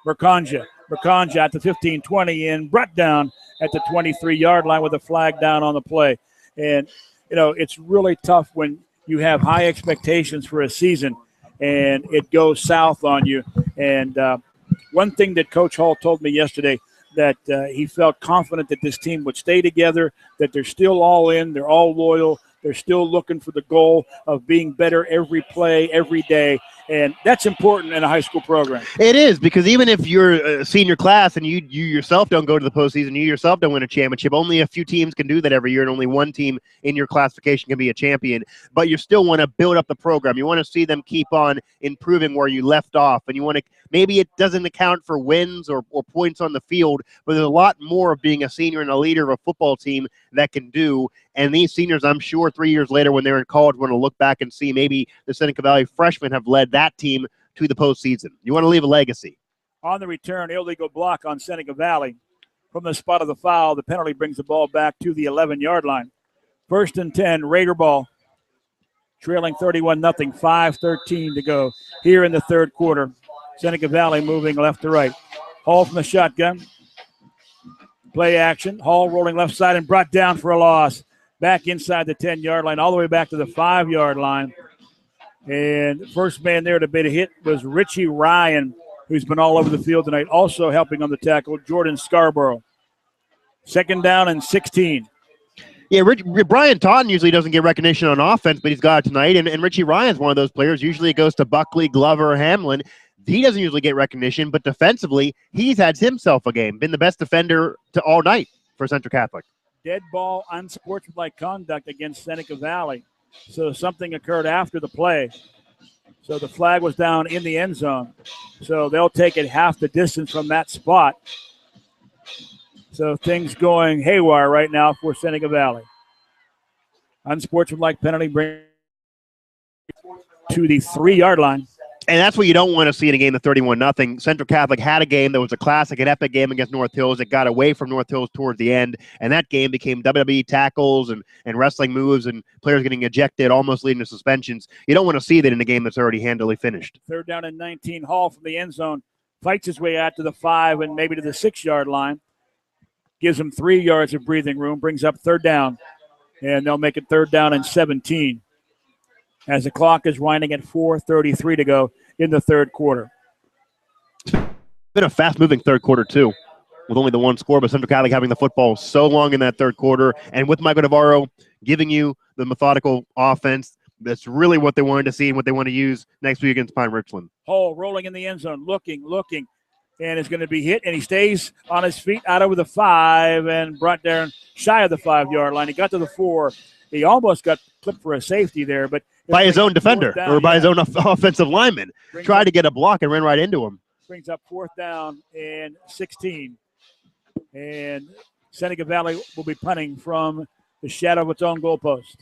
Speaker 1: Mercanja. Mercanja at the 15-20 and brought down at the 23-yard line with a flag down on the play. And, you know, it's really tough when you have high expectations for a season and it goes south on you. And one thing that Coach Hall told me yesterday, that he felt confident that this team would stay together, that they're still all in, they're all loyal, they're still looking for the goal of being better every play, every day, and that's important in a high school program.
Speaker 2: It is, because even if you're a senior class and you yourself don't go to the postseason, you yourself don't win a championship, only a few teams can do that every year, and only one team in your classification can be a champion, but you still want to build up the program. You want to see them keep on improving where you left off, and you want to, maybe it doesn't account for wins or points on the field, but there's a lot more of being a senior and a leader of a football team that can do. And these seniors, I'm sure 3 years later when they're in college, want to look back and see maybe the Seneca Valley freshmen have led that team to the postseason. You want to leave a legacy.
Speaker 1: On the return, illegal block on Seneca Valley. From the spot of the foul, the penalty brings the ball back to the 11-yard line. 1st and 10, Raider ball. Trailing 31-0, 5:13 to go here in the third quarter. Seneca Valley moving left to right. Hall from the shotgun. Play action. Hall rolling left side and brought down for a loss. Back inside the 10-yard line, all the way back to the 5-yard line. And the first man there to bait a hit was Richie Ryan, who's been all over the field tonight, also helping on the tackle, Jordan Scarborough. 2nd down and 16.
Speaker 2: Yeah, Brian Totten usually doesn't get recognition on offense, but he's got it tonight. And Richie Ryan's one of those players. Usually it goes to Buckley, Glover, Hamlin. He doesn't usually get recognition, but defensively, he's had himself a game. Been the best defender to all night for Central Catholic.
Speaker 1: Dead ball, unsportsmanlike conduct against Seneca Valley. So something occurred after the play. So the flag was down in the end zone. So they'll take it half the distance from that spot. So things going haywire right now for Seneca Valley. Unsportsmanlike penalty bring to the 3-yard line.
Speaker 2: And that's what you don't want to see in a game of 31-0. Central Catholic had a game that was a classic, an epic game against North Hills. It got away from North Hills towards the end, and that game became WWE tackles and wrestling moves and players getting ejected, almost leading to suspensions. You don't want to see that in a game that's already handily finished.
Speaker 1: 3rd down and 19. Hall from the end zone fights his way out to the 5 and maybe to the 6-yard line. Gives him 3 yards of breathing room, brings up 3rd down, and they'll make it 3rd down and 17 as the clock is winding at 4:33 to go in the 3rd quarter.
Speaker 2: It's been a fast-moving 3rd quarter, too, with only the 1 score, but Central Catholic having the football so long in that 3rd quarter, and with Michael Navarro giving you the methodical offense, that's really what they wanted to see and what they want to use next week against Pine Richland.
Speaker 1: Hall rolling in the end zone, looking, and is going to be hit, and he stays on his feet out over the 5 and brought down shy of the 5-yard line. He got to the 4. He almost got clipped for a safety there, but
Speaker 2: by his own defender or by his own offensive lineman. Tried to get a block and ran right into him.
Speaker 1: Brings up 4th down and 16. And Seneca Valley will be punting from the shadow of its own goalpost.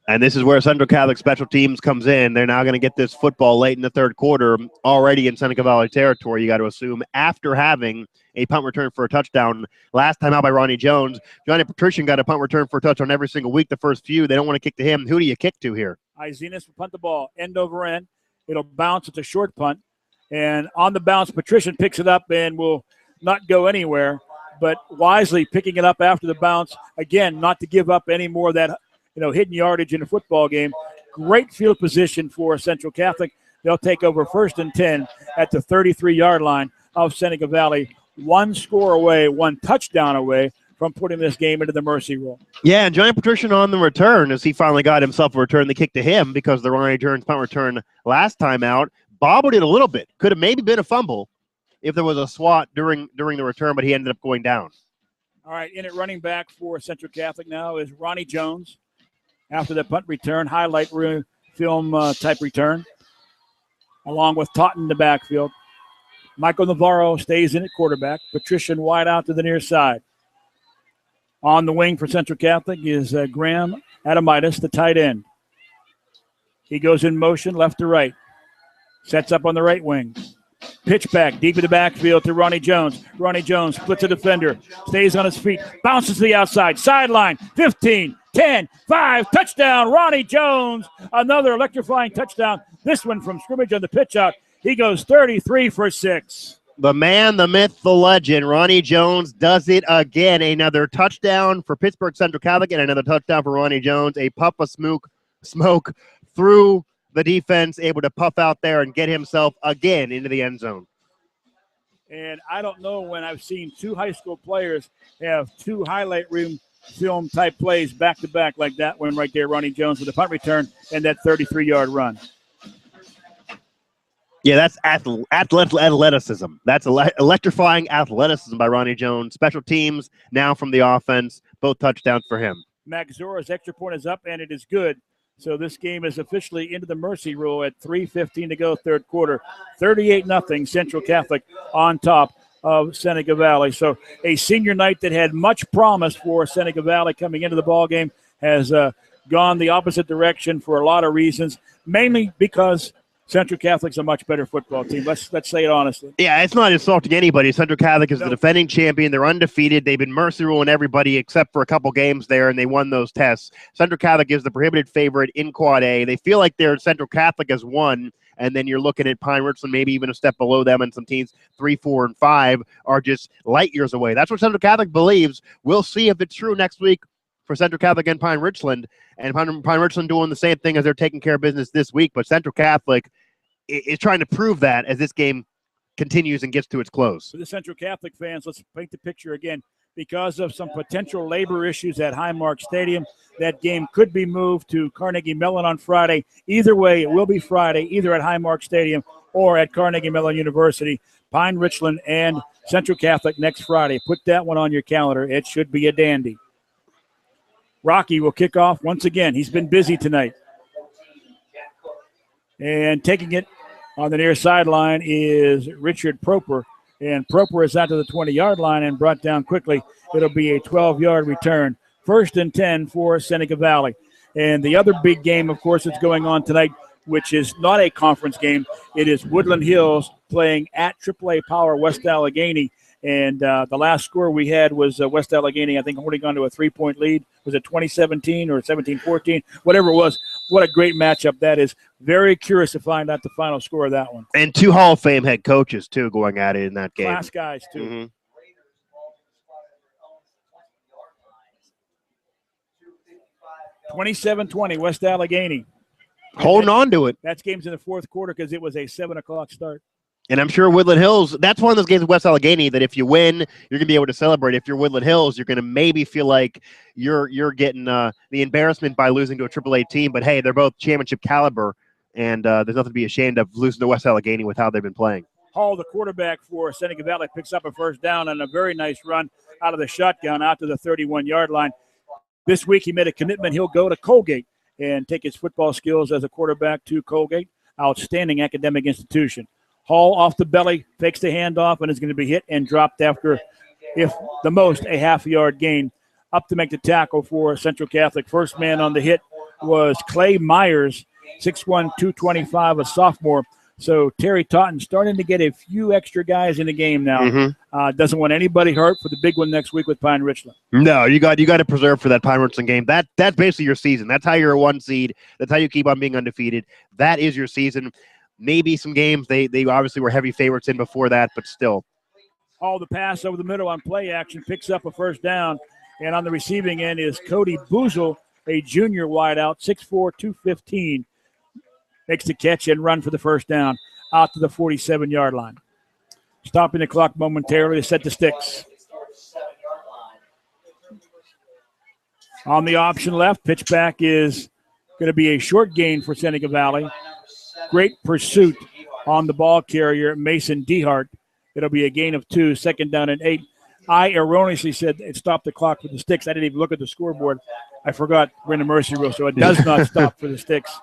Speaker 2: And this is where Central Catholic Special Teams comes in. They're now going to get this football late in the 3rd quarter, already in Seneca Valley territory, you got to assume, after having a punt return for a touchdown last time out by Ronnie Jones. Johnny Patrician got a punt return for a touchdown every single week the first few. They don't want to kick to him. Who do you kick to here?
Speaker 1: Izenas will punt the ball end over end. It'll bounce. It's a short punt. And on the bounce, Patrician picks it up and will not go anywhere, but wisely picking it up after the bounce, again, not to give up any more of that hidden yardage in a football game. Great field position for Central Catholic. They'll take over 1st and 10 at the 33-yard line of Seneca Valley. 1 score away, 1 touchdown away from putting this game into the mercy rule.
Speaker 2: Yeah, and Johnny Patrician on the return, as he finally got himself a return, the kick to him because the Ronnie Jones punt return last time out bobbled it a little bit. Could have maybe been a fumble if there was a swat during the return, but he ended up going down.
Speaker 1: All right, in at running back for Central Catholic now is Ronnie Jones. After the punt return, highlight film type return, along with Totten in the backfield. Michael Navarro stays in at quarterback. Patrician wide out to the near side. On the wing for Central Catholic is Graham Adamitis, the tight end. He goes in motion left to right. Sets up on the right wing. Pitch back deep in the backfield to Ronnie Jones. Ronnie Jones splits a defender. Stays on his feet. Bounces to the outside. Sideline. 15, 10, 5. Touchdown, Ronnie Jones. Another electrifying touchdown. This one from scrimmage on the pitch out. He goes 33 for 6.
Speaker 2: The man, the myth, the legend, Ronnie Jones does it again. Another touchdown for Pittsburgh Central Catholic and another touchdown for Ronnie Jones. A puff of smoke through the defense, able to puff out there and get himself again into the end zone.
Speaker 1: And I don't know when I've seen 2 high school players have 2 highlight room film type plays back to back like that one right there, Ronnie Jones with a punt return and that 33-yard run.
Speaker 2: Yeah, that's athleticism. That's electrifying athleticism by Ronnie Jones. Special teams now from the offense, both touchdowns for him.
Speaker 1: Max Zora's extra point is up, and it is good. So this game is officially into the mercy rule at 3:15 to go, 3rd quarter. 38-0 Central Catholic on top of Seneca Valley. So a senior night that had much promise for Seneca Valley coming into the ball game has gone the opposite direction for a lot of reasons, mainly because Central Catholic's a much better football team. Let's say it honestly.
Speaker 2: Yeah, it's not insulting anybody. Central Catholic is the defending champion. They're undefeated. They've been mercy ruling everybody except for a couple games there, and they won those tests. Central Catholic is the prohibited favorite in Quad A. They feel like their Central Catholic has won, and then you're looking at Pine Richland maybe even a step below them, and some teams 3, 4, and 5 are just light years away. That's what Central Catholic believes. We'll see if it's true next week for Central Catholic and Pine Richland, and Pine Richland doing the same thing as they're taking care of business this week, but Central Catholic is trying to prove that as this game continues and gets to its close.
Speaker 1: For the Central Catholic fans, let's paint the picture again. Because of some potential labor issues at Highmark Stadium, that game could be moved to Carnegie Mellon on Friday. Either way, it will be Friday, either at Highmark Stadium or at Carnegie Mellon University. Pine Richland and Central Catholic next Friday. Put that one on your calendar. It should be a dandy. Rocky will kick off once again. He's been busy tonight. And taking it on the near sideline is Richard Proper. And Proper is out to the 20-yard line and brought down quickly. It'll be a 12-yard return. 1st and 10 for Seneca Valley. And the other big game, of course, that's going on tonight, which is not a conference game. It is Woodland Hills playing at AAA Power West Allegheny. And the last score we had was West Allegheny, I think, holding on to a 3-point lead. Was it 2017 or 17-14? Whatever it was. What a great matchup that is. Very curious to find out the final score of that one.
Speaker 2: And 2 Hall of Fame head coaches, too, going at it in that game.
Speaker 1: Class guys, too.
Speaker 2: Mm-hmm.
Speaker 1: 27-20, West Allegheny.
Speaker 2: Holding on to it.
Speaker 1: That game's in the fourth quarter because it was a 7 o'clock start.
Speaker 2: And I'm sure Woodland Hills, that's one of those games with West Allegheny that if you win, you're going to be able to celebrate. If you're Woodland Hills, you're going to maybe feel like you're getting the embarrassment by losing to a AAA team. But, hey, they're both championship caliber, and there's nothing to be ashamed of losing to West Allegheny with how they've been playing.
Speaker 1: Hall, the quarterback for Seneca Valley, picks up a first down on a very nice run out of the shotgun out to the 31-yard line. This week he made a commitment. He'll go to Colgate and take his football skills as a quarterback to Colgate. Outstanding academic institution. Hall off the belly, fakes the handoff, and is going to be hit and dropped after, if the most, a half-yard gain. Up to make the tackle for Central Catholic. First man on the hit was Clay Myers, 6'1", 225, a sophomore. So Terry Totten starting to get a few extra guys in the game now.
Speaker 2: Mm-hmm.
Speaker 1: Doesn't want anybody hurt for the big one next week with Pine Richland.
Speaker 2: No, you got to preserve for that Pine Richland game. That's basically your season. That's how you're a 1 seed. That's how you keep on being undefeated. That is your season. Maybe some games they obviously were heavy favorites in before that, but still.
Speaker 1: All the pass over the middle on play action, picks up a first down. And on the receiving end is Cody Boozle, a junior wideout, 6'4", 215. Makes the catch and run for the first down out to the 47-yard line. Stopping the clock momentarily to set the sticks. On the option left, pitch back is going to be a short gain for Seneca Valley. Great pursuit on the ball carrier, Mason Dehart. It'll be a gain of 2, second down and 8. I erroneously said it stopped the clock with the sticks. I didn't even look at the scoreboard. I forgot we're in the mercy rule, so it does not stop for the sticks.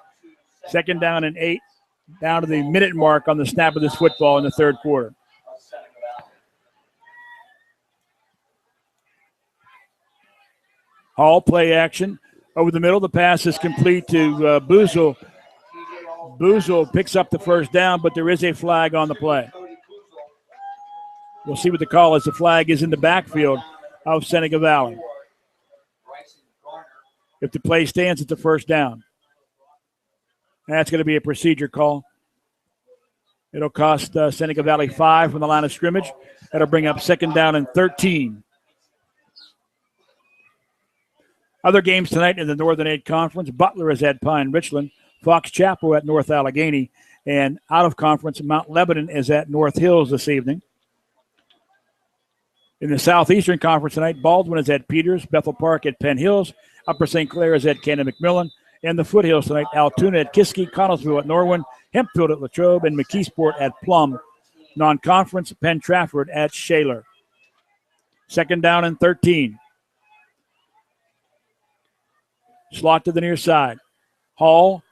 Speaker 1: Second down and 8, down to the minute mark on the snap of this football in the third quarter. Hall play action. Over the middle, the pass is complete to Boozle. Boozle picks up the first down, but there is a flag on the play. We'll see what the call is. The flag is in the backfield of Seneca Valley. If the play stands, it's a first down. That's going to be a procedure call. It'll cost Seneca Valley 5 from the line of scrimmage. That'll bring up second down and 13. Other games tonight in the Northern 8 Conference. Butler is at Pine Richland. Fox Chapel at North Allegheny. And out of conference, Mount Lebanon is at North Hills this evening. In the Southeastern Conference tonight, Baldwin is at Peters. Bethel Park at Penn Hills. Upper St. Clair is at Cannon McMillan. And the foothills tonight, Altoona at Kiski, Connellsville at Norwin, Hempfield at Latrobe, and McKeesport at Plum. Non-conference, Penn Trafford at Shaler. Second down and 13. Slot to the near side. Hall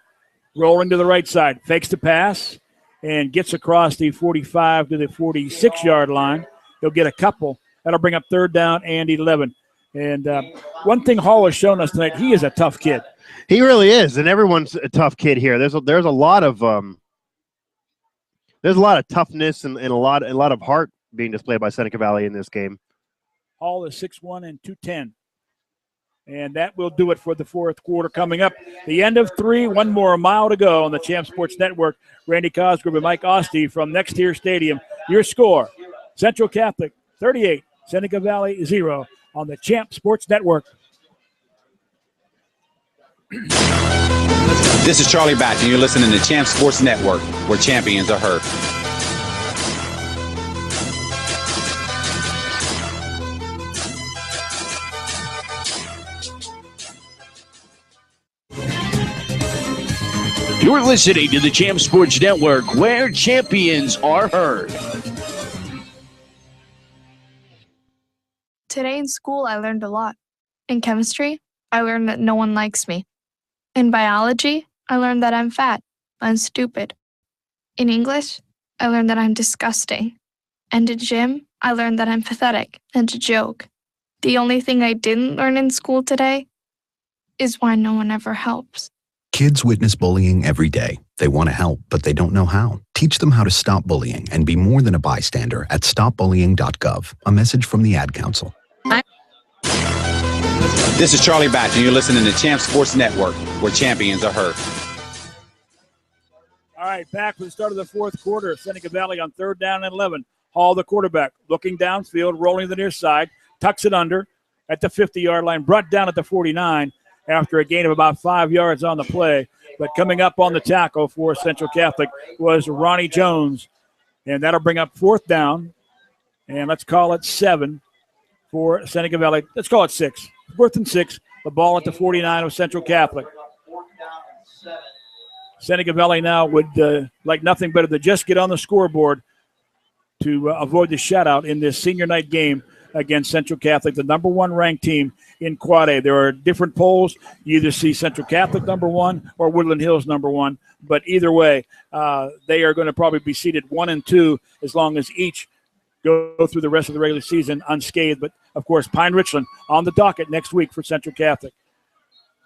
Speaker 1: rolling to the right side. Fakes the pass and gets across the 45 to the 46-yard line. He'll get a couple. That'll bring up third down and 11. And one thing Hall has shown us tonight, he is a tough kid.
Speaker 2: He really is, and everyone's a tough kid here. There's a lot of toughness and a lot of heart being displayed by Seneca Valley in this game.
Speaker 1: Hall is 6'1" and 210. And that will do it for the fourth quarter. Coming up, the end of 3, one more mile to go on the Champ Sports Network. Randy Cosgrove and Mike Asti from NexTier Stadium. Your score, Central Catholic 38, Seneca Valley 0 on the Champ Sports Network.
Speaker 3: This is Charlie Back, and you're listening to Champ Sports Network, where champions are heard.
Speaker 11: You're listening to the Champ Sports Network, where champions are heard.
Speaker 6: Today in school, I learned a lot. In chemistry, I learned that no one likes me. In biology, I learned that I'm fat. I'm stupid. In English, I learned that I'm disgusting. And in gym, I learned that I'm pathetic and a joke. The only thing I didn't learn in school today is why no one ever helps.
Speaker 7: Kids witness bullying every day. They want to help, but they don't know how. Teach them how to stop bullying and be more than a bystander at stopbullying.gov. A message from the Ad Council.
Speaker 3: This is Charlie Batch, and you're listening to Champ Sports Network, where champions are heard.
Speaker 1: All right, back for the start of the fourth quarter. Seneca Valley on 3rd down and 11. Hall, the quarterback, looking downfield, rolling to the near side, tucks it under at the 50-yard line, brought down at the 49 after a gain of about 5 yards on the play. But coming up on the tackle for Central Catholic was Ronnie Jones, and that'll bring up 4th down, and let's call it 7 for Seneca Valley. Let's call it 6. 4th and 6, the ball at the 49 of Central Catholic. Seneca Valley now would like nothing better than just get on the scoreboard to avoid the shutout in this senior night game against Central Catholic, the number 1 ranked team in Quad A. There are different polls. You either see Central Catholic number 1 or Woodland Hills number 1. But either way, they are going to probably be seated 1 and 2 as long as each go through the rest of the regular season unscathed. But, of course, Pine Richland on the docket next week for Central Catholic.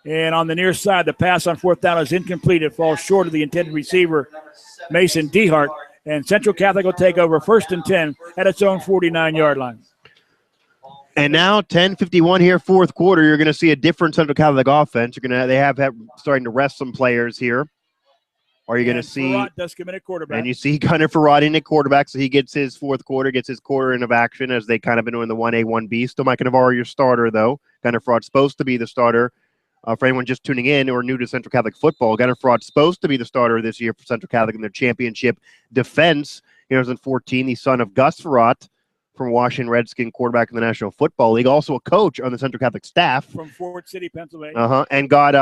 Speaker 1: And on the near side, the pass on 4th down is incomplete. It falls short of the intended receiver, Mason Dehart. And Central Catholic will take over 1st and 10 at its own 49-yard line.
Speaker 2: And now 10:51 here, fourth quarter. You're going to see a different Central Catholic offense. They have starting to rest some players here. Are you going to see?
Speaker 1: Farad does come in at quarterback.
Speaker 2: And you see Gunnar Farad in at quarterback, so he gets his fourth quarter, gets his quarter in of action as they kind of been doing the 1A, 1B. Still Mike Navarro, your starter, though. Gunnar Farad's supposed to be the starter. For anyone just tuning in or new to Central Catholic football, Gunnar Farad's supposed to be the starter this year for Central Catholic in their championship defense. He was in 2014, the son of Gus Farad, from Washington Redskin, quarterback in the National Football League, also a coach on the Central Catholic staff.
Speaker 1: From Fort City, Pennsylvania.
Speaker 2: And got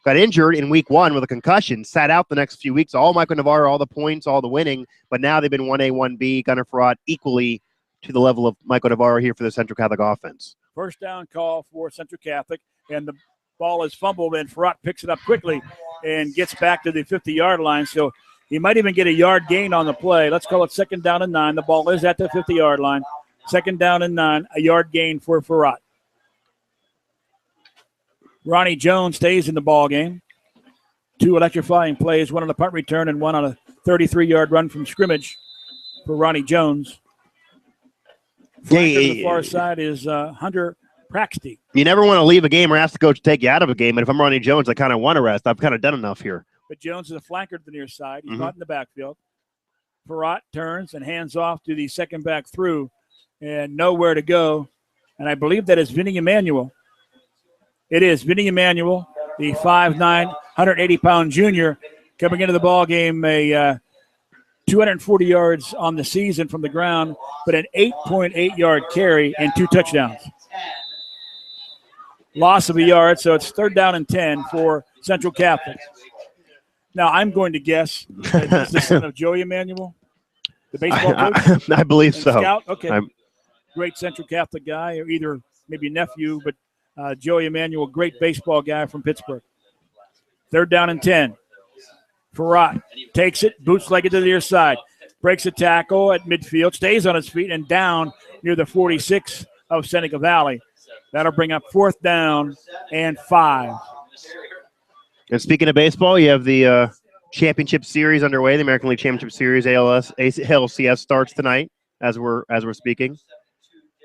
Speaker 2: injured in week 1 with a concussion, sat out the next few weeks. All Michael Navarro, all the points, all the winning, but now they've been 1A, 1B, Gunnar Farad equally to the level of Michael Navarro here for the Central Catholic offense.
Speaker 1: First down call for Central Catholic, and the ball is fumbled, and Farad picks it up quickly and gets back to the 50-yard line. So he might even get a yard gain on the play. Let's call it 2nd down and 9. The ball is at the 50-yard line. 2nd down and 9, a yard gain for Farad. Ronnie Jones stays in the ball game. 2 electrifying plays, 1 on the punt return and 1 on a 33-yard run from scrimmage for Ronnie Jones. On the far side is Hunter Praxty.
Speaker 2: You never want to leave a game or ask the coach to take you out of a game, but if I'm Ronnie Jones, I kind of want to rest. I've kind of done enough here.
Speaker 1: But Jones is a flanker to the near side. He's not in the backfield. Farad turns and hands off to the second back through and nowhere to go. And I believe that is Vinny Emanuel. It is Vinny Emanuel, the 5'9", 180-pound junior, coming into the ball game, 240 yards on the season from the ground, but an 8.8-yard carry and 2 touchdowns. Loss of a yard, so it's 3rd down and 10 for Central Catholic. Now, I'm going to guess that he's the son of Joey Emanuel, the baseball coach.
Speaker 2: I believe so.
Speaker 1: Scout? Okay. Great Central Catholic guy, or either maybe nephew, but Joey Emanuel, great baseball guy from Pittsburgh. 3rd down and 10. Farad takes it, boots leg it to the near side, breaks a tackle at midfield, stays on his feet, and down near the 46 of Seneca Valley. That'll bring up 4th down and 5.
Speaker 2: And speaking of baseball, you have the championship series underway. The American League Championship Series, ALCS starts tonight as we're speaking.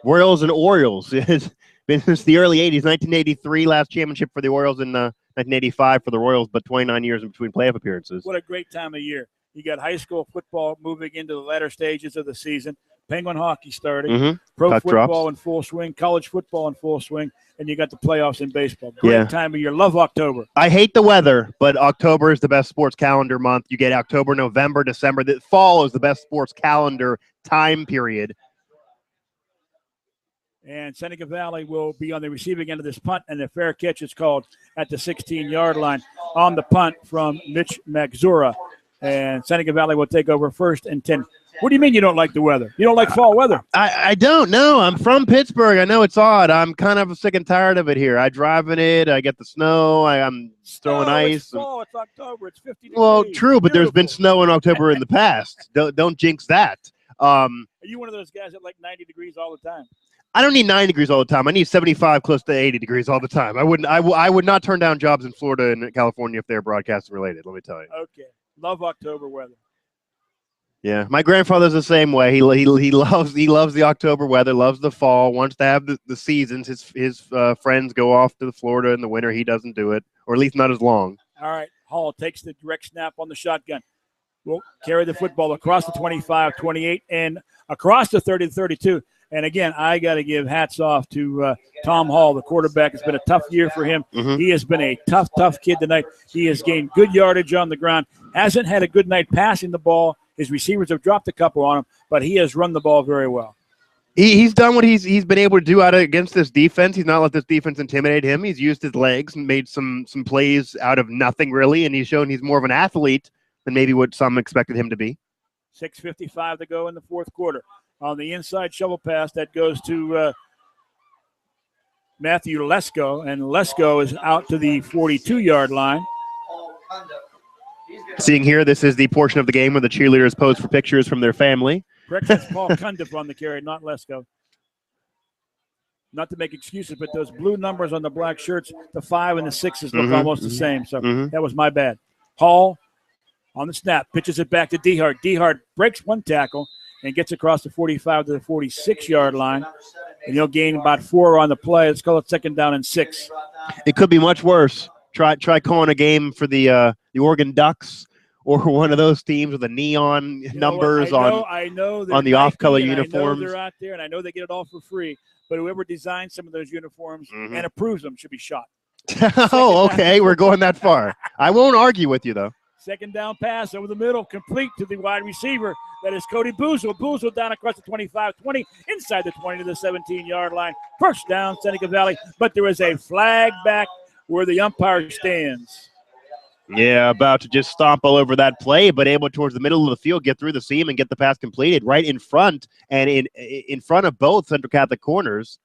Speaker 2: Royals and Orioles. It's been since the early 80s, 1983 last championship for the Orioles, and 1985 for the Royals, but 29 years in between playoff appearances.
Speaker 1: What a great time of year. You got high school football moving into the latter stages of the season. Penguin hockey starting. Pro
Speaker 2: Puck
Speaker 1: football
Speaker 2: drops.
Speaker 1: in full swing. College football in full swing. And you got the playoffs in baseball. Great time of year. Love October.
Speaker 2: I hate the weather, but October is the best sports calendar month. You get October, November, December. The fall is the best sports calendar time period.
Speaker 1: And Seneca Valley will be on the receiving end of this punt, and the fair catch is called at the 16-yard line on the punt from Mitch Magzura. And Seneca Valley will take over 1st and 10. What do you mean you don't like the weather? You don't like fall weather?
Speaker 2: I don't know. I'm from Pittsburgh. I know it's odd. I'm kind of sick and tired of it here. I drive in it. I get the snow. I'm throwing ice.
Speaker 1: It's fall. It's October. It's 50 degrees.
Speaker 2: Well, true, but there's been snow in October in the past. Don't jinx that.
Speaker 1: Are you one of those guys that like 90 degrees all the time?
Speaker 2: I don't need 90 degrees all the time. I need 75 close to 80 degrees all the time. I would not turn down jobs in Florida and California if they're broadcasting related, let me tell you.
Speaker 1: Okay. Love October weather.
Speaker 2: Yeah, my grandfather's the same way. He loves the October weather, loves the fall, wants to have the seasons. His friends go off to Florida in the winter. He doesn't do it, or at least not as long.
Speaker 1: All right, Hall takes the direct snap on the shotgun. Will carry the football across the 25, 28, and across the 30 to 32. And again, I got to give hats off to Tom Hall, the quarterback. It's been a tough year for him.
Speaker 2: Mm-hmm.
Speaker 1: He has been a tough kid tonight. He has gained good yardage on the ground. Hasn't had a good night passing the ball. His receivers have dropped a couple on him, but he has run the ball very well.
Speaker 2: He's done what he's been able to do against this defense. He's not let this defense intimidate him. He's used his legs and made some plays out of nothing, really, and he's shown he's more of an athlete than maybe what some expected him to be.
Speaker 1: 6:55 to go in the fourth quarter. On the inside shovel pass, that goes to Matthew Lesko, and Lesko is out to the 42-yard line.
Speaker 2: Seeing here, this is the portion of the game where the cheerleaders pose for pictures from their family.
Speaker 1: Correct, that's Paul Cundiff on the carry, not Lesko. Not to make excuses, but those blue numbers on the black shirts, the 5 and the 6s look almost the same, so that was my bad. Hall on the snap, pitches it back to Dehart. Dehart breaks one tackle and gets across the 45 to the 46-yard line, and he'll gain about 4 on the play. Let's call it 2nd down and 6.
Speaker 2: It could be much worse. Try calling a game for the Oregon Ducks or one of those teams with the neon numbers on the off-color uniforms.
Speaker 1: I know they're out there, and I know they get it all for free, but whoever designs some of those uniforms and approves them should be shot.
Speaker 2: Oh, okay, we're going that far. I won't argue with you, though.
Speaker 1: 2nd down pass over the middle, complete to the wide receiver. That is Cody Boozle. Boozle down across the 25-20, inside the 20 to the 17-yard line. First down, Seneca Valley, but there is a flag back where the umpire stands.
Speaker 2: Yeah, about to just stomp all over that play, but able towards the middle of the field, get through the seam and get the pass completed right in front and in front of both Central Catholic corners.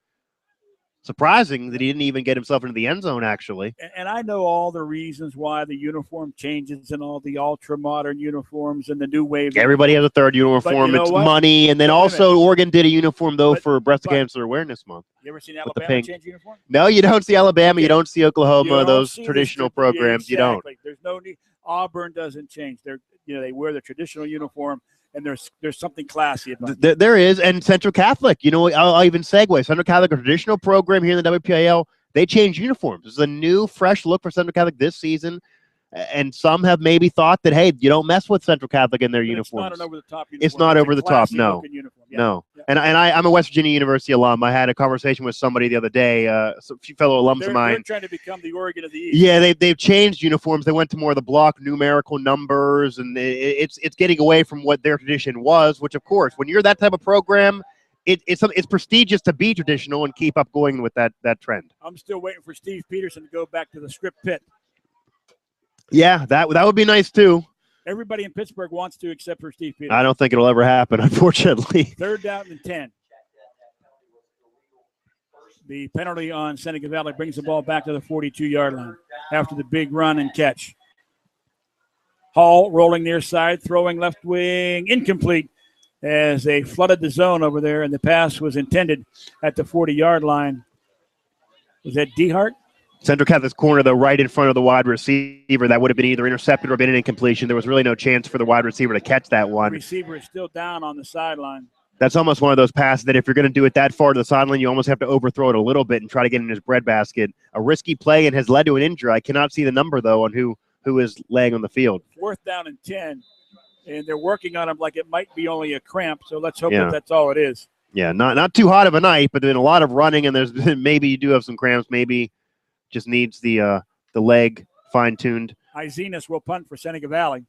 Speaker 2: Surprising that he didn't even get himself into the end zone, actually.
Speaker 1: And I know all the reasons why the uniform changes and all the ultra-modern uniforms and the new wave.
Speaker 2: Everybody has a third uniform. It's money. And then also Oregon did a uniform, though, for Breast Cancer Awareness Month.
Speaker 1: You ever seen Alabama change uniform?
Speaker 2: No, you don't see Alabama. You don't see Oklahoma, those traditional programs.
Speaker 1: Exactly.
Speaker 2: You don't.
Speaker 1: There's no need. Auburn doesn't change. They wear the traditional uniform. And there's something classy about it.
Speaker 2: There is, and Central Catholic. I'll even segue. Central Catholic, a traditional program here in the WPIAL, they change uniforms. This is a new, fresh look for Central Catholic this season. And some have maybe thought that, hey, you don't mess with Central Catholic in their uniforms.
Speaker 1: It's not an over-the-top uniform.
Speaker 2: It's not over the top, no. No. Yeah. And I'm a West Virginia University alum. I had a conversation with somebody the other day, a few fellow alums of mine.
Speaker 1: They're trying to become the Oregon of the East.
Speaker 2: Yeah, they've changed uniforms. They went to more of the block numerical numbers, and it's getting away from what their tradition was, which, of course, when you're that type of program, it's prestigious to be traditional and keep up going with that trend.
Speaker 1: I'm still waiting for Steve Peterson to go back to the script pit.
Speaker 2: Yeah, that would be nice, too.
Speaker 1: Everybody in Pittsburgh wants to except for Steve Peterson.
Speaker 2: I don't think it'll ever happen, unfortunately.
Speaker 1: 3rd down and 10. The penalty on Seneca Valley brings the ball back to the 42-yard line after the big run and catch. Hall rolling near side, throwing left wing, incomplete as they flooded the zone over there, and the pass was intended at the 40-yard line. Was that Dehart?
Speaker 2: Central Catholic's corner, though, right in front of the wide receiver. That would have been either intercepted or been an incompletion. There was really no chance for the wide receiver to catch that one.
Speaker 1: The receiver is still down on the sideline.
Speaker 2: That's almost one of those passes that if you're going to do it that far to the sideline, you almost have to overthrow it a little bit and try to get in his breadbasket. A risky play and has led to an injury. I cannot see the number, though, on who is laying on the field.
Speaker 1: 4th down and 10, and they're working on him like it might be only a cramp, so let's hope that that's all it is.
Speaker 2: Yeah, not too hot of a night, but there's a lot of running, and there's maybe you do have some cramps, maybe just needs the leg fine-tuned.
Speaker 1: Izenas will punt for Seneca Valley.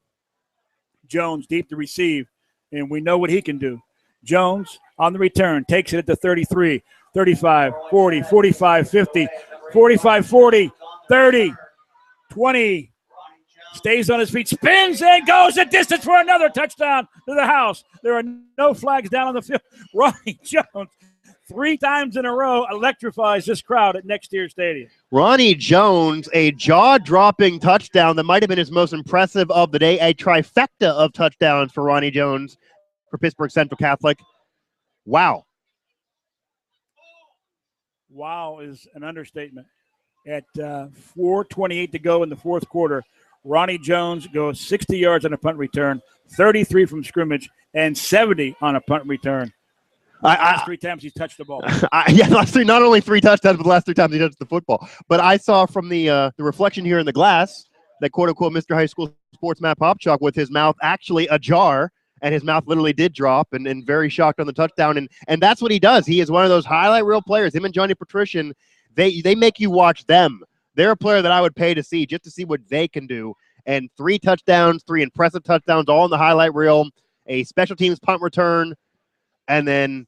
Speaker 1: Jones deep to receive, and we know what he can do. Jones on the return, takes it at the 33, 35, 40, 45, 50, 45, 40, 30, 20. Stays on his feet, spins, and goes the distance for another touchdown to the house. There are no flags down on the field. Ronnie Jones, 3 times in a row, electrifies this crowd at NexTier Stadium.
Speaker 2: Ronnie Jones, a jaw-dropping touchdown that might have been his most impressive of the day. A trifecta of touchdowns for Ronnie Jones for Pittsburgh Central Catholic. Wow.
Speaker 1: Wow is an understatement. At 4:28 to go in the fourth quarter, Ronnie Jones goes 60 yards on a punt return, 33 from scrimmage, and 70 on a punt return. Last 3 times he's touched the ball.
Speaker 2: Last 3, not only 3 touchdowns, but the last 3 times he touched the football. But I saw from the reflection here in the glass that quote-unquote Mr. High School Sports Matt Popchalk with his mouth actually ajar, and his mouth literally did drop, and very shocked on the touchdown. And that's what he does. He is one of those highlight reel players. Him and Johnny Patrician, they make you watch them. They're a player that I would pay to see, just to see what they can do. And 3 touchdowns, 3 impressive touchdowns, all in the highlight reel, a special teams punt return, and then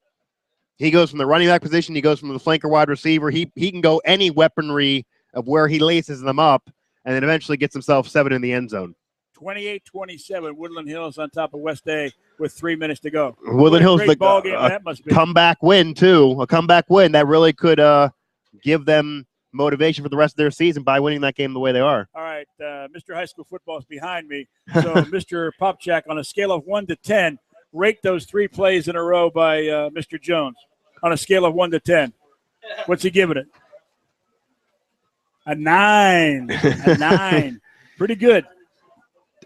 Speaker 2: he goes from the running back position, he goes from the flanker wide receiver. He can go any weaponry of where he laces them up, and then eventually gets himself 7 in the end zone.
Speaker 1: 28-27, Woodland Hills on top of West A with 3 minutes to go.
Speaker 2: Woodland Hills,
Speaker 1: the ball game that must be.
Speaker 2: Comeback win, too. A comeback win that really could give them motivation for the rest of their season by winning that game the way they are.
Speaker 1: All right, Mr. High School Football is behind me. So, Mr. Popchalk, on a scale of 1 to 10, rate those 3 plays in a row by Mr. Jones on a scale of 1 to 10. What's he giving it? A 9. A 9. Pretty good.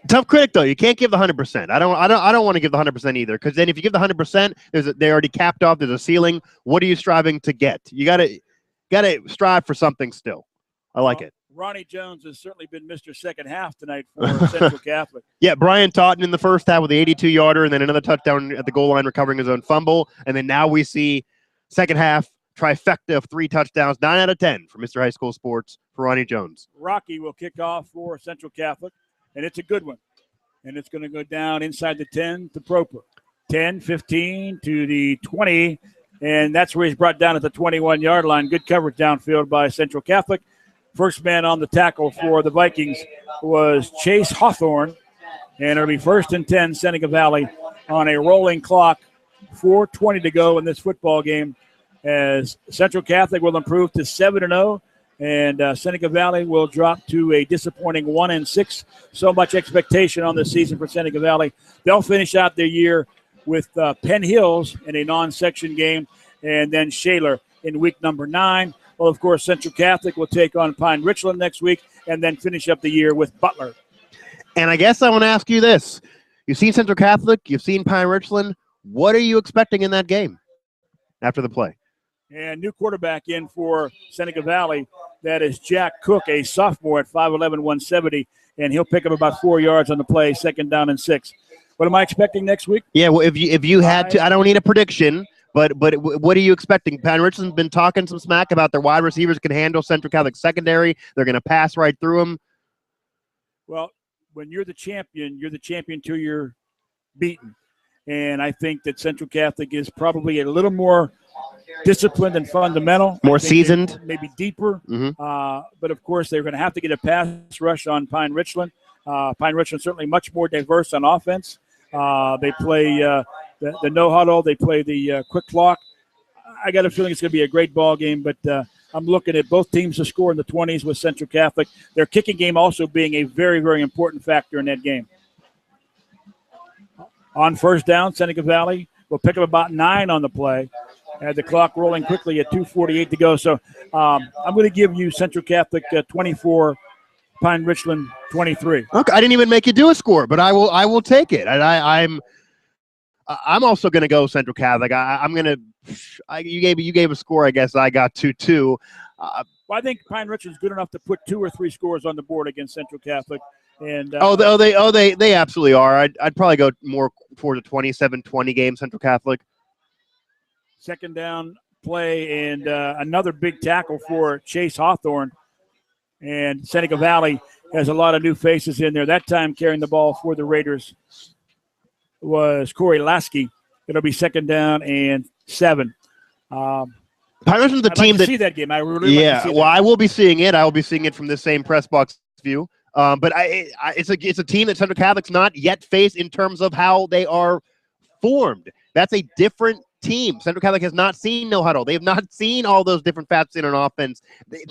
Speaker 2: Tough critic, though. You can't give the 100%. I don't want to give the 100% either, because then if you give the 100%, they already capped off. There's a ceiling. What are you striving to get? You gotta strive for something still. I like it.
Speaker 1: Ronnie Jones has certainly been Mr. Second Half tonight for Central Catholic.
Speaker 2: Yeah, Brian Totten in the first half with the 82-yarder, and then another touchdown at the goal line recovering his own fumble. And then now we see second half trifecta of 3 touchdowns, 9 out of 10 for Mr. High School Sports for Ronnie Jones.
Speaker 1: Rocky will kick off for Central Catholic, and it's a good one. And it's going to go down inside the 10 to Proper. 10, 15 to the 20, and that's where he's brought down at the 21-yard line. Good coverage downfield by Central Catholic. First man on the tackle for the Vikings was Chase Hawthorne, and it'll be 1st and 10, Seneca Valley, on a rolling clock. 4:20 to go in this football game, as Central Catholic will improve to 7-0, and Seneca Valley will drop to a disappointing 1-6. So much expectation on this season for Seneca Valley. They'll finish out their year with Penn Hills in a non-section game, and then Shaler in week number 9. Well, of course, Central Catholic will take on Pine Richland next week, and then finish up the year with Butler.
Speaker 2: And I guess I want to ask you this. You've seen Central Catholic, you've seen Pine Richland. What are you expecting in that game after the play?
Speaker 1: And new quarterback in for Seneca Valley. That is Jack Cook, a sophomore at 5'11", 170, and he'll pick up about 4 yards on the play, 2nd down and 6. What am I expecting next week?
Speaker 2: Yeah, well, if you had to, I don't need a prediction, but what are you expecting? Pine Richland's been talking some smack about their wide receivers can handle Central Catholic secondary. They're going to pass right through them.
Speaker 1: Well, when you're the champion till you're beaten. And I think that Central Catholic is probably a little more disciplined and fundamental.
Speaker 2: More seasoned.
Speaker 1: Maybe deeper.
Speaker 2: Mm-hmm.
Speaker 1: But, of course, they're going to have to get a pass rush on Pine Richland. Pine Richland certainly much more diverse on offense. They play the no-huddle. They play the quick clock. I got a feeling it's going to be a great ball game, but I'm looking at both teams to score in the 20s with Central Catholic. Their kicking game also being a very, very important factor in that game. On first down, Seneca Valley will pick up about 9 on the play. The clock rolling quickly at 2:48 to go. So I'm going to give you Central Catholic 24, Pine Richland 23.
Speaker 2: Okay, I didn't even make you do a score, but I will take it. And I'm also going to go Central Catholic. You gave a score. I guess I got 2-2.
Speaker 1: Well, I think Pine Richland's good enough to put 2 or 3 scores on the board against Central Catholic. And
Speaker 2: they absolutely are. I'd probably go more towards a 27-20 game, Central Catholic.
Speaker 1: Second down play and another big tackle for Chase Hawthorne. And Seneca Valley has a lot of new faces in there. That time carrying the ball for the Raiders was Corey Lasky. It'll be 2nd down and 7.
Speaker 2: Pine Richland's the team that
Speaker 1: see that game. I really like to see that.
Speaker 2: I will be seeing it. I will be seeing it from the same press box view. But it's a team that Central Catholic's not yet faced in terms of how they are formed. That's a different team. Central Catholic has not seen no huddle. They have not seen all those different facets in an offense.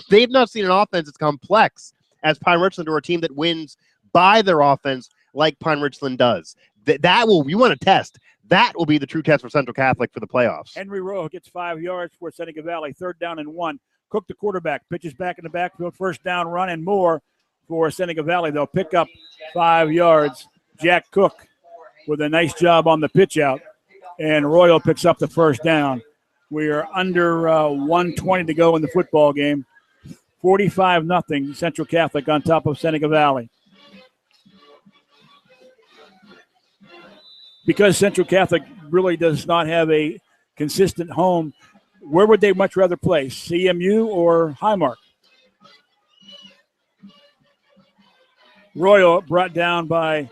Speaker 2: They've not seen an offense that's complex as Pine Richland, or a team that wins by their offense like Pine Richland does. You want to test. That will be the true test for Central Catholic for the playoffs.
Speaker 1: Henry Rowe gets 5 yards for Seneca Valley. 3rd down and 1. Cook, the quarterback, pitches back in the backfield. 1st down run and more. for Seneca Valley. They'll pick up 5 yards. Jack Cook with a nice job on the pitch out, and Royal picks up the first down. We are under 1:20 to go in the football game. 45-0 Central Catholic on top of Seneca Valley. Because Central Catholic really does not have a consistent home, where would they much rather play, CMU or Highmark? Royal brought down by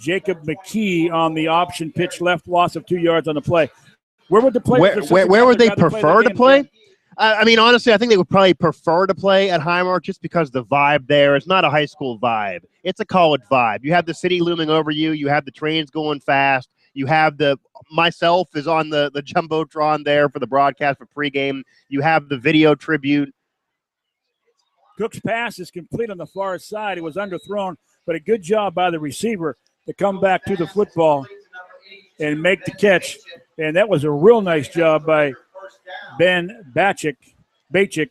Speaker 1: Jacob McKee on the option pitch left, loss of 2 yards on the play. Where would the players?
Speaker 2: Where would they prefer to play? I mean, honestly, I think they would probably prefer to play at Highmark just because the vibe there is not a high school vibe. It's a college vibe. You have the city looming over you. You have the trains going fast. You have myself is on the Jumbotron there for the broadcast for pregame. You have the video tribute.
Speaker 1: Cook's pass is complete on the far side. It was underthrown, but a good job by the receiver to come back to the football and make the catch. And that was a real nice job by Ben Bachik,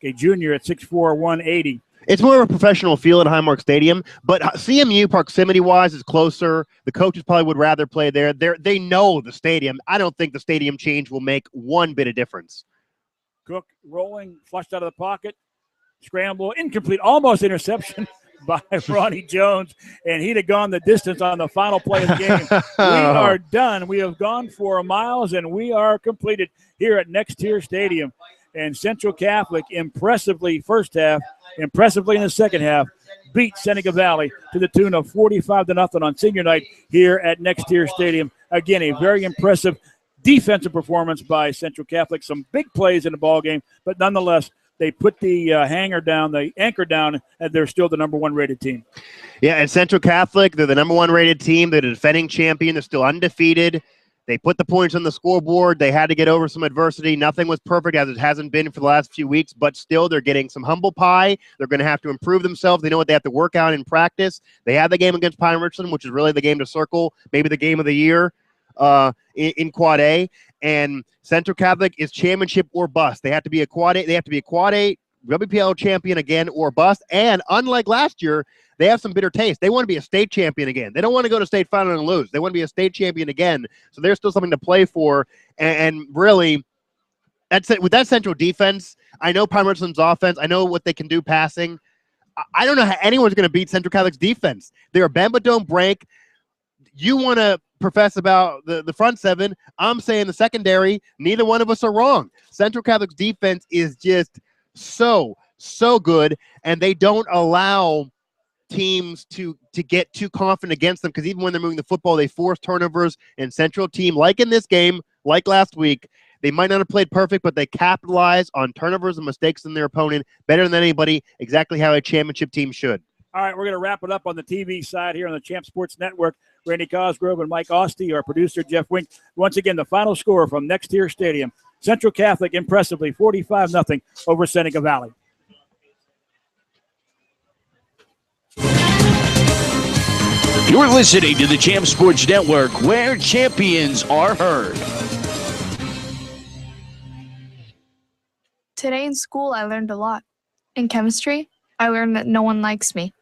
Speaker 1: a junior at 6'4", 180.
Speaker 2: It's more of a professional feel at Highmark Stadium, but CMU proximity-wise is closer. The coaches probably would rather play there. They know the stadium. I don't think the stadium change will make one bit of difference.
Speaker 1: Cook rolling, flushed out of the pocket, scramble, incomplete, almost interception by Ronnie Jones, and he'd have gone the distance on the final play of the game. We are done. We have gone 4 miles, and we are completed here at NexTier Stadium. And Central Catholic impressively first half, impressively in the second half, beat Seneca Valley to the tune of 45-0 on senior night here at NexTier Stadium. Again, a very impressive defensive performance by Central Catholic. Some big plays in the ball game, but nonetheless, they put the anchor down, and they're still the number 1 rated team.
Speaker 2: Yeah, and Central Catholic, they're the number 1 rated team. They're the defending champion. They're still undefeated. They put the points on the scoreboard. They had to get over some adversity. Nothing was perfect, as it hasn't been for the last few weeks, but still they're getting some humble pie. They're going to have to improve themselves. They know what they have to work out in practice. They have the game against Pine Richland, which is really the game to circle, maybe the game of the year in Quad A. And Central Catholic is championship or bust. They have to be a Quad A. They have to be a Quad A WPIAL champion again or bust. And unlike last year, they have some bitter taste. They want to be a state champion again. They don't want to go to state final and lose. They want to be a state champion again. So there's still something to play for. And really, that's it. With that Central defense, I know Pine Richland's offense. I know what they can do passing. I don't know how anyone's going to beat Central Catholic's defense. They're a bend but don't break. You want to profess about the front seven. I'm saying the secondary. Neither one of us are wrong. Central Catholic's defense is just so good, and they don't allow teams to get too confident against them, because even when they're moving the football, they force turnovers. And Central team, like in this game, like last week, they might not have played perfect, but they capitalize on turnovers and mistakes in their opponent better than anybody, exactly how a championship team should.
Speaker 1: All right, we're going to wrap it up on the TV side here on the Champ Sports Network. Randy Cosgrove and Mike Asti, our producer, Jeff Wink. Once again, the final score from NexTier Stadium. Central Catholic impressively 45-0 over Seneca Valley.
Speaker 11: You're listening to the Champ Sports Network, where champions are heard.
Speaker 6: Today in school, I learned a lot. In chemistry, I learned that no one likes me.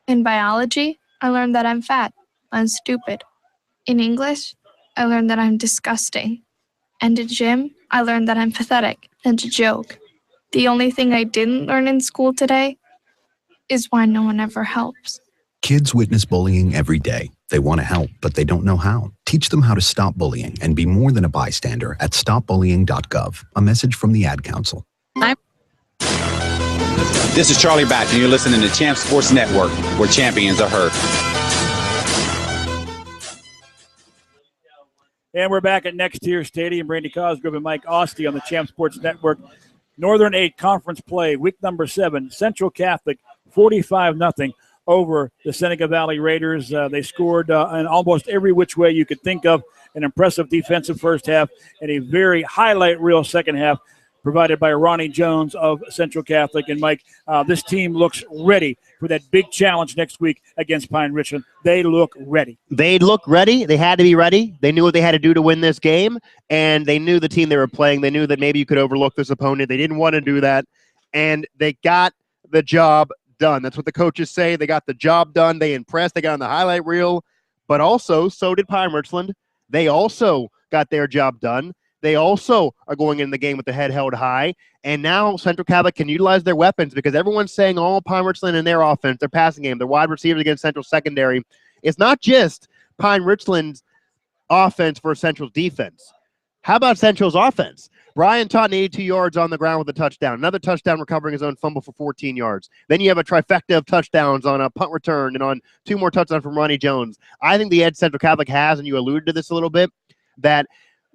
Speaker 6: In biology, I learned that I'm fat. I'm stupid. In English, I learned that I'm disgusting. And in gym, I learned that I'm pathetic and a joke. The only thing I didn't learn in school today is why no one ever helps.
Speaker 7: Kids witness bullying every day. They want to help, but they don't know how. Teach them how to stop bullying and be more than a bystander at stopbullying.gov. A message from the Ad Council.
Speaker 3: This is Charlie Back, and you're listening to Champ Sports Network, where champions are heard.
Speaker 1: And we're back at NexTier Stadium. Randy Cosgrove and Mike Asti on the Champ Sports Network. Northern 8 conference play, week number 7. Central Catholic 45-0 over the Seneca Valley Raiders. They scored in almost every which way you could think of. An impressive defensive first half and a very highlight reel second half provided by Ronnie Jones of Central Catholic. And Mike, this team looks ready for that big challenge next week against Pine Richland. They look ready.
Speaker 2: They look ready. They had to be ready. They knew what they had to do to win this game, and they knew the team they were playing. They knew that maybe you could overlook this opponent. They didn't want to do that, and they got the job done. That's what the coaches say. They got the job done. They impressed. They got on the highlight reel. But also, so did Pine Richland. They also got their job done. They also are going in the game with the head held high. And now Central Catholic can utilize their weapons because everyone's saying all Pine Richland in their offense, their passing game, their wide receivers against Central secondary. It's not just Pine Richland's offense versus Central's defense. How about Central's offense? Brian Totten, 82 yards on the ground with a touchdown. Another touchdown recovering his own fumble for 14 yards. Then you have a trifecta of touchdowns on a punt return and on 2 more touchdowns from Ronnie Jones. I think the edge Central Catholic has, and you alluded to this a little bit, that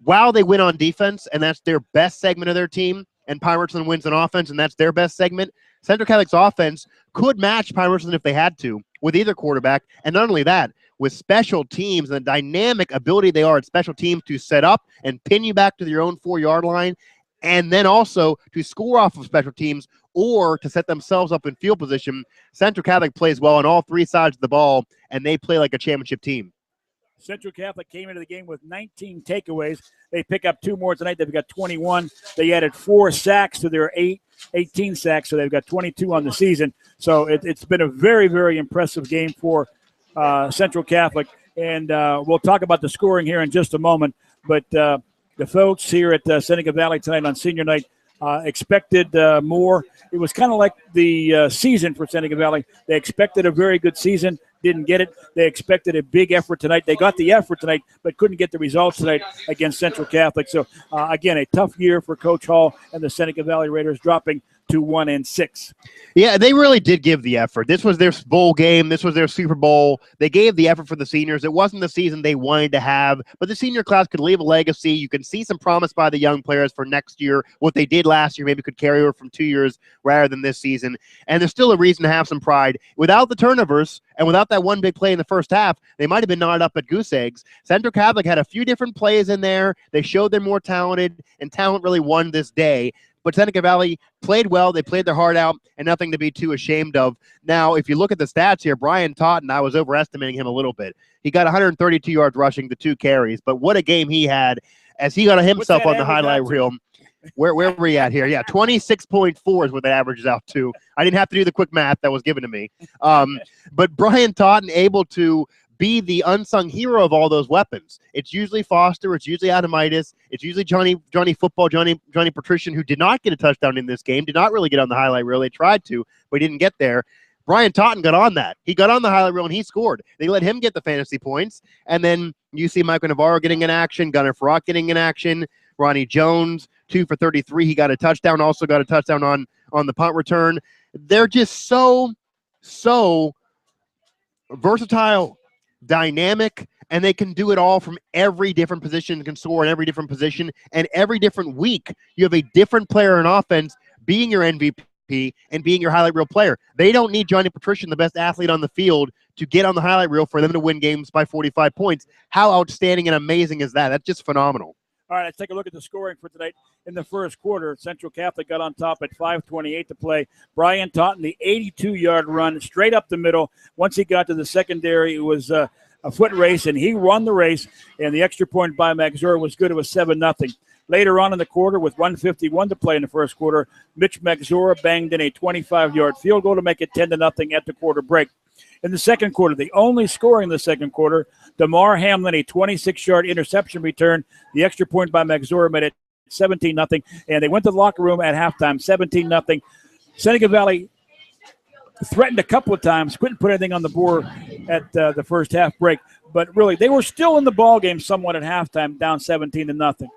Speaker 2: while they win on defense, and that's their best segment of their team, and Pine Richland wins on offense, and that's their best segment, Central Catholic's offense could match Pine Richland if they had to with either quarterback. And not only that, with special teams and the dynamic ability they are at special teams to set up and pin you back to your own 4-yard line, and then also to score off of special teams or to set themselves up in field position, Central Catholic plays well on all 3 sides of the ball, and they play like a championship team.
Speaker 1: Central Catholic came into the game with 19 takeaways. They pick up 2 more tonight. They've got 21. They added 4 sacks to their 18 sacks, so they've got 22 on the season. So it's been a very, very impressive game for Central Catholic. And we'll talk about the scoring here in just a moment. But the folks here at Seneca Valley tonight on senior night expected more. It was kind of like the season for Seneca Valley. They expected a very good season, didn't get it. They expected a big effort tonight. They got the effort tonight, but couldn't get the results tonight against Central Catholic. So, again, a tough year for Coach Hall and the Seneca Valley Raiders, dropping to 1-6.
Speaker 2: Yeah, they really did give the effort. This was their bowl game. This was their Super Bowl. They gave the effort for the seniors. It wasn't the season they wanted to have, but the senior class could leave a legacy. You can see some promise by the young players for next year. What they did last year maybe could carry over from 2 years rather than this season. And there's still a reason to have some pride. Without the turnovers and without that one big play in the first half, they might have been knotted up at goose eggs. Central Catholic had a few different plays in there. They showed they're more talented, and talent really won this day. But Seneca Valley played well. They played their heart out, and nothing to be too ashamed of. Now, if you look at the stats here, Brian Totten, I was overestimating him a little bit. He got 132 yards rushing to 2 carries, but what a game he had as he got himself on the highlight reel. Where were we at here? Yeah, 26.4 is what that averages out to. I didn't have to do the quick math that was given to me. But Brian Totten able to be the unsung hero of all those weapons. It's usually Foster, it's usually Adamitis, it's usually Johnny Football, Johnny Patrician, who did not get a touchdown in this game, did not really get on the highlight reel. They tried to, but he didn't get there. Brian Totten got on that. He got on the highlight reel and he scored. They let him get the fantasy points. And then you see Michael Navarro getting in action, Gunnar Farrak getting in action, Ronnie Jones, 2 for 33. He got a touchdown, also got a touchdown on the punt return. They're just so versatile, dynamic, and they can do it all from every different position, can score in every different position, and every different week you have a different player in offense being your MVP and being your highlight reel player. They don't need Johnny Patrician, the best athlete on the field, to get on the highlight reel for them to win games by 45 points. How outstanding and amazing is that? That's just phenomenal.
Speaker 1: All right, let's take a look at the scoring for tonight. In the first quarter, Central Catholic got on top at 5:28 to play. Brian Totten, the 82-yard run straight up the middle. Once he got to the secondary, it was a foot race, and he won the race, and the extra point by Magzor was good. It was 7-0. Later on in the quarter, with 1:51 to play in the first quarter, Mitch Magzor banged in a 25-yard field goal to make it 10-0 at the quarter break. In the second quarter, the only scoring in the second quarter, DeMar Hamlin, a 26-yard interception return. The extra point by Magzor made it 17-0, and they went to the locker room at halftime, 17-0. Seneca Valley threatened a couple of times, couldn't put anything on the board at the first half break. But really, they were still in the ball game somewhat at halftime, down 17-0.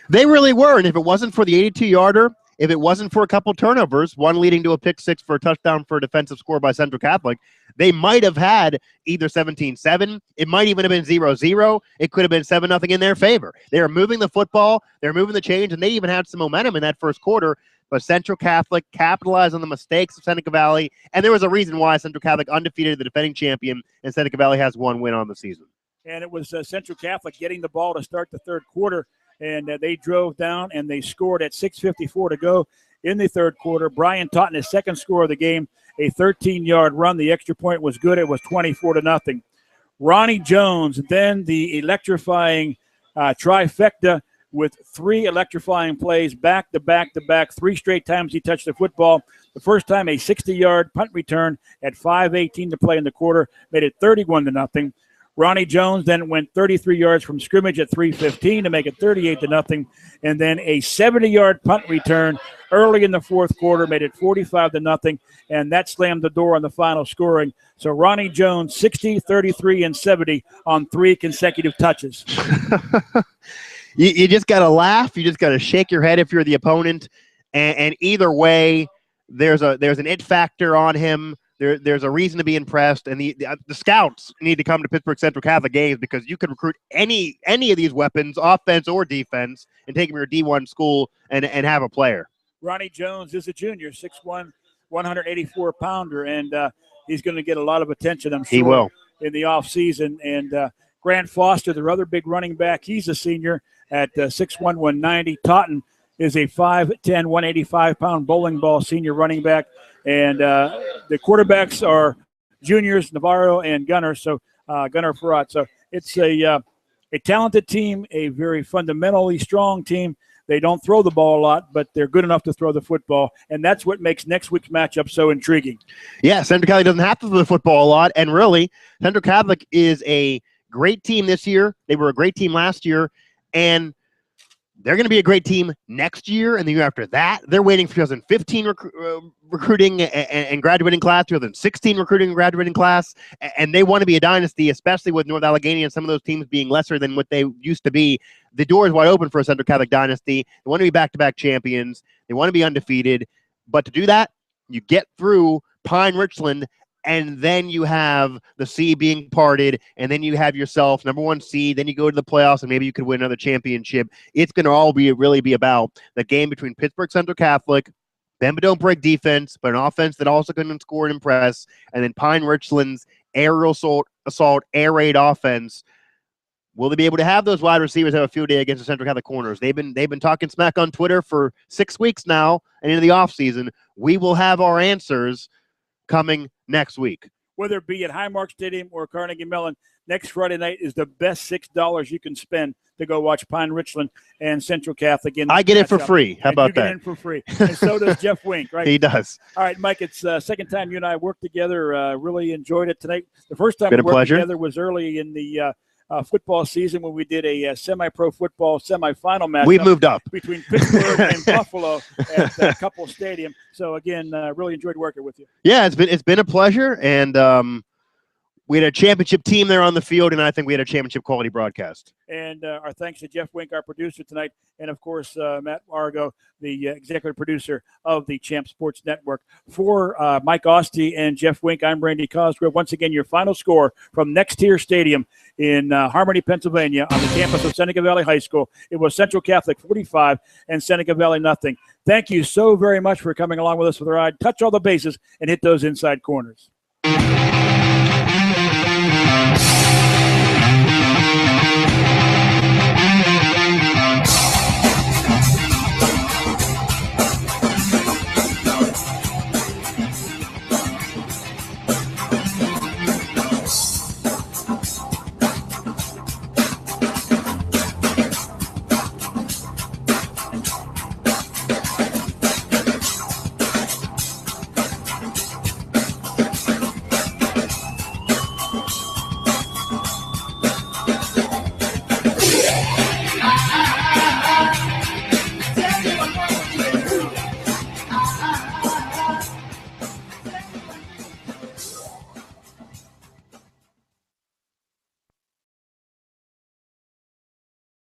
Speaker 2: They really were, and if it wasn't for the 82-yarder, if it wasn't for a couple turnovers, one leading to a pick six for a touchdown for a defensive score by Central Catholic, they might have had either 17-7. It might even have been 0-0. It could have been 7-0 in their favor. They were moving the football. They were moving the chains, and they even had some momentum in that first quarter. But Central Catholic capitalized on the mistakes of Seneca Valley, and there was a reason why Central Catholic undefeated the defending champion, and Seneca Valley has 1 win on the season.
Speaker 1: And it was Central Catholic getting the ball to start the third quarter, and they drove down, and they scored at 6:54 to go in the third quarter. Brian Totten, his second score of the game, a 13-yard run. The extra point was good. It was 24-0. Ronnie Jones, then the electrifying trifecta with 3 electrifying plays, back to back to back. 3 straight times he touched the football. The first time a 60-yard punt return at 5:18 to play in the quarter made it 31-0. Ronnie Jones then went 33 yards from scrimmage at 3:15 to make it 38-0. And then a 70-yard punt return early in the fourth quarter made it 45-0. And that slammed the door on the final scoring. So Ronnie Jones, 60, 33, and 70 on 3 consecutive touches.
Speaker 2: You just got to laugh. You just got to shake your head if you're the opponent. And either way, there's an it factor on him. There's a reason to be impressed, and the scouts need to come to Pittsburgh Central Catholic games because you can recruit any of these weapons, offense or defense, and take them to your D1 school and have a player.
Speaker 1: Ronnie Jones is a junior, 6'1", 184-pounder, and he's going to get a lot of attention, I'm sure.
Speaker 2: He will.
Speaker 1: In the offseason. And Grant Foster, their other big running back, he's a senior at 6'1", 190. Totten is a 5'10", 185-pound bowling ball senior running back. And the quarterbacks are juniors, Navarro and Gunner, so Gunner Farrat. So it's a talented team, a very fundamentally strong team. They don't throw the ball a lot, but they're good enough to throw the football, and that's what makes next week's matchup so intriguing.
Speaker 2: Yeah, Central Catholic doesn't have to throw the football a lot, and really, Central Catholic is a great team this year. They were a great team last year, and they're going to be a great team next year and the year after that. They're waiting for 2015 recruiting and graduating class, 2016 recruiting and graduating class, and they want to be a dynasty, especially with North Allegheny and some of those teams being lesser than what they used to be. The door is wide open for a Central Catholic dynasty. They want to be back-to-back champions. They want to be undefeated. But to do that, you get through Pine Richland, and then you have the sea being parted, and then you have yourself #1 seed. Then you go to the playoffs, and maybe you could win another championship. It's going to all really be about the game between Pittsburgh Central Catholic, bend but don't break defense, but an offense that also can score and impress, and then Pine Richland's aerial assault, air raid offense. Will they be able to have those wide receivers have a field day against the Central Catholic corners? They've been talking smack on Twitter for 6 weeks now, and into the offseason. We will have our answers coming next week.
Speaker 1: Whether it be at Highmark Stadium or Carnegie Mellon, next Friday night is the best $6 you can spend to go watch Pine Richland and Central Catholic.
Speaker 2: I get it for free. How about that?
Speaker 1: You get it for free. And so does Jeff Wink, right?
Speaker 2: He does.
Speaker 1: All right, Mike, it's the second time you and I worked together. Really enjoyed it tonight. The first time
Speaker 2: Been
Speaker 1: we
Speaker 2: a
Speaker 1: worked
Speaker 2: pleasure.
Speaker 1: together was early in the football season when we did a semi-pro football semifinal match.
Speaker 2: We've moved up
Speaker 1: between Pittsburgh and Buffalo at Couple Stadium. So again, really enjoyed working with you.
Speaker 2: Yeah, it's been a pleasure, and we had a championship team there on the field, and I think we had a championship quality broadcast.
Speaker 1: And our thanks to Jeff Wink, our producer tonight, and of course Matt Argo, the executive producer of the Champ Sports Network. For Mike Asti and Jeff Wink, I'm Randy Cosgrove. Once again, your final score from NexTier Stadium in Harmony, Pennsylvania, on the campus of Seneca Valley High School. It was Central Catholic 45 and Seneca Valley nothing. Thank you so very much for coming along with us for the ride. Touch all the bases and hit those inside corners.